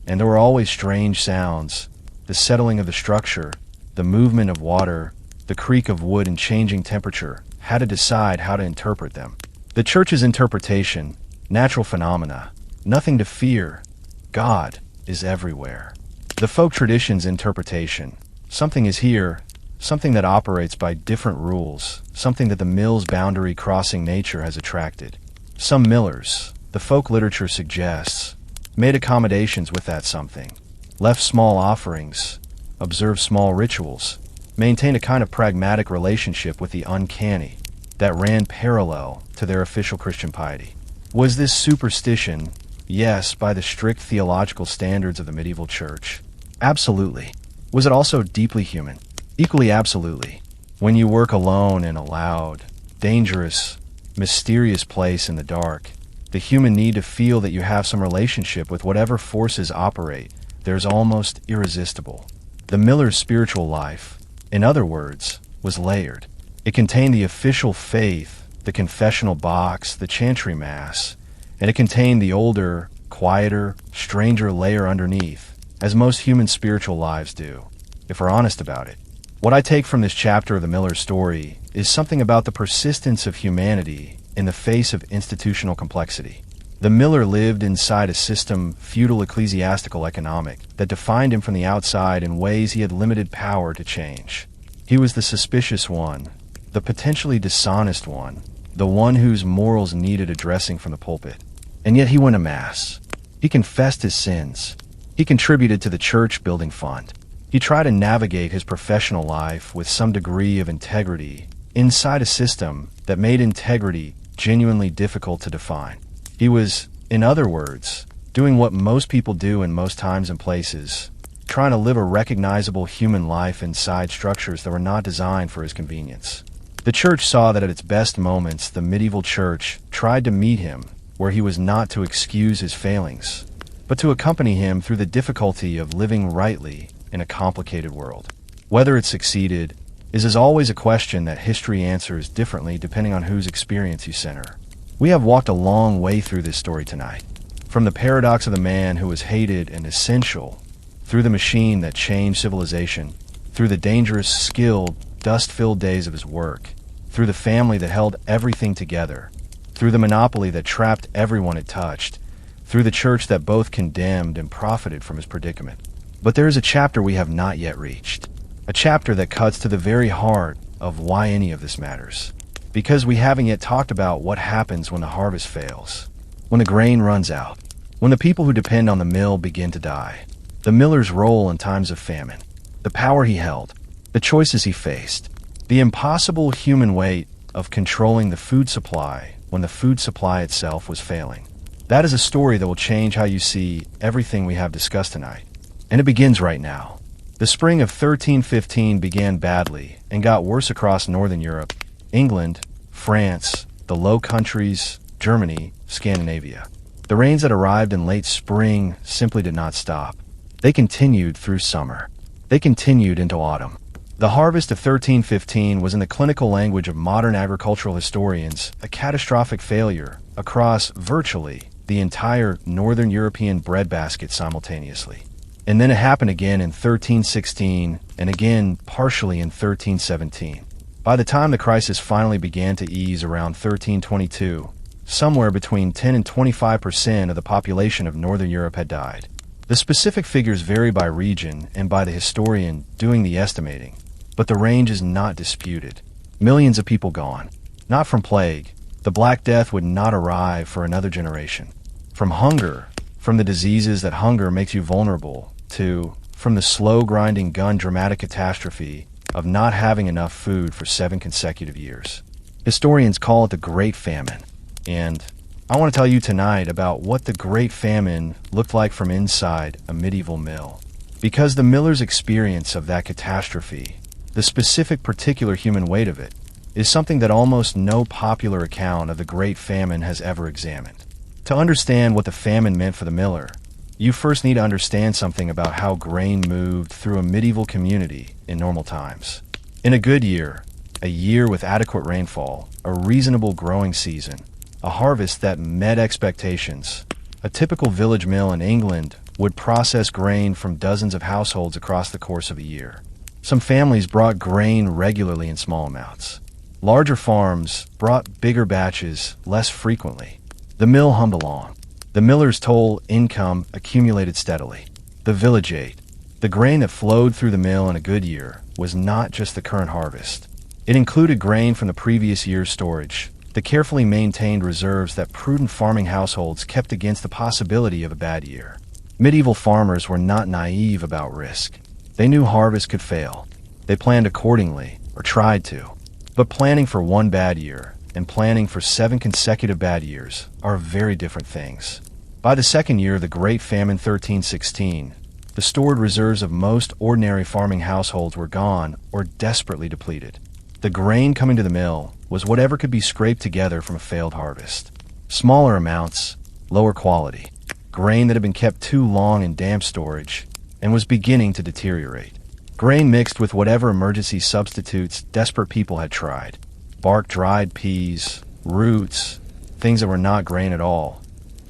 and there were always strange sounds, the settling of the structure, the movement of water, the creak of wood in changing temperature, had to decide how to interpret them. The church's interpretation, natural phenomena, nothing to fear, God is everywhere. The folk tradition's interpretation, something is here, something that operates by different rules, something that the mill's boundary-crossing nature has attracted. Some millers, the folk literature suggests, made accommodations with that something, left small offerings, observed small rituals, maintained a kind of pragmatic relationship with the uncanny that ran parallel to their official Christian piety. Was this superstition, yes, by the strict theological standards of the medieval church? Absolutely. Was it also deeply human? Equally absolutely. When you work alone in a loud, dangerous, mysterious place in the dark, the human need to feel that you have some relationship with whatever forces operate, there's almost irresistible. The miller's spiritual life, in other words, was layered. It contained the official faith, the confessional box, the chantry mass, and it contained the older, quieter, stranger layer underneath, as most human spiritual lives do, if we're honest about it. What I take from this chapter of the miller's story is something about the persistence of humanity in the face of institutional complexity. The miller lived inside a system, feudal ecclesiastical economic, that defined him from the outside in ways he had limited power to change. He was the suspicious one, the potentially dishonest one, the one whose morals needed addressing from the pulpit. And yet he went to Mass. He confessed his sins. He contributed to the church building fund. He tried to navigate his professional life with some degree of integrity inside a system that made integrity genuinely difficult to define. He was, in other words, doing what most people do in most times and places, trying to live a recognizable human life inside structures that were not designed for his convenience. The church saw that at its best moments, the medieval church tried to meet him where he was, not to excuse his failings, but to accompany him through the difficulty of living rightly in a complicated world. Whether it succeeded is as always a question that history answers differently depending on whose experience you center. We have walked a long way through this story tonight, from the paradox of the man who was hated and essential, through the machine that changed civilization, through the dangerous, skilled, dust-filled days of his work, through the family that held everything together, through the monopoly that trapped everyone it touched, through the church that both condemned and profited from his predicament. But there is a chapter we have not yet reached, a chapter that cuts to the very heart of why any of this matters. Because we haven't yet talked about what happens when the harvest fails, when the grain runs out, when the people who depend on the mill begin to die, the miller's role in times of famine, the power he held, the choices he faced, the impossible human weight of controlling the food supply when the food supply itself was failing. That is a story that will change how you see everything we have discussed tonight. And it begins right now. The spring of 1315 began badly and got worse across northern Europe, England, France, the Low Countries, Germany, Scandinavia. The rains that arrived in late spring simply did not stop. They continued through summer. They continued into autumn. The harvest of 1315 was, in the clinical language of modern agricultural historians, a catastrophic failure across virtually the entire northern European breadbasket simultaneously. And then it happened again in 1316 and again partially in 1317. By the time the crisis finally began to ease around 1322, somewhere between 10 and 25% of the population of Northern Europe had died. The specific figures vary by region and by the historian doing the estimating, but the range is not disputed. Millions of people gone. Not from plague. The Black Death would not arrive for another generation. From hunger, from the diseases that hunger makes you vulnerable, to, from the slow grinding gun dramatic catastrophe of not having enough food for 7 consecutive years. Historians call it the Great Famine, and I want to tell you tonight about what the Great Famine looked like from inside a medieval mill. Because the miller's experience of that catastrophe, the specific particular human weight of it, is something that almost no popular account of the Great Famine has ever examined. To understand what the famine meant for the miller, you first need to understand something about how grain moved through a medieval community in normal times. In a good year, a year with adequate rainfall, a reasonable growing season, a harvest that met expectations, a typical village mill in England would process grain from dozens of households across the course of a year. Some families brought grain regularly in small amounts. Larger farms brought bigger batches less frequently. The mill hummed along. The miller's toll income accumulated steadily. The village ate. The grain that flowed through the mill in a good year was not just the current harvest. It included grain from the previous year's storage, the carefully maintained reserves that prudent farming households kept against the possibility of a bad year. Medieval farmers were not naive about risk. They knew harvest could fail. They planned accordingly, or tried to. But planning for one bad year and planning for 7 consecutive bad years are very different things. By the second year of the Great Famine 1316, the stored reserves of most ordinary farming households were gone or desperately depleted. The grain coming to the mill was whatever could be scraped together from a failed harvest. Smaller amounts, lower quality. Grain that had been kept too long in damp storage and was beginning to deteriorate. Grain mixed with whatever emergency substitutes desperate people had tried. Bark-dried peas, roots, things that were not grain at all,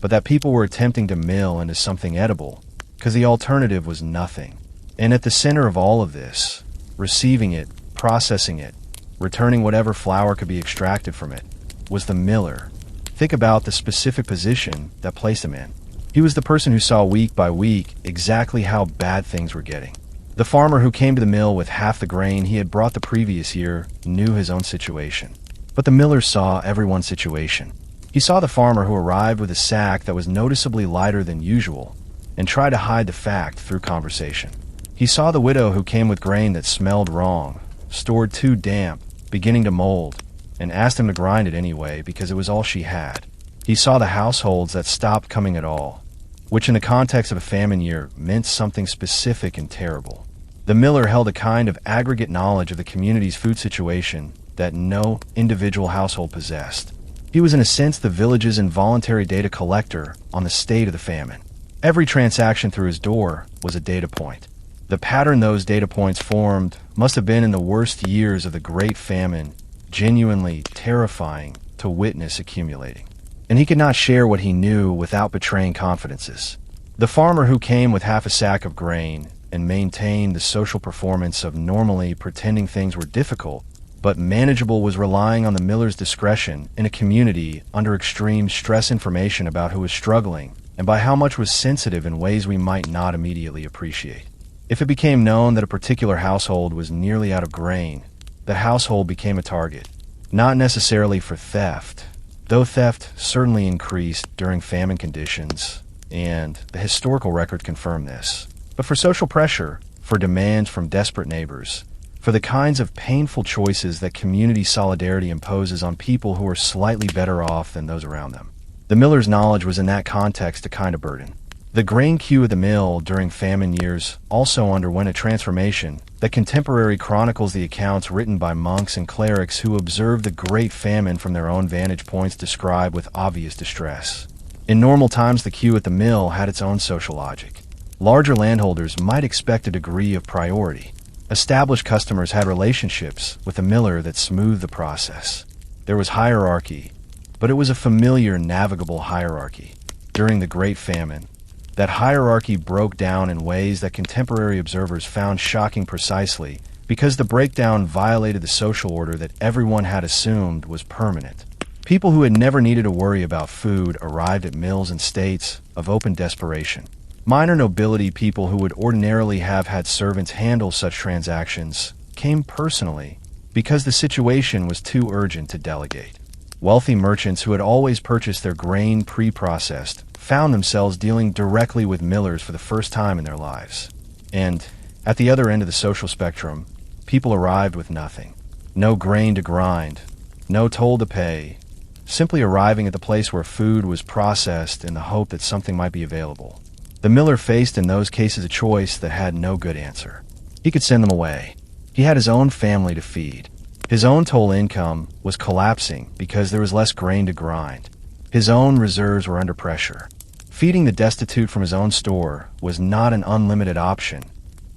but that people were attempting to mill into something edible, because the alternative was nothing. And at the center of all of this, receiving it, processing it, returning whatever flour could be extracted from it, was the miller. Think about the specific position that placed him in. He was the person who saw week by week exactly how bad things were getting. The farmer who came to the mill with half the grain he had brought the previous year knew his own situation. But the miller saw everyone's situation. He saw the farmer who arrived with a sack that was noticeably lighter than usual and tried to hide the fact through conversation. He saw the widow who came with grain that smelled wrong, stored too damp, beginning to mold, and asked him to grind it anyway because it was all she had. He saw the households that stopped coming at all, which in the context of a famine year meant something specific and terrible. The miller held a kind of aggregate knowledge of the community's food situation that no individual household possessed. He was in a sense the village's involuntary data collector on the state of the famine. Every transaction through his door was a data point. The pattern those data points formed must have been in the worst years of the Great Famine, genuinely terrifying to witness accumulating. And he could not share what he knew without betraying confidences. The farmer who came with half a sack of grain and maintained the social performance of normally pretending things were difficult but manageable was relying on the miller's discretion in a community under extreme stress information about who was struggling and by how much was sensitive in ways we might not immediately appreciate. If it became known that a particular household was nearly out of grain, the household became a target, not necessarily for theft, though theft certainly increased during famine conditions, and the historical record confirmed this, but for social pressure, for demands from desperate neighbors, for the kinds of painful choices that community solidarity imposes on people who are slightly better off than those around them. The miller's knowledge was in that context a kind of burden. The grain queue of the mill during famine years also underwent a transformation that contemporary chronicles the accounts written by monks and clerics who observed the Great Famine from their own vantage points describe with obvious distress. In normal times, the queue at the mill had its own social logic. Larger landholders might expect a degree of priority. Established customers had relationships with the miller that smoothed the process. There was hierarchy, but it was a familiar, navigable hierarchy. During the Great Famine, that hierarchy broke down in ways that contemporary observers found shocking precisely because the breakdown violated the social order that everyone had assumed was permanent. People who had never needed to worry about food arrived at mills in states of open desperation. Minor nobility people who would ordinarily have had servants handle such transactions came personally because the situation was too urgent to delegate. Wealthy merchants who had always purchased their grain pre-processed found themselves dealing directly with millers for the first time in their lives. And, at the other end of the social spectrum, people arrived with nothing. No grain to grind, no toll to pay, simply arriving at the place where food was processed in the hope that something might be available. The miller faced in those cases a choice that had no good answer. He could send them away. He had his own family to feed. His own toll income was collapsing because there was less grain to grind. His own reserves were under pressure. Feeding the destitute from his own store was not an unlimited option,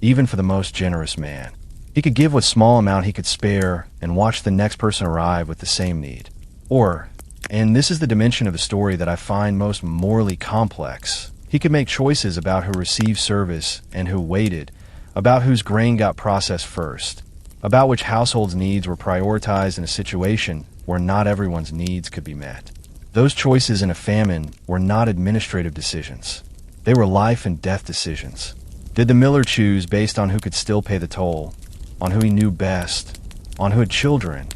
even for the most generous man. He could give what small amount he could spare and watch the next person arrive with the same need. Or, and this is the dimension of the story that I find most morally complex, he could make choices about who received service and who waited, about whose grain got processed first, about which household's needs were prioritized in a situation where not everyone's needs could be met. Those choices in a famine were not administrative decisions. They were life and death decisions. Did the miller choose based on who could still pay the toll, on who he knew best, on who had children,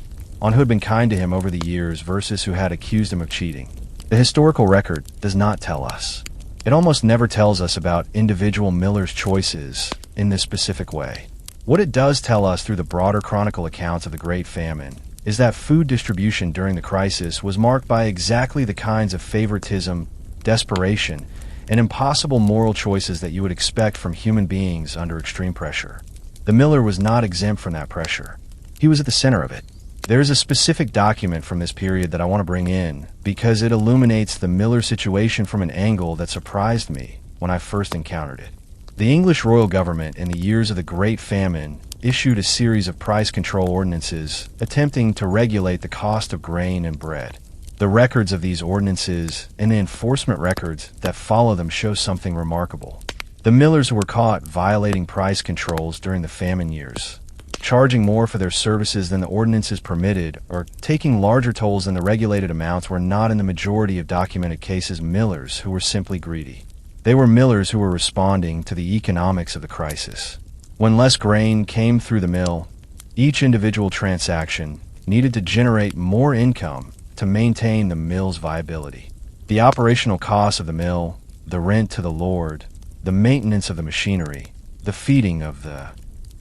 on who had been kind to him over the years versus who had accused him of cheating? The historical record does not tell us. It almost never tells us about individual millers' choices in this specific way. What it does tell us through the broader chronicle accounts of the Great Famine is that food distribution during the crisis was marked by exactly the kinds of favoritism, desperation, and impossible moral choices that you would expect from human beings under extreme pressure. The miller was not exempt from that pressure. He was at the center of it. There is a specific document from this period that I want to bring in because it illuminates the miller situation from an angle that surprised me when I first encountered it. The English royal government in the years of the Great Famine issued a series of price control ordinances attempting to regulate the cost of grain and bread. The records of these ordinances and the enforcement records that follow them show something remarkable. The millers who were caught violating price controls during the famine years, charging more for their services than the ordinances permitted, or taking larger tolls than the regulated amounts were not in the majority of documented cases millers who were simply greedy. They were millers who were responding to the economics of the crisis. When less grain came through the mill, each individual transaction needed to generate more income to maintain the mill's viability. The operational costs of the mill, the rent to the lord, the maintenance of the machinery, the feeding of the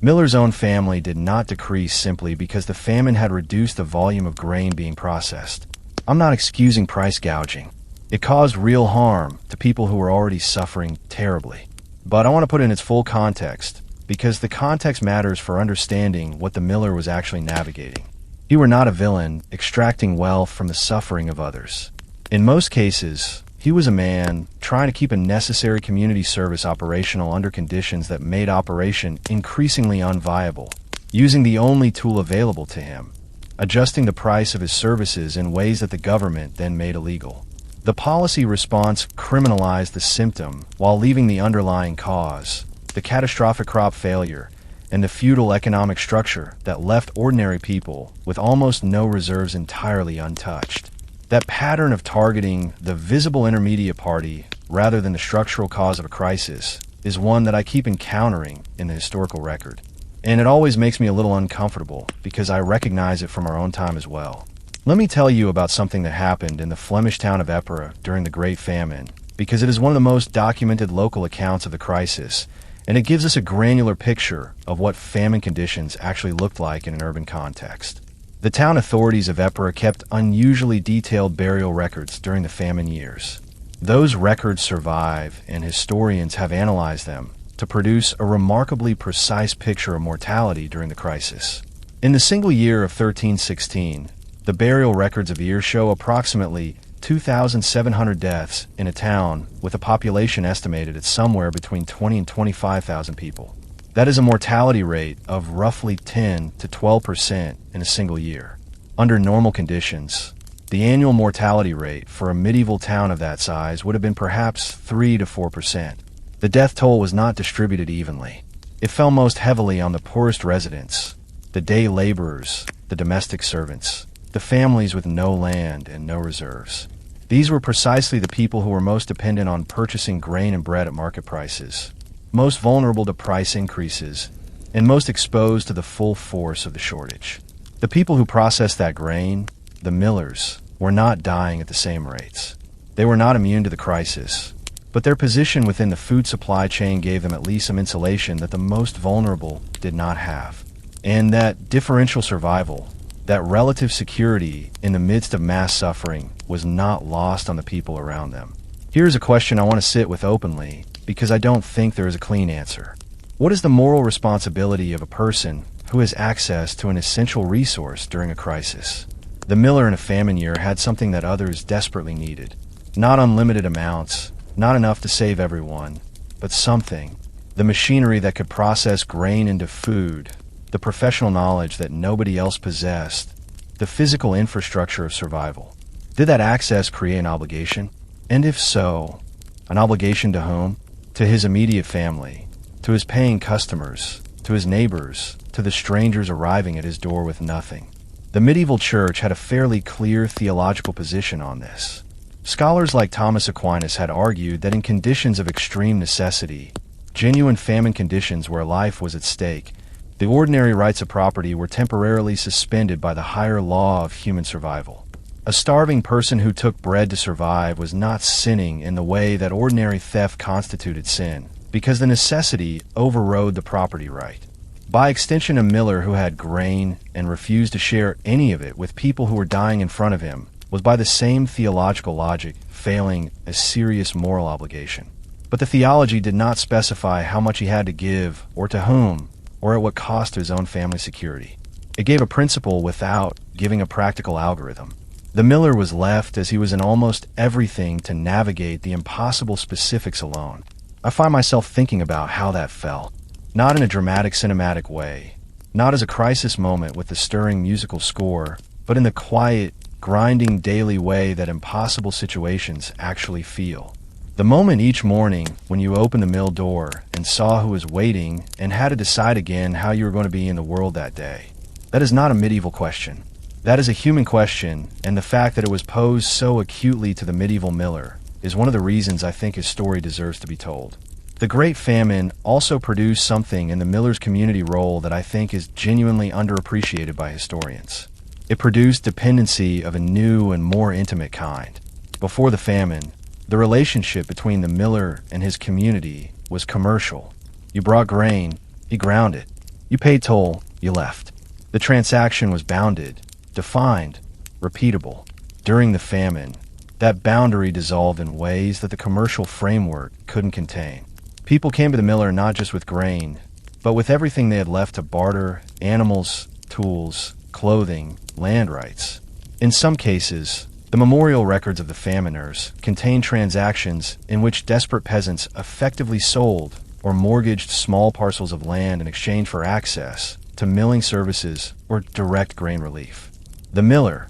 miller's own family did not decrease simply because the famine had reduced the volume of grain being processed. I'm not excusing price gouging. It caused real harm to people who were already suffering terribly. But I want to put it in its full context, because the context matters for understanding what the miller was actually navigating. He were not a villain extracting wealth from the suffering of others. In most cases, he was a man trying to keep a necessary community service operational under conditions that made operation increasingly unviable, using the only tool available to him, adjusting the price of his services in ways that the government then made illegal. The policy response criminalized the symptom while leaving the underlying cause, the catastrophic crop failure, and the feudal economic structure that left ordinary people with almost no reserves entirely untouched. That pattern of targeting the visible intermediate party rather than the structural cause of a crisis is one that I keep encountering in the historical record. And it always makes me a little uncomfortable because I recognize it from our own time as well. Let me tell you about something that happened in the Flemish town of Ypres during the Great Famine, because it is one of the most documented local accounts of the crisis, and it gives us a granular picture of what famine conditions actually looked like in an urban context. The town authorities of Ypres kept unusually detailed burial records during the famine years. Those records survive, and historians have analyzed them to produce a remarkably precise picture of mortality during the crisis. In the single year of 1316, the burial records of Ypres show approximately 2,700 deaths in a town with a population estimated at somewhere between 20 and 25,000 people. That is a mortality rate of roughly 10 to 12% in a single year. Under normal conditions, the annual mortality rate for a medieval town of that size would have been perhaps 3 to 4%. The death toll was not distributed evenly. It fell most heavily on the poorest residents, the day laborers, the domestic servants, the families with no land and no reserves. These were precisely the people who were most dependent on purchasing grain and bread at market prices, most vulnerable to price increases, and most exposed to the full force of the shortage. The people who processed that grain, the millers, were not dying at the same rates. They were not immune to the crisis, but their position within the food supply chain gave them at least some insulation that the most vulnerable did not have. And that differential survival, that relative security in the midst of mass suffering, was not lost on the people around them. Here's a question I want to sit with openly, because I don't think there is a clean answer. What is the moral responsibility of a person who has access to an essential resource during a crisis? The miller in a famine year had something that others desperately needed. Not unlimited amounts, not enough to save everyone, but something. The machinery that could process grain into food, the professional knowledge that nobody else possessed, the physical infrastructure of survival. Did that access create an obligation? And if so, an obligation to whom? To his immediate family, to his paying customers, to his neighbors, to the strangers arriving at his door with nothing. The medieval church had a fairly clear theological position on this. Scholars like Thomas Aquinas had argued that in conditions of extreme necessity, genuine famine conditions where life was at stake, the ordinary rights of property were temporarily suspended by the higher law of human survival. A starving person who took bread to survive was not sinning in the way that ordinary theft constituted sin, because the necessity overrode the property right. By extension, a miller who had grain and refused to share any of it with people who were dying in front of him was by the same theological logic failing a serious moral obligation. But the theology did not specify how much he had to give, or to whom, or at what cost to his own family security. It gave a principle without giving a practical algorithm. The miller was left, as he was in almost everything, to navigate the impossible specifics alone. I find myself thinking about how that felt, not in a dramatic cinematic way, not as a crisis moment with the stirring musical score, but in the quiet, grinding daily way that impossible situations actually feel. The moment each morning when you opened the mill door and saw who was waiting and had to decide again how you were going to be in the world that day. That is not a medieval question. That is a human question, and the fact that it was posed so acutely to the medieval miller is one of the reasons I think his story deserves to be told. The Great Famine also produced something in the miller's community role that I think is genuinely underappreciated by historians. It produced dependency of a new and more intimate kind. Before the famine, the relationship between the miller and his community was commercial. You brought grain, he ground it. You paid toll, you left. The transaction was bounded, defined, repeatable. During the famine, that boundary dissolved in ways that the commercial framework couldn't contain. People came to the miller not just with grain, but with everything they had left to barter: animals, tools, clothing, land rights. In some cases, the memorial records of the faminers contain transactions in which desperate peasants effectively sold or mortgaged small parcels of land in exchange for access to milling services or direct grain relief. The miller,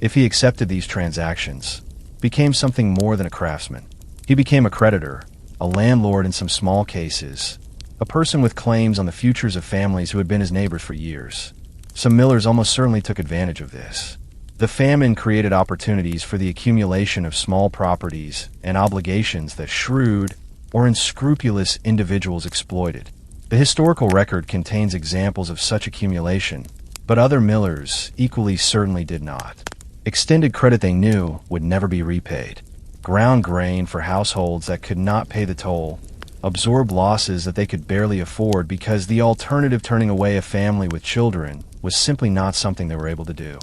if he accepted these transactions, became something more than a craftsman. He became a creditor, a landlord in some small cases, a person with claims on the futures of families who had been his neighbors for years. Some millers almost certainly took advantage of this. The famine created opportunities for the accumulation of small properties and obligations that shrewd or unscrupulous individuals exploited. The historical record contains examples of such accumulation, but other millers equally certainly did not. Extended credit they knew would never be repaid. Ground grain for households that could not pay the toll, absorb losses that they could barely afford because the alternative, turning away a family with children, was simply not something they were able to do.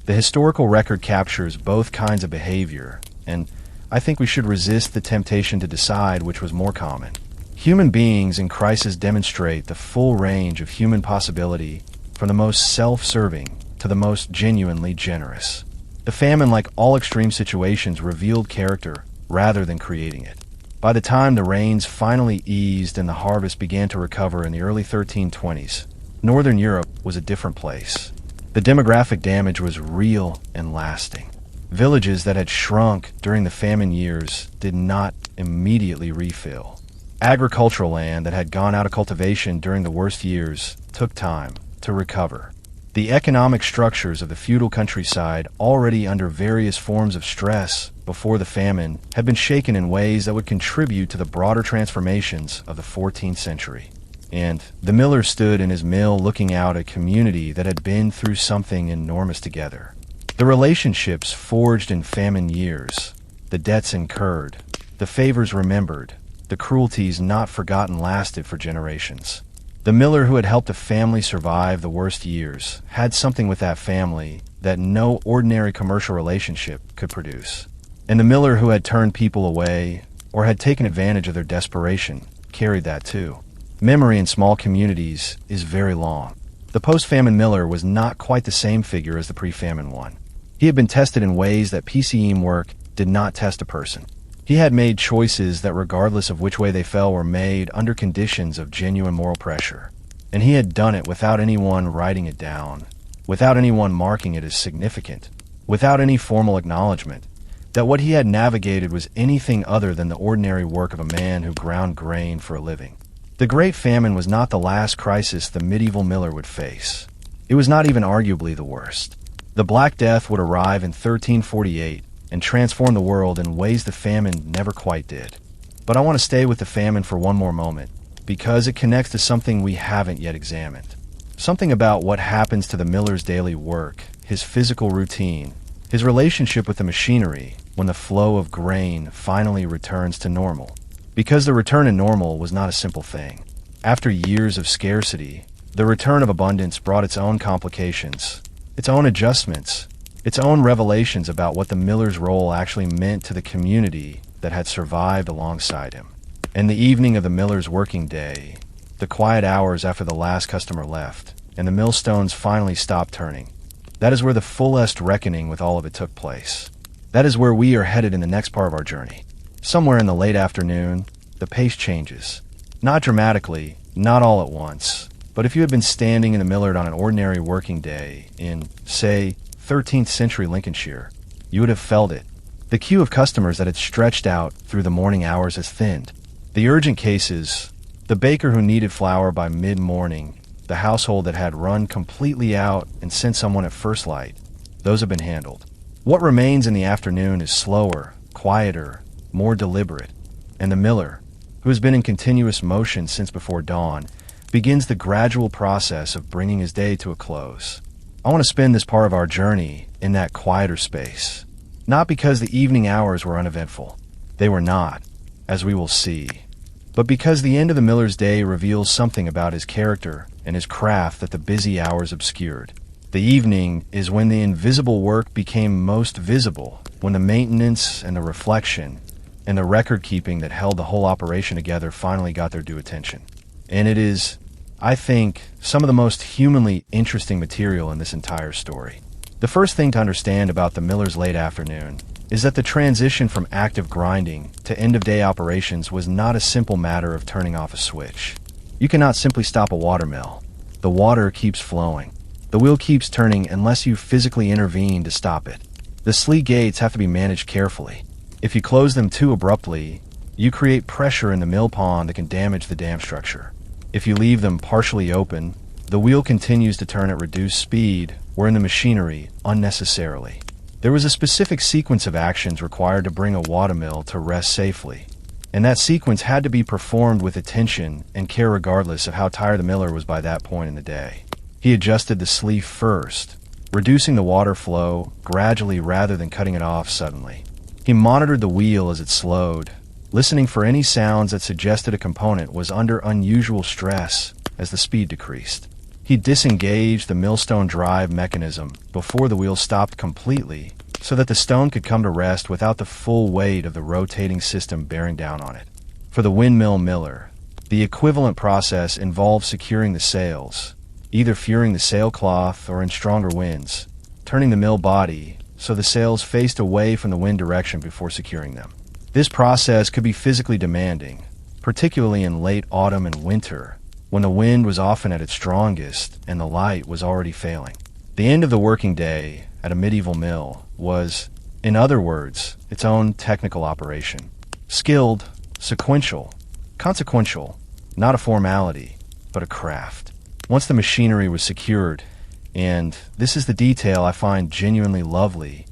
The historical record captures both kinds of behavior, and I think we should resist the temptation to decide which was more common. Human beings in crisis demonstrate the full range of human possibility, from the most self-serving to the most genuinely generous. The famine, like all extreme situations, revealed character rather than creating it. By the time the rains finally eased and the harvest began to recover in the early 1320s, Northern Europe was a different place. The demographic damage was real and lasting. Villages that had shrunk during the famine years did not immediately refill. Agricultural land that had gone out of cultivation during the worst years took time to recover. The economic structures of the feudal countryside, already under various forms of stress before the famine, had been shaken in ways that would contribute to the broader transformations of the 14th century. And the miller stood in his mill looking out at a community that had been through something enormous together. The relationships forged in famine years, the debts incurred, the favors remembered, the cruelties not forgotten lasted for generations. The miller who had helped a family survive the worst years had something with that family that no ordinary commercial relationship could produce. And the miller who had turned people away or had taken advantage of their desperation carried that too. Memory in small communities is very long. The post-famine miller was not quite the same figure as the pre-famine one. He had been tested in ways that PCM work did not test a person. He had made choices that, regardless of which way they fell, were made under conditions of genuine moral pressure. And he had done it without anyone writing it down, without anyone marking it as significant, without any formal acknowledgement that what he had navigated was anything other than the ordinary work of a man who ground grain for a living. The Great Famine was not the last crisis the medieval miller would face. It was not even arguably the worst. The Black Death would arrive in 1348 and transform the world in ways the famine never quite did. But I want to stay with the famine for one more moment, because it connects to something we haven't yet examined. Something about what happens to the miller's daily work, his physical routine, his relationship with the machinery when the flow of grain finally returns to normal. Because the return to normal was not a simple thing. After years of scarcity, the return of abundance brought its own complications, its own adjustments, its own revelations about what the miller's role actually meant to the community that had survived alongside him. And the evening of the miller's working day, the quiet hours after the last customer left, and the millstones finally stopped turning, that is where the fullest reckoning with all of it took place. That is where we are headed in the next part of our journey. Somewhere in the late afternoon, the pace changes. Not dramatically, not all at once, but if you had been standing in the millard on an ordinary working day in, say, 13th century Lincolnshire, you would have felt it. The queue of customers that had stretched out through the morning hours has thinned. The urgent cases, the baker who needed flour by mid-morning, the household that had run completely out and sent someone at first light, those have been handled. What remains in the afternoon is slower, quieter, more deliberate, and the miller, who has been in continuous motion since before dawn, begins the gradual process of bringing his day to a close. I want to spend this part of our journey in that quieter space, not because the evening hours were uneventful. They were not, as we will see, but because the end of the miller's day reveals something about his character and his craft that the busy hours obscured. The evening is when the invisible work became most visible, when the maintenance and the reflection and the record-keeping that held the whole operation together finally got their due attention. And it is, I think, some of the most humanly interesting material in this entire story. The first thing to understand about the miller's late afternoon is that the transition from active grinding to end-of-day operations was not a simple matter of turning off a switch. You cannot simply stop a watermill. The water keeps flowing. The wheel keeps turning unless you physically intervene to stop it. The sleeve gates have to be managed carefully. If you close them too abruptly, you create pressure in the mill pond that can damage the dam structure. If you leave them partially open, the wheel continues to turn at reduced speed or in the machinery unnecessarily. There was a specific sequence of actions required to bring a watermill to rest safely, and that sequence had to be performed with attention and care regardless of how tired the miller was by that point in the day. He adjusted the sleeve first, reducing the water flow gradually rather than cutting it off suddenly. He monitored the wheel as it slowed, listening for any sounds that suggested a component was under unusual stress as the speed decreased. He disengaged the millstone drive mechanism before the wheel stopped completely so that the stone could come to rest without the full weight of the rotating system bearing down on it. For the windmill miller, the equivalent process involved securing the sails, either furring the sailcloth or in stronger winds, turning the mill body, so the sails faced away from the wind direction before securing them. This process could be physically demanding, particularly in late autumn and winter, when the wind was often at its strongest and the light was already failing. The end of the working day at a medieval mill was, in other words, its own technical operation. Skilled, sequential, consequential, not a formality, but a craft. Once the machinery was secured, and this is the detail I find genuinely lovely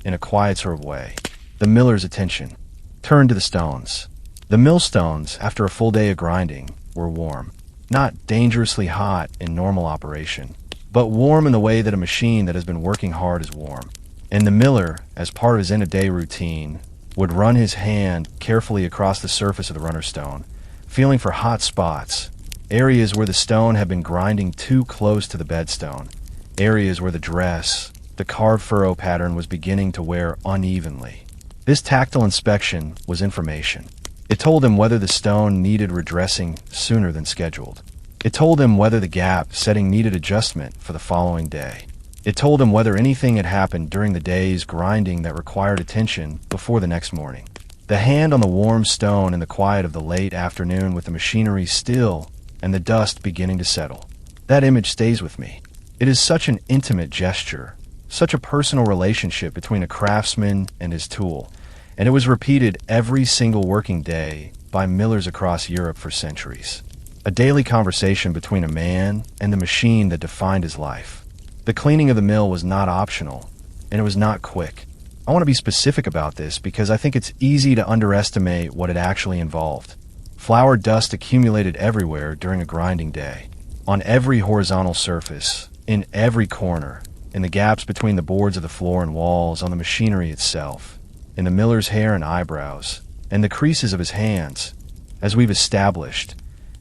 in a quiet sort of way, the miller's attention turned to the stones. The millstones, after a full day of grinding, were warm. Not dangerously hot in normal operation, but warm in the way that a machine that has been working hard is warm. And the miller, as part of his end-of-day routine, would run his hand carefully across the surface of the runner stone, feeling for hot spots, areas where the stone had been grinding too close to the bedstone, areas where the carved furrow pattern was beginning to wear unevenly. This tactile inspection was information. It told him whether the stone needed redressing sooner than scheduled. It told him whether the gap setting needed adjustment for the following day. It told him whether anything had happened during the day's grinding that required attention before the next morning. The hand on the warm stone in the quiet of the late afternoon with the machinery still and the dust beginning to settle. That image stays with me. It is such an intimate gesture, such a personal relationship between a craftsman and his tool, and it was repeated every single working day by millers across Europe for centuries. A daily conversation between a man and the machine that defined his life. The cleaning of the mill was not optional, and it was not quick. I want to be specific about this because I think it's easy to underestimate what it actually involved. Flour dust accumulated everywhere during a grinding day, on every horizontal surface, in every corner, in the gaps between the boards of the floor and walls, on the machinery itself, in the miller's hair and eyebrows, and the creases of his hands. As we've established,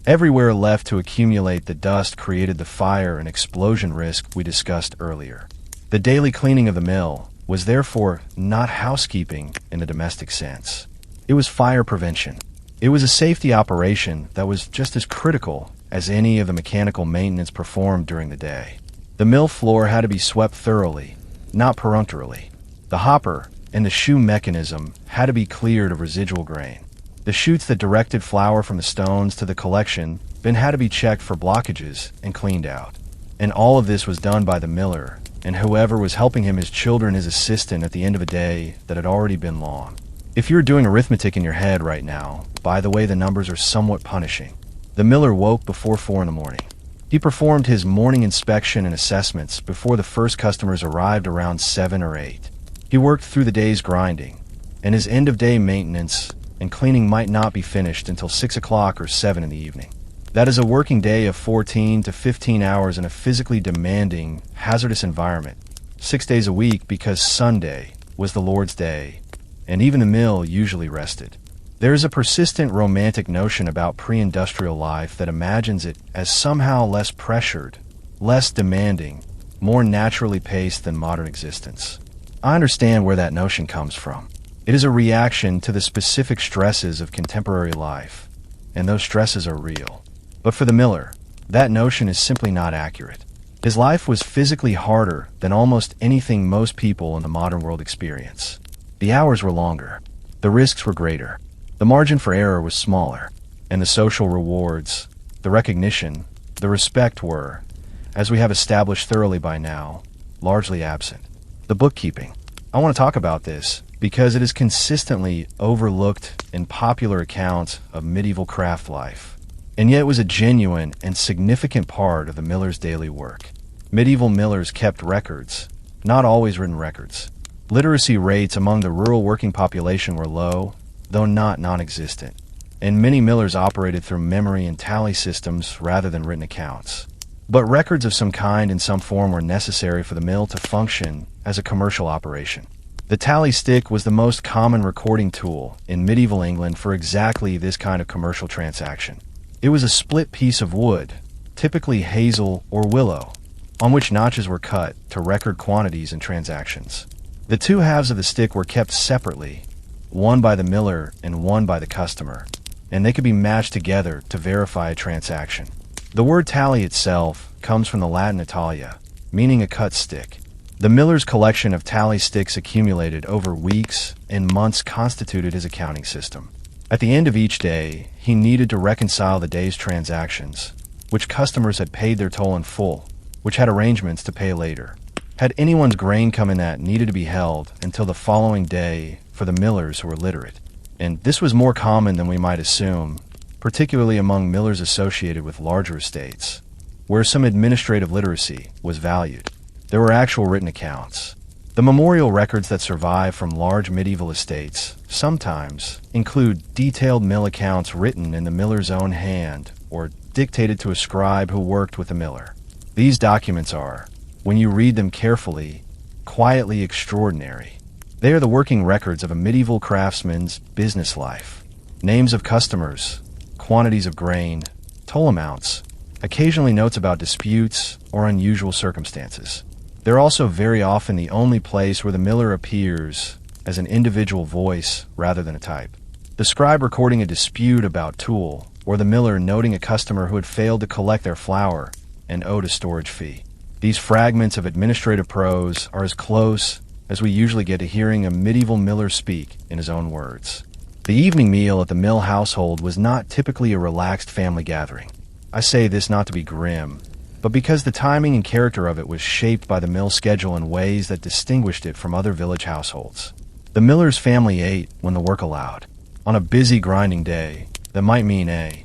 everywhere left to accumulate the dust created the fire and explosion risk we discussed earlier. The daily cleaning of the mill was therefore not housekeeping in the domestic sense. It was fire prevention. It was a safety operation that was just as critical as any of the mechanical maintenance performed during the day. The mill floor had to be swept thoroughly, not perfunctorily. The hopper and the shoe mechanism had to be cleared of residual grain. The chutes that directed flour from the stones to the collection bin had to be checked for blockages and cleaned out. And all of this was done by the miller and whoever was helping him, his children, his assistant, at the end of a day that had already been long. If you're doing arithmetic in your head right now, by the way, the numbers are somewhat punishing. The miller woke before 4 in the morning. He performed his morning inspection and assessments before the first customers arrived around 7 or 8. He worked through the day's grinding, and his end-of-day maintenance and cleaning might not be finished until 6 o'clock or 7 in the evening. That is a working day of 14 to 15 hours in a physically demanding, hazardous environment, 6 days a week because Sunday was the Lord's Day, and even the mill usually rested. There is a persistent romantic notion about pre-industrial life that imagines it as somehow less pressured, less demanding, more naturally paced than modern existence. I understand where that notion comes from. It is a reaction to the specific stresses of contemporary life, and those stresses are real. But for the miller, that notion is simply not accurate. His life was physically harder than almost anything most people in the modern world experience. The hours were longer. The risks were greater. The margin for error was smaller. And the social rewards, the recognition, the respect were, as we have established thoroughly by now, largely absent. The bookkeeping. I want to talk about this because it is consistently overlooked in popular accounts of medieval craft life, and yet was a genuine and significant part of the miller's daily work. Medieval millers kept records, not always written records. Literacy rates among the rural working population were low, though not non-existent, and many millers operated through memory and tally systems rather than written accounts. But records of some kind in some form were necessary for the mill to function as a commercial operation. The tally stick was the most common recording tool in medieval England for exactly this kind of commercial transaction. It was a split piece of wood, typically hazel or willow, on which notches were cut to record quantities and transactions. The two halves of the stick were kept separately, one by the miller and one by the customer, and they could be matched together to verify a transaction. The word tally itself comes from the Latin Italia, meaning a cut stick. The miller's collection of tally sticks accumulated over weeks and months constituted his accounting system. At the end of each day, he needed to reconcile the day's transactions, which customers had paid their toll in full, which had arrangements to pay later. Had anyone's grain come in that needed to be held until the following day for the millers who were literate. And this was more common than we might assume, particularly among millers associated with larger estates, where some administrative literacy was valued. There were actual written accounts. The memorial records that survive from large medieval estates sometimes include detailed mill accounts written in the miller's own hand or dictated to a scribe who worked with the miller. These documents are, when you read them carefully, quietly extraordinary. They are the working records of a medieval craftsman's business life. Names of customers, quantities of grain, toll amounts, occasionally notes about disputes or unusual circumstances. They're also very often the only place where the miller appears as an individual voice rather than a type. The scribe recording a dispute about tool, or the miller noting a customer who had failed to collect their flour and owed a storage fee. These fragments of administrative prose are as close as we usually get to hearing a medieval miller speak in his own words. The evening meal at the mill household was not typically a relaxed family gathering. I say this not to be grim, but because the timing and character of it was shaped by the mill schedule in ways that distinguished it from other village households. The miller's family ate when the work allowed. On a busy, grinding day, that might mean a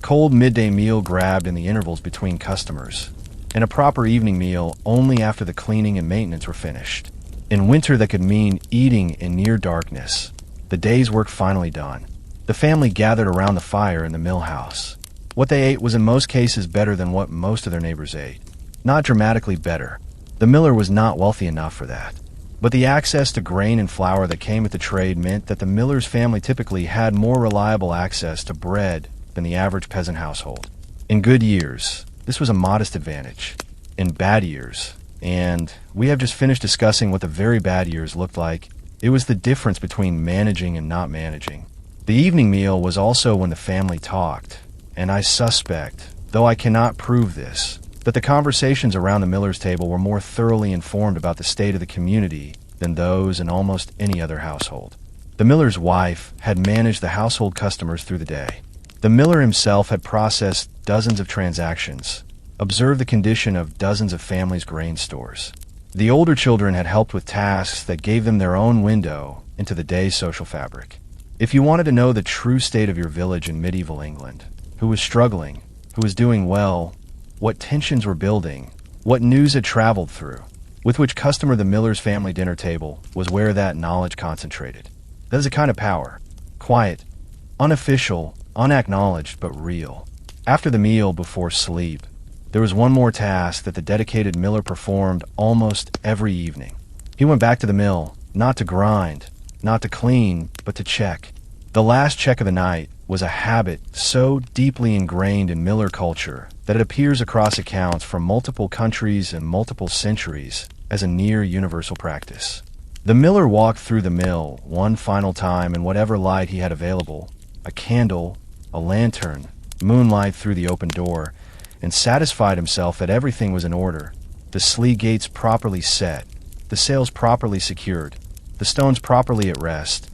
cold midday meal grabbed in the intervals between customers, and a proper evening meal only after the cleaning and maintenance were finished. In winter, that could mean eating in near darkness. The day's work finally done. The family gathered around the fire in the mill house. What they ate was in most cases better than what most of their neighbors ate. Not dramatically better. The miller was not wealthy enough for that. But the access to grain and flour that came with the trade meant that the miller's family typically had more reliable access to bread than the average peasant household. In good years, this was a modest advantage. In bad years, and we have just finished discussing what the very bad years looked like, it was the difference between managing and not managing. The evening meal was also when the family talked, and I suspect, though I cannot prove this, that the conversations around the miller's table were more thoroughly informed about the state of the community than those in almost any other household. The miller's wife had managed the household customers through the day. The miller himself had processed dozens of transactions, observed the condition of dozens of families' grain stores. The older children had helped with tasks that gave them their own window into the day's social fabric. If you wanted to know the true state of your village in medieval England, who was struggling, who was doing well, what tensions were building, what news had traveled through, with which customer the miller's family dinner table was where that knowledge concentrated. That is a kind of power. Quiet, unofficial, unacknowledged, but real. After the meal, before sleep, there was one more task that the dedicated miller performed almost every evening. He went back to the mill, not to grind, not to clean, but to check. The last check of the night was a habit so deeply ingrained in miller culture that it appears across accounts from multiple countries and multiple centuries as a near universal practice. The miller walked through the mill one final time in whatever light he had available, a candle, a lantern, moonlight through the open door, and satisfied himself that everything was in order, the slee gates properly set, the sails properly secured, the stones properly at rest,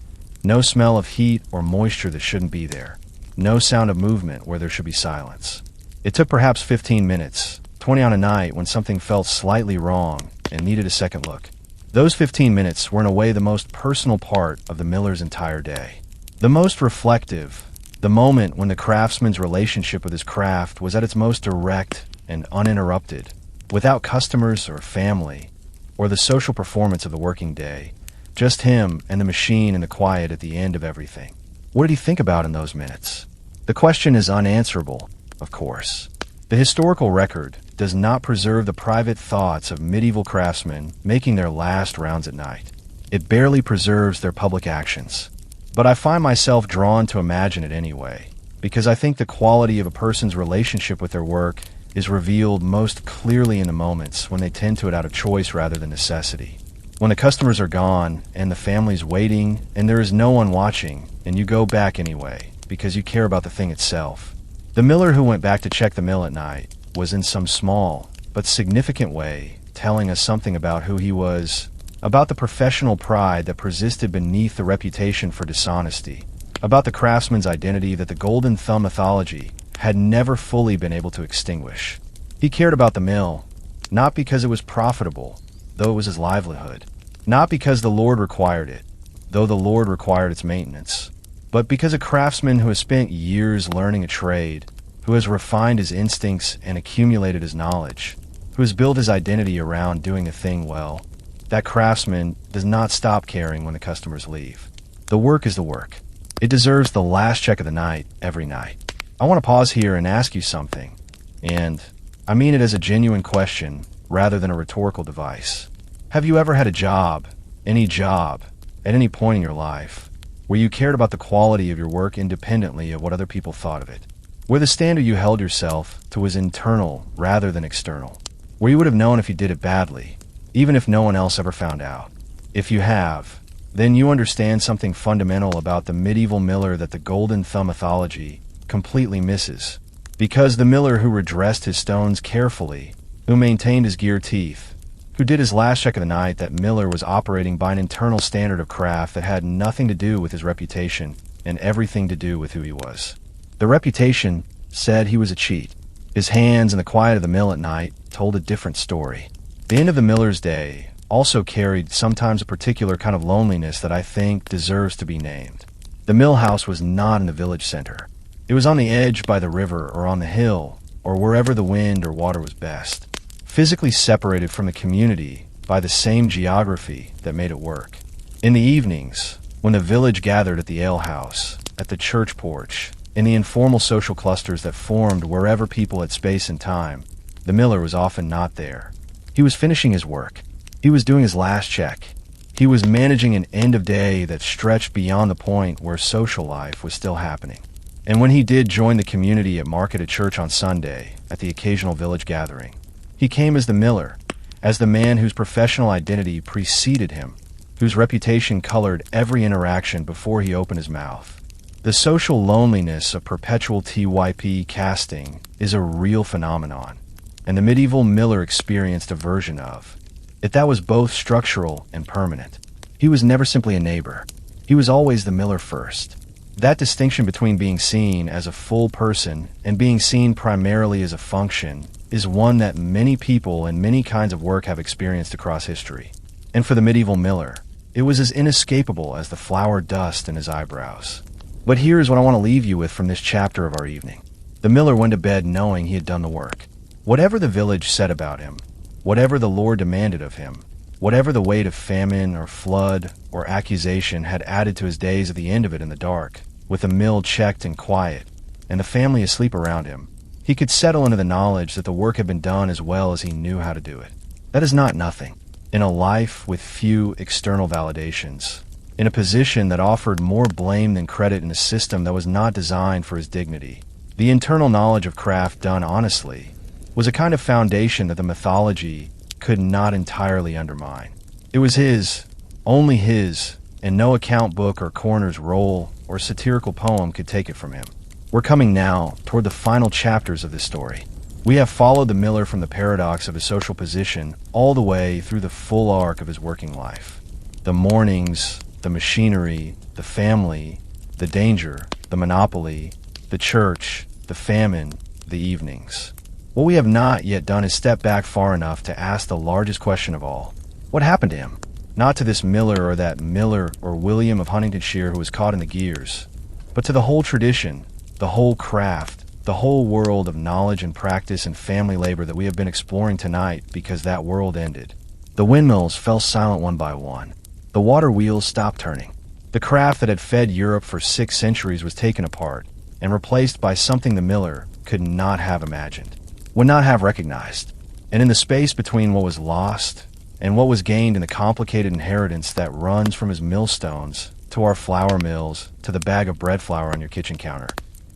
no smell of heat or moisture that shouldn't be there, no sound of movement where there should be silence. It took perhaps 15 minutes, 20 on a night when something felt slightly wrong and needed a second look. Those 15 minutes were in a way the most personal part of the miller's entire day. The most reflective, the moment when the craftsman's relationship with his craft was at its most direct and uninterrupted, without customers or family, or the social performance of the working day, just him and the machine in the quiet at the end of everything. What did he think about in those minutes? The question is unanswerable, of course. The historical record does not preserve the private thoughts of medieval craftsmen making their last rounds at night. It barely preserves their public actions. But I find myself drawn to imagine it anyway, because I think the quality of a person's relationship with their work is revealed most clearly in the moments when they tend to it out of choice rather than necessity. When the customers are gone and the family's waiting and there is no one watching and you go back anyway because you care about the thing itself. The miller who went back to check the mill at night was in some small but significant way telling us something about who he was, about the professional pride that persisted beneath the reputation for dishonesty, about the craftsman's identity that the Golden Thumb mythology had never fully been able to extinguish. He cared about the mill, not because it was profitable, though it was his livelihood, not because the Lord required it, though the Lord required its maintenance, but because a craftsman who has spent years learning a trade, who has refined his instincts and accumulated his knowledge, who has built his identity around doing a thing well, that craftsman does not stop caring when the customers leave. The work is the work. It deserves the last check of the night, every night. I want to pause here and ask you something, and I mean it as a genuine question rather than a rhetorical device. Have you ever had a job, at any point in your life, where you cared about the quality of your work independently of what other people thought of it? Where the standard you held yourself to was internal rather than external? Where you would have known if you did it badly, even if no one else ever found out? If you have, then you understand something fundamental about the medieval miller that the Golden Thumb mythology completely misses. Because the miller who redressed his stones carefully, who maintained his gear teeth, who did his last check of the night, that miller was operating by an internal standard of craft that had nothing to do with his reputation and everything to do with who he was. The reputation said he was a cheat. His hands and the quiet of the mill at night told a different story. The end of the miller's day also carried sometimes a particular kind of loneliness that I think deserves to be named. The mill house was not in the village center. It was on the edge by the river or on the hill or wherever the wind or water was best, physically separated from the community by the same geography that made it work. In the evenings, when the village gathered at the alehouse, at the church porch, in the informal social clusters that formed wherever people had space and time, the miller was often not there. He was finishing his work. He was doing his last check. He was managing an end of day that stretched beyond the point where social life was still happening. And when he did join the community at market at church on Sunday, at the occasional village gathering, he came as the miller, as the man whose professional identity preceded him, whose reputation colored every interaction before he opened his mouth. The social loneliness of perpetual TYP casting is a real phenomenon, and the medieval miller experienced a version of it that was both structural and permanent. He was never simply a neighbor. He was always the miller first. That distinction between being seen as a full person and being seen primarily as a function is one that many people in many kinds of work have experienced across history. And for the medieval miller, it was as inescapable as the flour dust in his eyebrows. But here's what I want to leave you with from this chapter of our evening. The miller went to bed knowing he had done the work. Whatever the village said about him, whatever the Lord demanded of him, whatever the weight of famine or flood or accusation had added to his days at the end of it in the dark, with the mill checked and quiet, and the family asleep around him, he could settle into the knowledge that the work had been done as well as he knew how to do it. That is not nothing. In a life with few external validations, in a position that offered more blame than credit in a system that was not designed for his dignity, the internal knowledge of craft done honestly was a kind of foundation that the mythology could not entirely undermine. It was his, only his, and no account book or coroner's roll or satirical poem could take it from him. We're coming now toward the final chapters of this story. We have followed the miller from the paradox of his social position all the way through the full arc of his working life. The mornings, the machinery, the family, the danger, the monopoly, the church, the famine, the evenings. What we have not yet done is step back far enough to ask the largest question of all. What happened to him? Not to this miller or that Miller or William of Huntingdonshire who was caught in the gears, but to the whole tradition, the whole craft, the whole world of knowledge and practice and family labor that we have been exploring tonight, because that world ended. The windmills fell silent one by one. The water wheels stopped turning. The craft that had fed Europe for 6 centuries was taken apart and replaced by something the miller could not have imagined, would not have recognized. And in the space between what was lost and what was gained in the complicated inheritance that runs from his millstones to our flour mills to the bag of bread flour on your kitchen counter,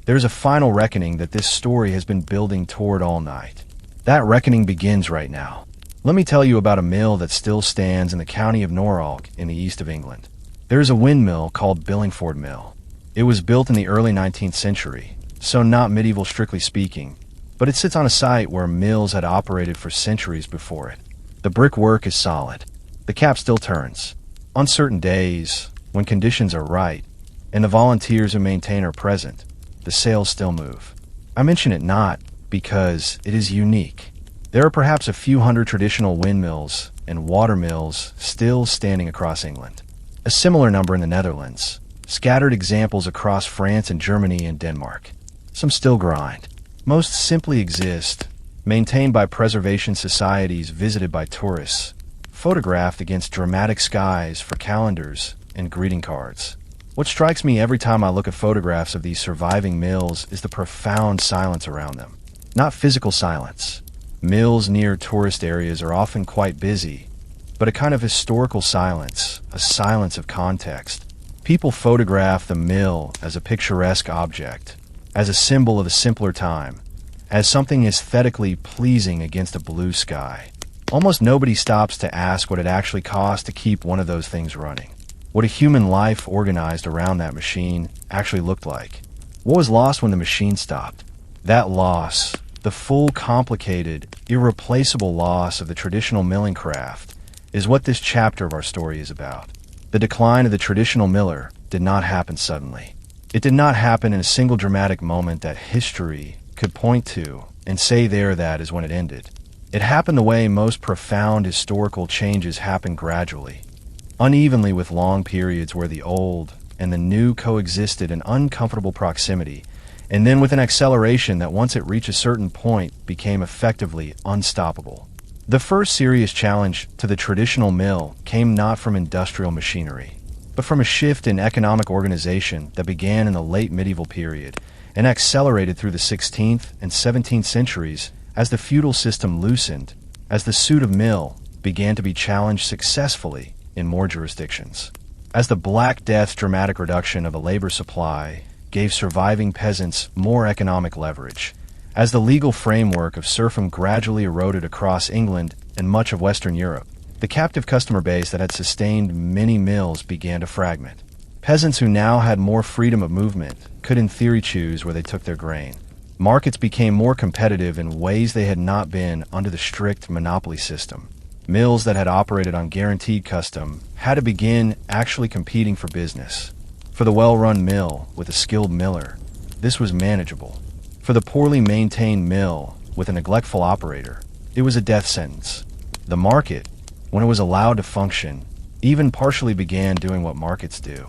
there is a final reckoning that this story has been building toward all night. That reckoning begins right now. Let me tell you about a mill that still stands in the county of Norfolk in the east of England. There is a windmill called Billingford Mill. It was built in the early 19th century, so not medieval strictly speaking, but it sits on a site where mills had operated for centuries before it. The brickwork is solid. The cap still turns. On certain days, when conditions are right, and the volunteers who maintain are present, the sails still move. I mention it not because it is unique. There are perhaps a few hundred traditional windmills and watermills still standing across England. A similar number in the Netherlands. Scattered examples across France and Germany and Denmark. Some still grind. Most simply exist, maintained by preservation societies visited by tourists, photographed against dramatic skies for calendars and greeting cards. What strikes me every time I look at photographs of these surviving mills is the profound silence around them. Not physical silence. Mills near tourist areas are often quite busy, but a kind of historical silence, a silence of context. People photograph the mill as a picturesque object, as a symbol of a simpler time, as something aesthetically pleasing against a blue sky. Almost nobody stops to ask what it actually costs to keep one of those things running. What a human life organized around that machine actually looked like. What was lost when the machine stopped? That loss, the full, complicated, irreplaceable loss of the traditional milling craft, is what this chapter of our story is about. The decline of the traditional miller did not happen suddenly. It did not happen in a single dramatic moment that history could point to and say there that is when it ended. It happened the way most profound historical changes happen gradually, unevenly, with long periods where the old and the new coexisted in uncomfortable proximity, and then with an acceleration that once it reached a certain point became effectively unstoppable. The first serious challenge to the traditional mill came not from industrial machinery, but from a shift in economic organization that began in the late medieval period and accelerated through the 16th and 17th centuries as the feudal system loosened, as the suit of mill began to be challenged successfully in more jurisdictions. As the Black Death's dramatic reduction of the labor supply gave surviving peasants more economic leverage, as the legal framework of serfdom gradually eroded across England and much of Western Europe, the captive customer base that had sustained many mills began to fragment. Peasants who now had more freedom of movement could in theory choose where they took their grain. Markets became more competitive in ways they had not been under the strict monopoly system. Mills that had operated on guaranteed custom had to begin actually competing for business. For the well-run mill with a skilled miller, this was manageable. For the poorly maintained mill with a neglectful operator, it was a death sentence. The market, when it was allowed to function, even partially began doing what markets do.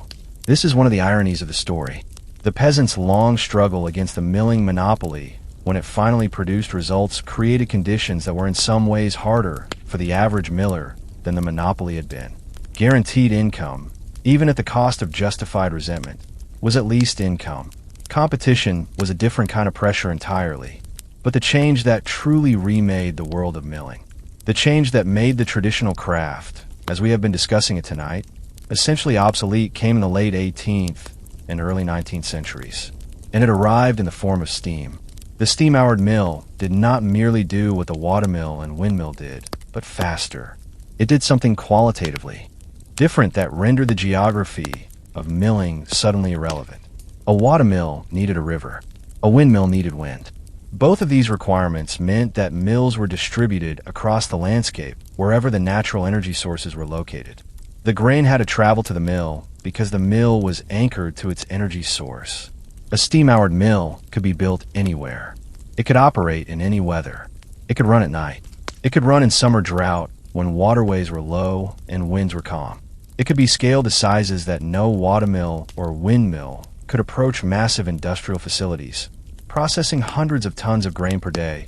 This is one of the ironies of the story. The peasants' long struggle against the milling monopoly, when it finally produced results, created conditions that were in some ways harder for the average miller than the monopoly had been. Guaranteed income, even at the cost of justified resentment, was at least income. Competition was a different kind of pressure entirely, but the change that truly remade the world of milling, the change that made the traditional craft, as we have been discussing it tonight, essentially obsolete, came in the late 18th and early 19th centuries, and it arrived in the form of steam. The steam-powered mill did not merely do what the watermill and windmill did, but faster. It did something qualitatively different that rendered the geography of milling suddenly irrelevant. A watermill needed a river. A windmill needed wind. Both of these requirements meant that mills were distributed across the landscape wherever the natural energy sources were located. The grain had to travel to the mill because the mill was anchored to its energy source. A steam-powered mill could be built anywhere. It could operate in any weather. It could run at night. It could run in summer drought when waterways were low and winds were calm. It could be scaled to sizes that no watermill or windmill could approach, massive industrial facilities, processing hundreds of tons of grain per day,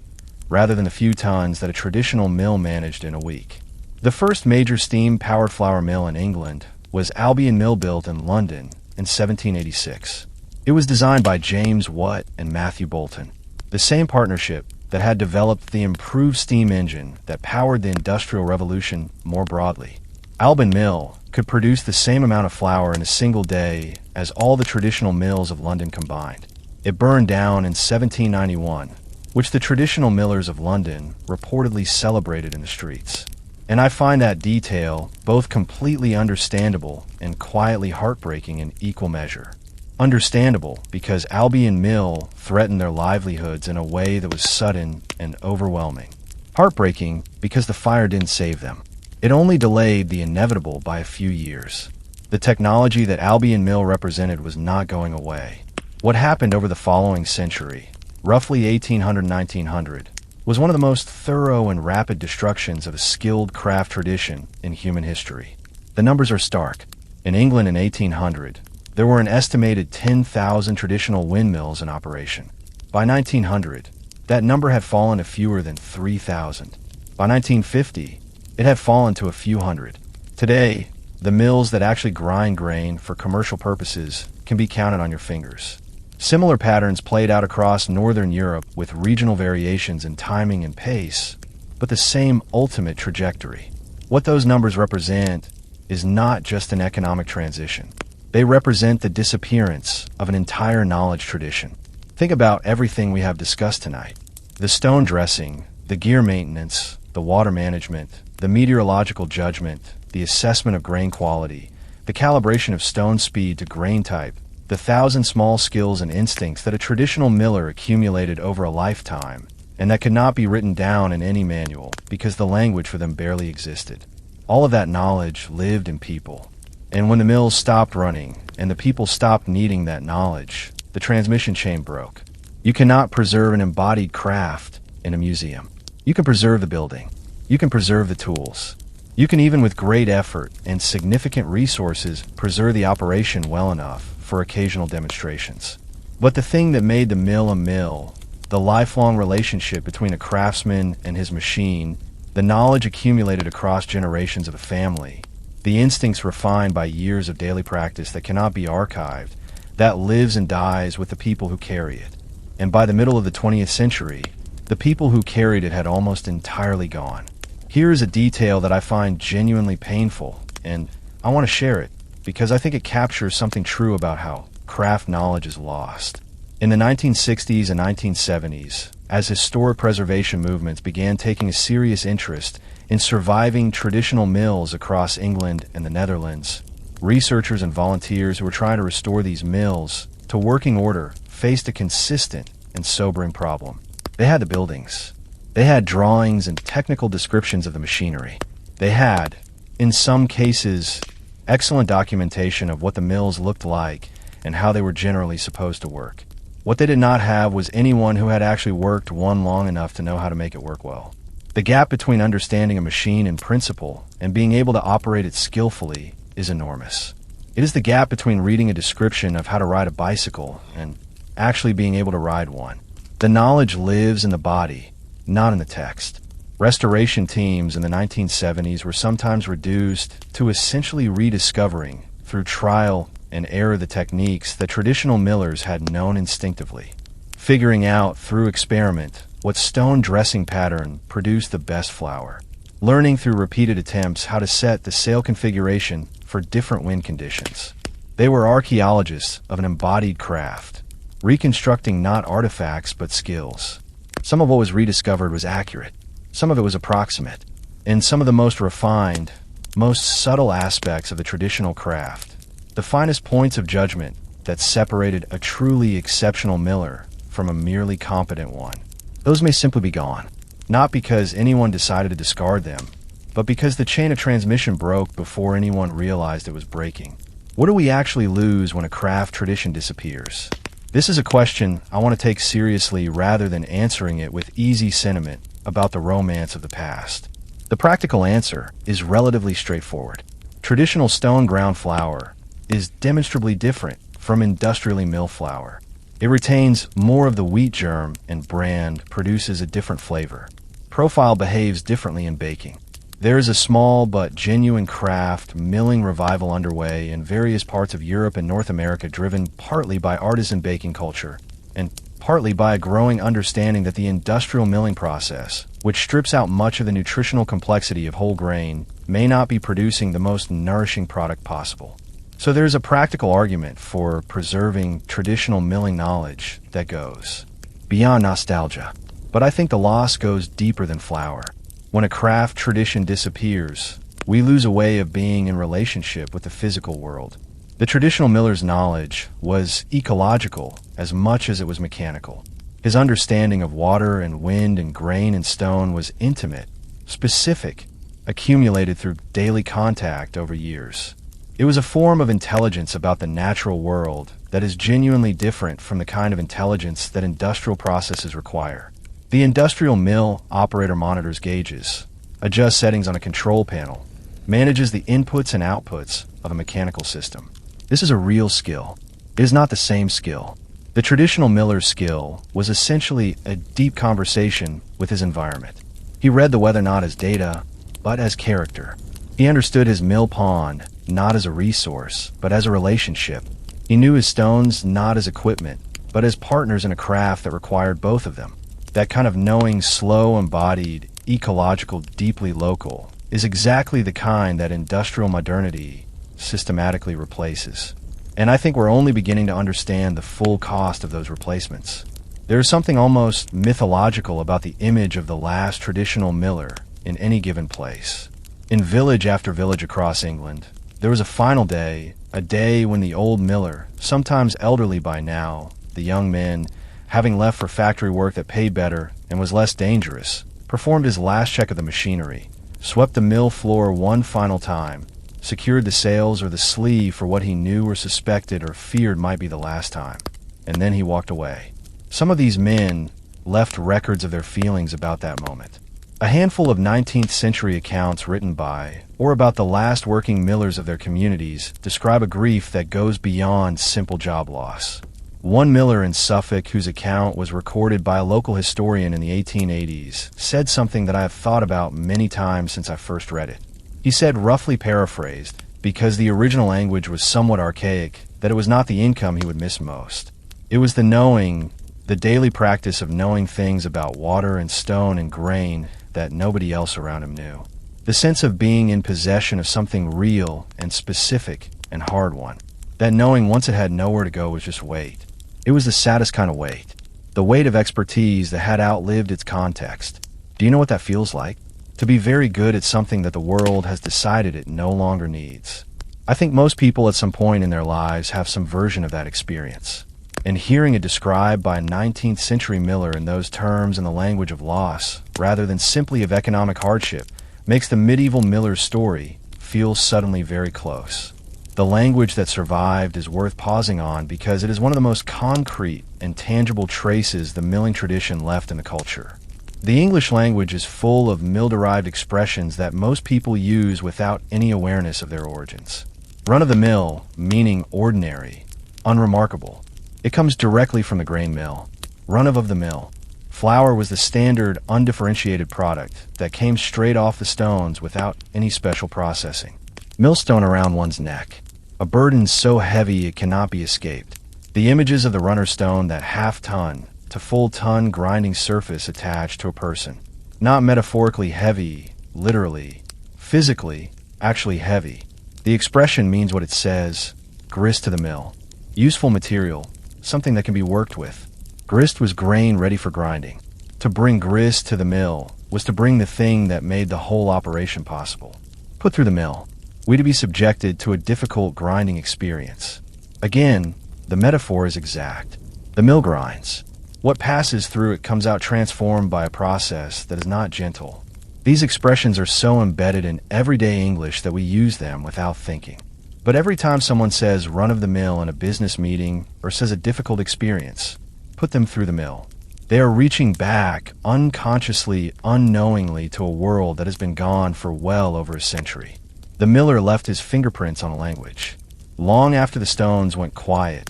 rather than the few tons that a traditional mill managed in a week. The first major steam-powered flour mill in England was Albion Mill, built in London in 1786. It was designed by James Watt and Matthew Boulton, the same partnership that had developed the improved steam engine that powered the Industrial Revolution more broadly. Albion Mill could produce the same amount of flour in a single day as all the traditional mills of London combined. It burned down in 1791, which the traditional millers of London reportedly celebrated in the streets. And I find that detail both completely understandable and quietly heartbreaking in equal measure. Understandable because Albion Mill threatened their livelihoods in a way that was sudden and overwhelming. Heartbreaking because the fire didn't save them. It only delayed the inevitable by a few years. The technology that Albion Mill represented was not going away. What happened over the following century, roughly 1800-1900, was one of the most thorough and rapid destructions of a skilled craft tradition in human history. The numbers are stark. In England in 1800, there were an estimated 10,000 traditional windmills in operation. By 1900, that number had fallen to fewer than 3,000. By 1950, it had fallen to a few hundred. Today, the mills that actually grind grain for commercial purposes can be counted on your fingers. Similar patterns played out across Northern Europe with regional variations in timing and pace, but the same ultimate trajectory. What those numbers represent is not just an economic transition. They represent the disappearance of an entire knowledge tradition. Think about everything we have discussed tonight. The stone dressing, the gear maintenance, the water management, the meteorological judgment, the assessment of grain quality, the calibration of stone speed to grain type, the 1,000 small skills and instincts that a traditional miller accumulated over a lifetime, and that could not be written down in any manual because the language for them barely existed. All of that knowledge lived in people. And when the mills stopped running and the people stopped needing that knowledge, the transmission chain broke. You cannot preserve an embodied craft in a museum. You can preserve the building. You can preserve the tools. You can, even with great effort and significant resources, preserve the operation well enough for occasional demonstrations. But the thing that made the mill a mill, the lifelong relationship between a craftsman and his machine, the knowledge accumulated across generations of a family, the instincts refined by years of daily practice that cannot be archived, that lives and dies with the people who carry it. And by the middle of the 20th century, the people who carried it had almost entirely gone. Here is a detail that I find genuinely painful, and I want to share it because I think it captures something true about how craft knowledge is lost. In the 1960s and 1970s, as historic preservation movements began taking a serious interest in surviving traditional mills across England and the Netherlands, researchers and volunteers who were trying to restore these mills to working order faced a consistent and sobering problem. They had the buildings. They had drawings and technical descriptions of the machinery. They had, in some cases, excellent documentation of what the mills looked like and how they were generally supposed to work. What they did not have was anyone who had actually worked one long enough to know how to make it work well. The gap between understanding a machine in principle and being able to operate it skillfully is enormous. It is the gap between reading a description of how to ride a bicycle and actually being able to ride one. The knowledge lives in the body, not in the text. Restoration teams in the 1970s were sometimes reduced to essentially rediscovering, through trial and error, the techniques that traditional millers had known instinctively, figuring out through experiment what stone dressing pattern produced the best flour, learning through repeated attempts how to set the sail configuration for different wind conditions. They were archaeologists of an embodied craft, reconstructing not artifacts but skills. Some of what was rediscovered was accurate, some of it was approximate, and some of the most refined, most subtle aspects of the traditional craft, the finest points of judgment that separated a truly exceptional miller from a merely competent one. Those may simply be gone, not because anyone decided to discard them, but because the chain of transmission broke before anyone realized it was breaking. What do we actually lose when a craft tradition disappears? This is a question I want to take seriously rather than answering it with easy sentiment about the romance of the past. The practical answer is relatively straightforward. Traditional stone ground flour is demonstrably different from industrially milled flour. It retains more of the wheat germ and brand produces a different flavor. Profile behaves differently in baking. There is a small but genuine craft milling revival underway in various parts of Europe and North America, driven partly by artisan baking culture and partly by a growing understanding that the industrial milling process, which strips out much of the nutritional complexity of whole grain, may not be producing the most nourishing product possible. So there's a practical argument for preserving traditional milling knowledge that goes beyond nostalgia. But I think the loss goes deeper than flour. When a craft tradition disappears, we lose a way of being in relationship with the physical world. The traditional miller's knowledge was ecological as much as it was mechanical. His understanding of water and wind and grain and stone was intimate, specific, accumulated through daily contact over years. It was a form of intelligence about the natural world that is genuinely different from the kind of intelligence that industrial processes require. The industrial mill operator monitors gauges, adjusts settings on a control panel, manages the inputs and outputs of a mechanical system. This is a real skill. It is not the same skill. The traditional miller's skill was essentially a deep conversation with his environment. He read the weather not as data, but as character. He understood his mill pond not as a resource, but as a relationship. He knew his stones not as equipment, but as partners in a craft that required both of them. That kind of knowing, slow, embodied, ecological, deeply local, is exactly the kind that industrial modernity systematically replaces. And I think we're only beginning to understand the full cost of those replacements. There is something almost mythological about the image of the last traditional miller in any given place. In village after village across England, there was a final day, a day when the old miller, sometimes elderly by now, the young man, having left for factory work that paid better and was less dangerous, performed his last check of the machinery, swept the mill floor one final time, secured the sails or the sleeve for what he knew or suspected or feared might be the last time, and then he walked away. Some of these men left records of their feelings about that moment. A handful of 19th century accounts written by, or about the last working millers of their communities, describe a grief that goes beyond simple job loss. One miller in Suffolk, whose account was recorded by a local historian in the 1880s, said something that I have thought about many times since I first read it. He said, roughly paraphrased, because the original language was somewhat archaic, that it was not the income he would miss most. It was the knowing, the daily practice of knowing things about water and stone and grain that nobody else around him knew. The sense of being in possession of something real and specific and hard-won. That knowing once it had nowhere to go was just weight. It was the saddest kind of weight. The weight of expertise that had outlived its context. Do you know what that feels like? To be very good at something that the world has decided it no longer needs. I think most people at some point in their lives have some version of that experience. And hearing it described by a 19th century miller in those terms in the language of loss, rather than simply of economic hardship, makes the medieval miller's story feel suddenly very close. The language that survived is worth pausing on because it is one of the most concrete and tangible traces the milling tradition left in the culture. The English language is full of mill-derived expressions that most people use without any awareness of their origins. Run-of-the-mill, meaning ordinary, unremarkable. It comes directly from the grain mill. Run-of-the-mill. Flour was the standard, undifferentiated product that came straight off the stones without any special processing. Millstone around one's neck. A burden so heavy it cannot be escaped. The images of the runner stone, that half-ton to full-ton grinding surface attached to a person. Not metaphorically heavy, literally, physically, actually heavy. The expression means what it says, grist to the mill. Useful material, something that can be worked with. Grist was grain ready for grinding. To bring grist to the mill was to bring the thing that made the whole operation possible. Put through the mill. We to be subjected to a difficult grinding experience. Again, the metaphor is exact. The mill grinds. What passes through it comes out transformed by a process that is not gentle. These expressions are so embedded in everyday English that we use them without thinking. But every time someone says run-of-the-mill in a business meeting or says a difficult experience, put them through the mill. They are reaching back, unconsciously, unknowingly, to a world that has been gone for well over a century. The miller left his fingerprints on a language. Long after the stones went quiet,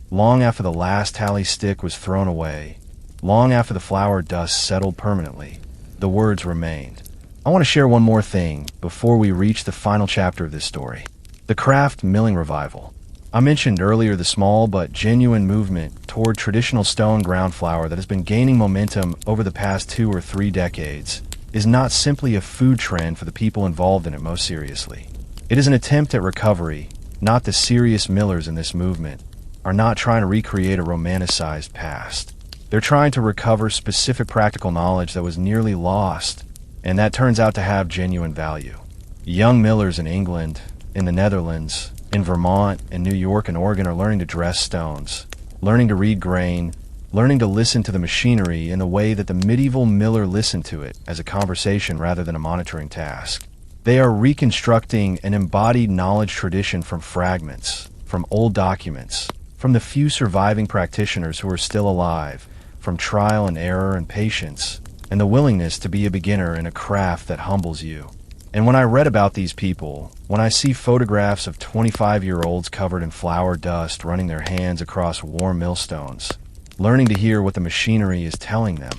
long after the last tally stick was thrown away, long after the flour dust settled permanently, the words remained. I want to share one more thing before we reach the final chapter of this story. The craft milling revival. I mentioned earlier the small but genuine movement toward traditional stone ground flour that has been gaining momentum over the past 2 or 3 decades is not simply a food trend for the people involved in it most seriously. It is an attempt at recovery. Not the serious millers in this movement are not trying to recreate a romanticized past. They're trying to recover specific practical knowledge that was nearly lost, and that turns out to have genuine value. Young millers in England, in the Netherlands, in Vermont, and New York and Oregon are learning to dress stones, learning to read grain, learning to listen to the machinery in the way that the medieval miller listened to it, as a conversation rather than a monitoring task. They are reconstructing an embodied knowledge tradition from fragments, from old documents, from the few surviving practitioners who are still alive, from trial and error and patience, and the willingness to be a beginner in a craft that humbles you. And when I read about these people, when I see photographs of 25-year-olds covered in flour dust running their hands across warm millstones, learning to hear what the machinery is telling them,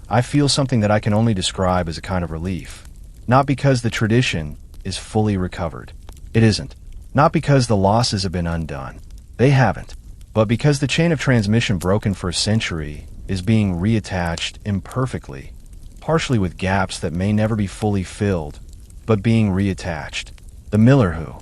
I feel something that I can only describe as a kind of relief. Not because the tradition is fully recovered. It isn't. Not because the losses have been undone. They haven't. But because the chain of transmission broken for a century is being reattached imperfectly, partially with gaps that may never be fully filled, but being reattached. The miller who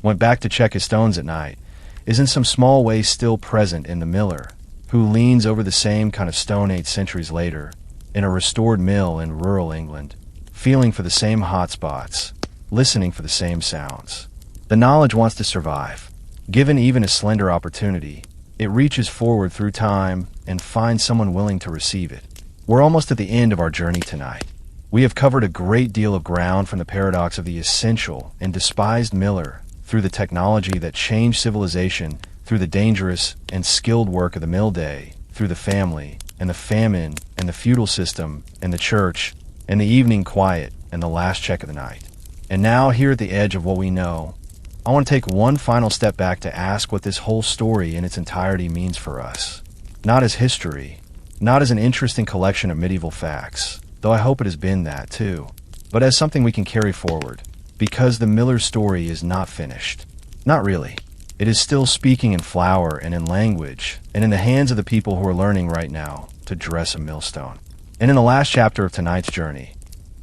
went back to check his stones at night is in some small way still present in the miller who leans over the same kind of stone 8 centuries later in a restored mill in rural England, feeling for the same hot spots, listening for the same sounds. The knowledge wants to survive. Given even a slender opportunity, it reaches forward through time and finds someone willing to receive it. We're almost at the end of our journey tonight. We have covered a great deal of ground from the paradox of the essential and despised miller through the technology that changed civilization, through the dangerous and skilled work of the mill day, through the family and the famine and the feudal system and the church and the evening quiet and the last check of the night. And now, here at the edge of what we know, I want to take one final step back to ask what this whole story in its entirety means for us. Not as history, not as an interesting collection of medieval facts, though I hope it has been that too, but as something we can carry forward, because the miller's story is not finished. Not really. It is still speaking in flour and in language, and in the hands of the people who are learning right now to dress a millstone. And in the last chapter of tonight's journey,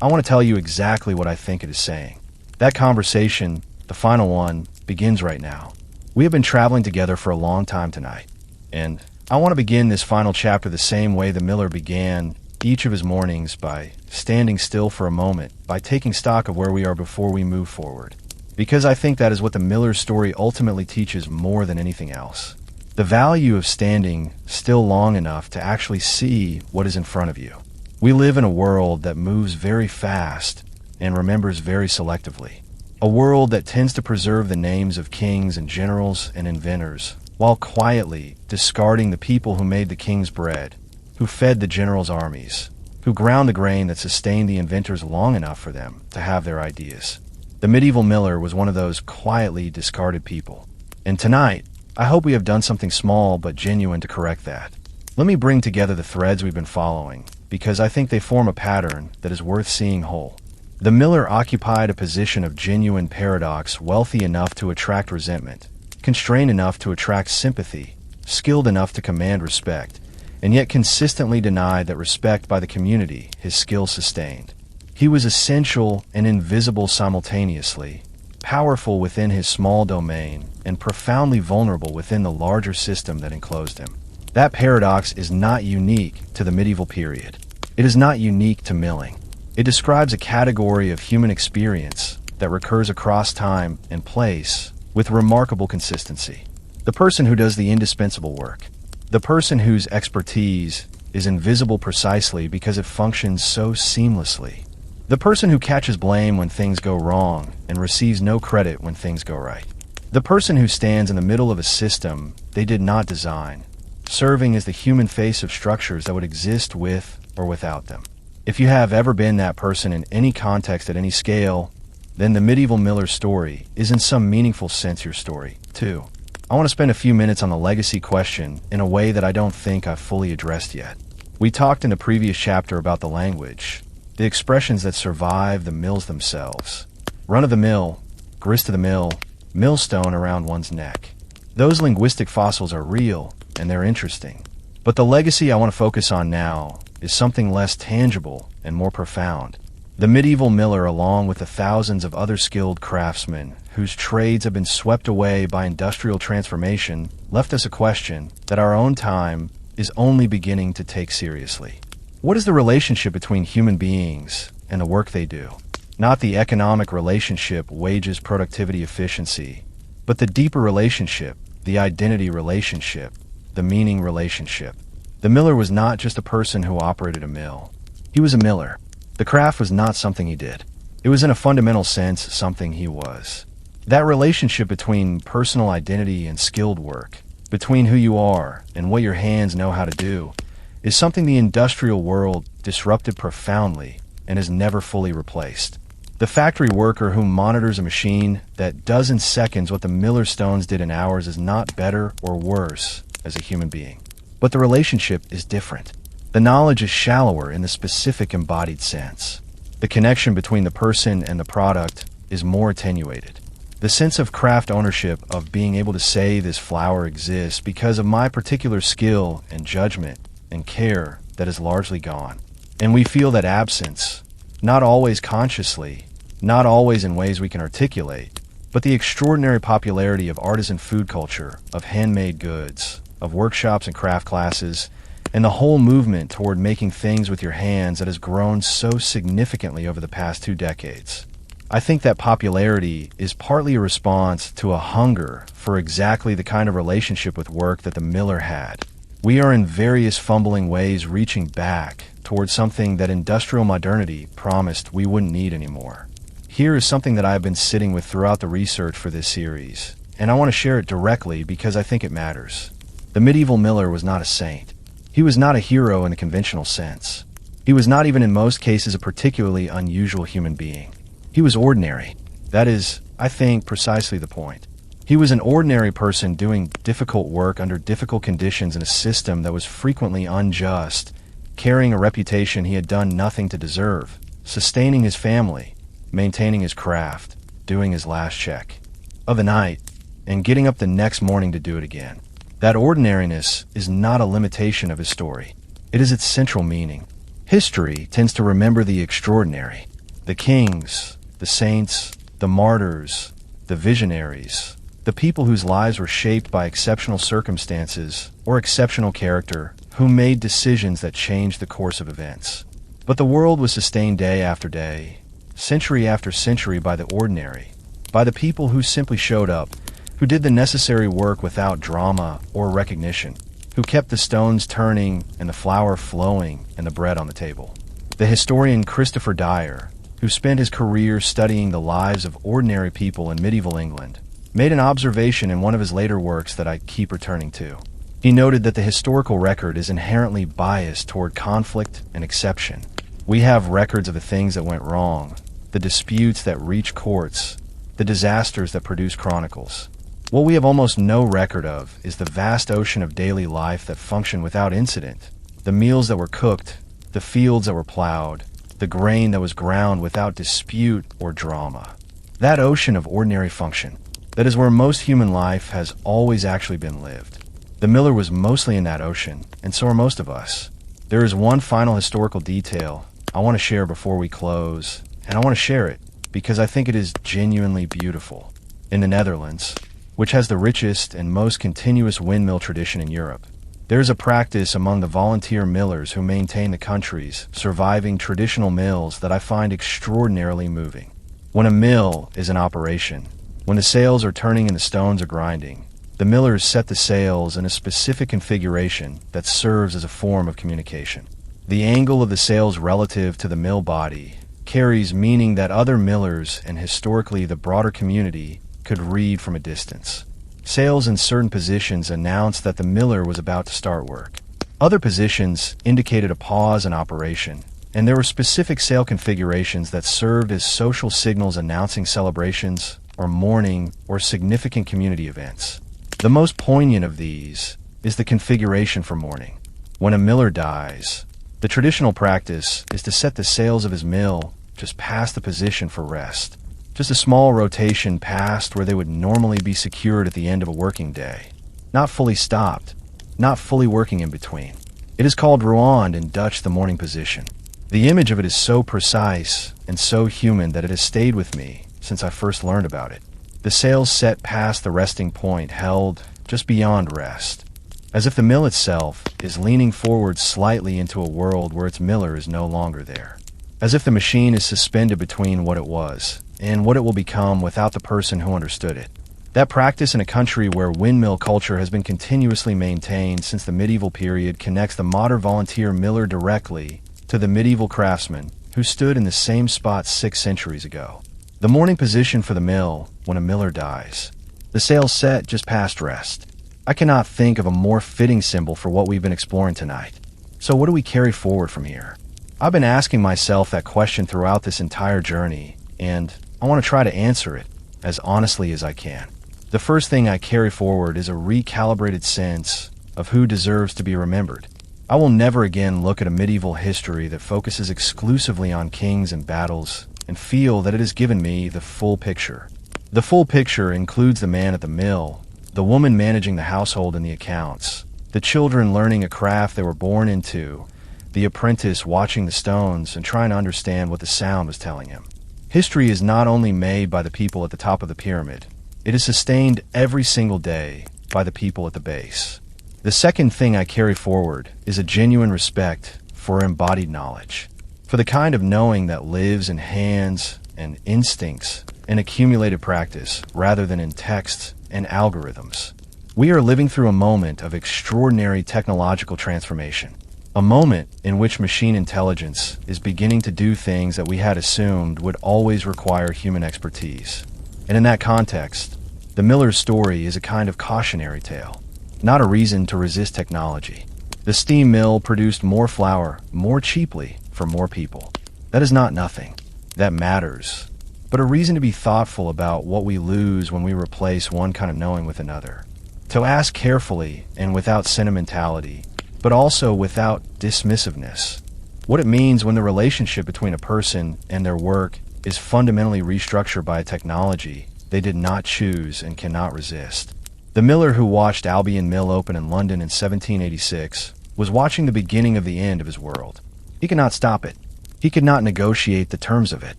I want to tell you exactly what I think it is saying. That conversation, the final one, begins right now. We have been traveling together for a long time tonight, and I want to begin this final chapter the same way the miller began each of his mornings, by standing still for a moment, by taking stock of where we are before we move forward. Because I think that is what the miller's story ultimately teaches more than anything else. The value of standing still long enough to actually see what is in front of you. We live in a world that moves very fast and remembers very selectively. A world that tends to preserve the names of kings and generals and inventors, while quietly discarding the people who made the king's bread, who fed the generals' armies, who ground the grain that sustained the inventors long enough for them to have their ideas. The medieval miller was one of those quietly discarded people. And tonight, I hope we have done something small but genuine to correct that. Let me bring together the threads we've been following, because I think they form a pattern that is worth seeing whole. The miller occupied a position of genuine paradox, wealthy enough to attract resentment, constrained enough to attract sympathy, skilled enough to command respect, and yet consistently denied that respect by the community his skill sustained. He was essential and invisible simultaneously, powerful within his small domain, and profoundly vulnerable within the larger system that enclosed him. That paradox is not unique to the medieval period. It is not unique to milling. It describes a category of human experience that recurs across time and place with remarkable consistency. The person who does the indispensable work. The person whose expertise is invisible precisely because it functions so seamlessly. The person who catches blame when things go wrong and receives no credit when things go right. The person who stands in the middle of a system they did not design, serving as the human face of structures that would exist with or without them. If you have ever been that person in any context at any scale, then the medieval miller's story is in some meaningful sense your story, too. I want to spend a few minutes on the legacy question in a way that I don't think I've fully addressed yet. We talked in a previous chapter about the language, the expressions that survive the mills themselves. Run of the mill, grist of the mill, millstone around one's neck. Those linguistic fossils are real, and they're interesting. But the legacy I want to focus on now is something less tangible and more profound. The medieval miller, along with the thousands of other skilled craftsmen whose trades have been swept away by industrial transformation, left us a question that our own time is only beginning to take seriously. What is the relationship between human beings and the work they do? Not the economic relationship, wages, productivity, efficiency, but the deeper relationship, the identity relationship, the meaning relationship. The miller was not just a person who operated a mill. He was a miller. The craft was not something he did. It was in a fundamental sense something he was. That relationship between personal identity and skilled work, between who you are and what your hands know how to do, is something the industrial world disrupted profoundly and is never fully replaced. The factory worker who monitors a machine that does in seconds what the millstones did in hours is not better or worse as a human being. But the relationship is different. The knowledge is shallower in the specific embodied sense. The connection between the person and the product is more attenuated. The sense of craft ownership, of being able to say this flower exists because of my particular skill and judgment and care, that is largely gone. And we feel that absence, not always consciously, not always in ways we can articulate, but the extraordinary popularity of artisan food culture, of handmade goods, of workshops and craft classes, and the whole movement toward making things with your hands that has grown so significantly over the past 2 decades. I think that popularity is partly a response to a hunger for exactly the kind of relationship with work that the miller had. We are in various fumbling ways reaching back towards something that industrial modernity promised we wouldn't need anymore. Here is something that I have been sitting with throughout the research for this series, and I want to share it directly because I think it matters. The medieval miller was not a saint. He was not a hero in a conventional sense. He was not even in most cases a particularly unusual human being. He was ordinary. That is, I think, precisely the point. He was an ordinary person doing difficult work under difficult conditions in a system that was frequently unjust, carrying a reputation he had done nothing to deserve, sustaining his family, maintaining his craft, doing his last check of the night, and getting up the next morning to do it again. That ordinariness is not a limitation of his story. It is its central meaning. History tends to remember the extraordinary, the kings, the saints, the martyrs, the visionaries, the people whose lives were shaped by exceptional circumstances or exceptional character, who made decisions that changed the course of events. But the world was sustained day after day, century after century by the ordinary, by the people who simply showed up, who did the necessary work without drama or recognition, who kept the stones turning and the flour flowing and the bread on the table. The historian Christopher Dyer, who spent his career studying the lives of ordinary people in medieval England, made an observation in one of his later works that I keep returning to. He noted that the historical record is inherently biased toward conflict and exception. We have records of the things that went wrong, the disputes that reach courts, the disasters that produce chronicles. What we have almost no record of is the vast ocean of daily life that functioned without incident, the meals that were cooked, the fields that were plowed, the grain that was ground without dispute or drama. That ocean of ordinary function, that is where most human life has always actually been lived. The miller was mostly in that ocean, and so are most of us. There is one final historical detail I want to share before we close, and I want to share it because I think it is genuinely beautiful. In the Netherlands, which has the richest and most continuous windmill tradition in Europe, there is a practice among the volunteer millers who maintain the country's surviving traditional mills that I find extraordinarily moving. When a mill is in operation, when the sails are turning and the stones are grinding, the millers set the sails in a specific configuration that serves as a form of communication. The angle of the sails relative to the mill body carries meaning that other millers and historically the broader community could read from a distance. Sails in certain positions announced that the miller was about to start work. Other positions indicated a pause in operation, and there were specific sail configurations that served as social signals announcing celebrations or mourning or significant community events. The most poignant of these is the configuration for mourning. When a miller dies, the traditional practice is to set the sails of his mill just past the position for rest. Just a small rotation past where they would normally be secured at the end of a working day. Not fully stopped, not fully working in between. It is called relied in Dutch the mourning position. The image of it is so precise and so human that it has stayed with me since I first learned about it. The sails set past the resting point held just beyond rest, as if the mill itself is leaning forward slightly into a world where its miller is no longer there. As if the machine is suspended between what it was and what it will become without the person who understood it. That practice in a country where windmill culture has been continuously maintained since the medieval period connects the modern volunteer miller directly to the medieval craftsman who stood in the same spot 6 centuries ago. The morning position for the mill when a miller dies. The sails set just past rest. I cannot think of a more fitting symbol for what we've been exploring tonight. So what do we carry forward from here? I've been asking myself that question throughout this entire journey, and I want to try to answer it as honestly as I can. The first thing I carry forward is a recalibrated sense of who deserves to be remembered. I will never again look at a medieval history that focuses exclusively on kings and battles and feel that it has given me the full picture. The full picture includes the man at the mill, the woman managing the household and the accounts, the children learning a craft they were born into, the apprentice watching the stones and trying to understand what the sound was telling him. History is not only made by the people at the top of the pyramid, it is sustained every single day by the people at the base. The second thing I carry forward is a genuine respect for embodied knowledge, for the kind of knowing that lives in hands and instincts and accumulated practice rather than in texts and algorithms. We are living through a moment of extraordinary technological transformation, a moment in which machine intelligence is beginning to do things that we had assumed would always require human expertise. And in that context, the miller's story is a kind of cautionary tale, not a reason to resist technology. The steam mill produced more flour more cheaply for more people. That is not nothing. That matters. But a reason to be thoughtful about what we lose when we replace one kind of knowing with another. To ask carefully and without sentimentality, but also without dismissiveness, what it means when the relationship between a person and their work is fundamentally restructured by a technology they did not choose and cannot resist. The miller who watched Albion Mill open in London in 1786 was watching the beginning of the end of his world. He could not stop it. He could not negotiate the terms of it.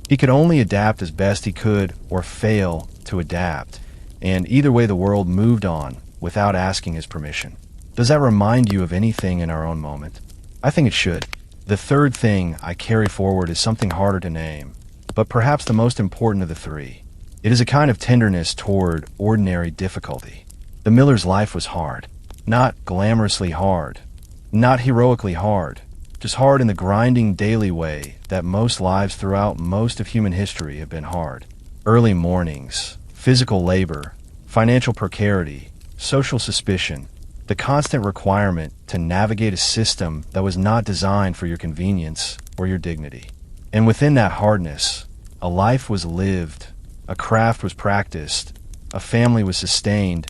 He could only adapt as best he could or fail to adapt. And either way, the world moved on without asking his permission. Does that remind you of anything in our own moment? I think it should. The third thing I carry forward is something harder to name, but perhaps the most important of the three. It is a kind of tenderness toward ordinary difficulty. The miller's life was hard. Not glamorously hard. Not heroically hard. Just hard in the grinding daily way that most lives throughout most of human history have been hard. Early mornings, physical labor, financial precarity, social suspicion, the constant requirement to navigate a system that was not designed for your convenience or your dignity. And within that hardness, a life was lived, a craft was practiced, a family was sustained,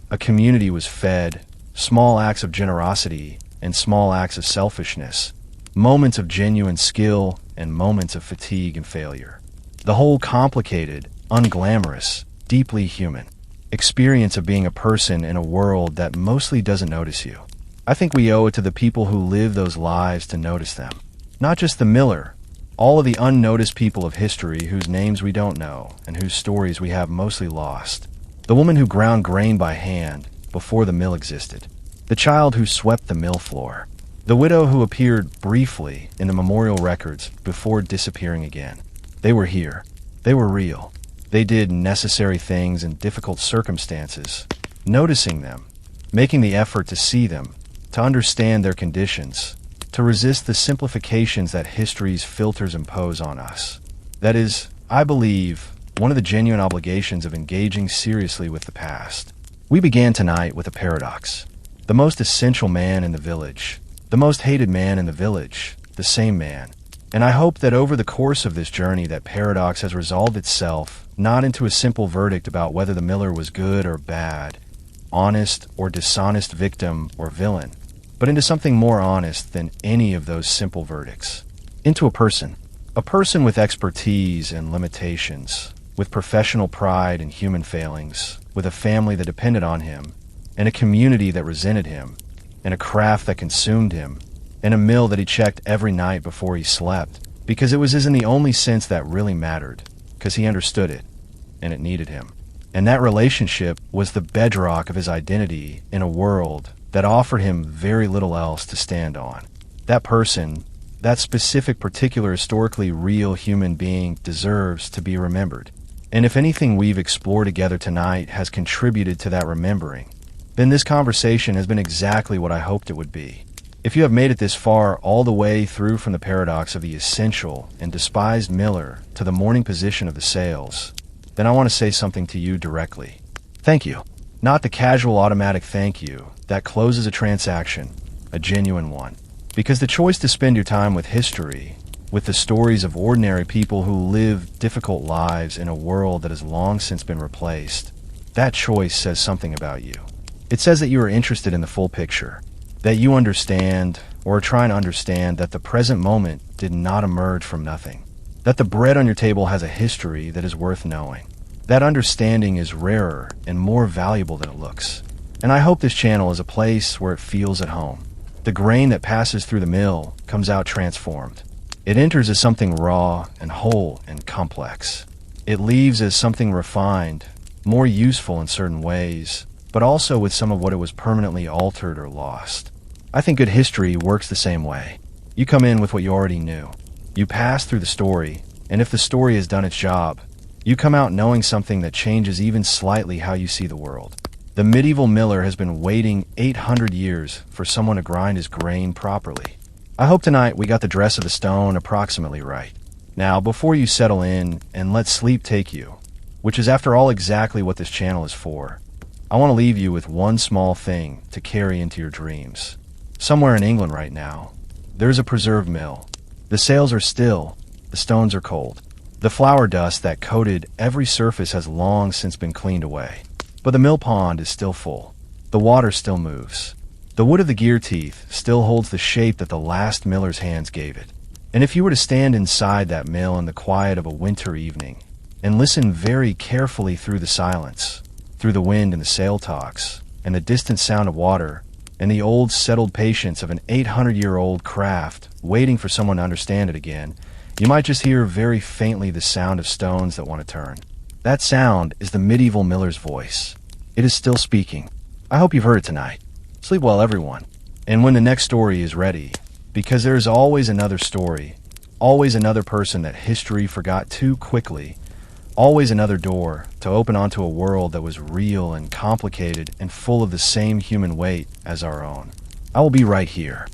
a community was fed, small acts of generosity and small acts of selfishness, moments of genuine skill and moments of fatigue and failure. The whole complicated, unglamorous, deeply human experience of being a person in a world that mostly doesn't notice you. I think we owe it to the people who live those lives to notice them. Not just the miller, all of the unnoticed people of history whose names we don't know and whose stories we have mostly lost. The woman who ground grain by hand before the mill existed. The child who swept the mill floor. The widow who appeared briefly in the memorial records before disappearing again. They were here. They were real. They did necessary things in difficult circumstances, noticing them, making the effort to see them, to understand their conditions, to resist the simplifications that history's filters impose on us. That is, I believe, one of the genuine obligations of engaging seriously with the past. We began tonight with a paradox. The most essential man in the village, the most hated man in the village, the same man. And I hope that over the course of this journey that paradox has resolved itself not into a simple verdict about whether the miller was good or bad, honest or dishonest victim or villain, but into something more honest than any of those simple verdicts. Into a person with expertise and limitations, with professional pride and human failings, with a family that depended on him, and a community that resented him, and a craft that consumed him, and a mill that he checked every night before he slept, because it was in the only sense that really mattered, because he understood it, and it needed him. And that relationship was the bedrock of his identity in a world that offered him very little else to stand on. That person, that specific, particular, historically real human being deserves to be remembered. And if anything we've explored together tonight has contributed to that remembering, then this conversation has been exactly what I hoped it would be. If you have made it this far, all the way through from the paradox of the essential and despised miller to the morning position of the sails, then I want to say something to you directly. Thank you. Not the casual automatic thank you that closes a transaction, a genuine one. Because the choice to spend your time with history, with the stories of ordinary people who live difficult lives in a world that has long since been replaced, that choice says something about you. It says that you are interested in the full picture, that you understand, or are trying to understand, that the present moment did not emerge from nothing, that the bread on your table has a history that is worth knowing. That understanding is rarer and more valuable than it looks. And I hope this channel is a place where it feels at home. The grain that passes through the mill comes out transformed. It enters as something raw and whole and complex. It leaves as something refined, more useful in certain ways, but also with some of what it was permanently altered or lost. I think good history works the same way. You come in with what you already knew. You pass through the story, and if the story has done its job, you come out knowing something that changes even slightly how you see the world. The medieval miller has been waiting 800 years for someone to grind his grain properly. I hope tonight we got the dress of the stone approximately right. Now, before you settle in and let sleep take you, which is after all exactly what this channel is for, I want to leave you with one small thing to carry into your dreams. Somewhere in England right now, there's a preserve mill. The sails are still, the stones are cold. The flour dust that coated every surface has long since been cleaned away. But the mill pond is still full. The water still moves. The wood of the gear teeth still holds the shape that the last miller's hands gave it. And if you were to stand inside that mill in the quiet of a winter evening and listen very carefully through the silence, through the wind and the sail talks, and the distant sound of water, and the old settled patience of an 800-year-old craft waiting for someone to understand it again, you might just hear very faintly the sound of stones that want to turn. That sound is the medieval miller's voice. It is still speaking. I hope you've heard it tonight. Sleep well, everyone. And when the next story is ready, because there is always another story, always another person that history forgot too quickly, always another door to open onto a world that was real and complicated and full of the same human weight as our own. I will be right here.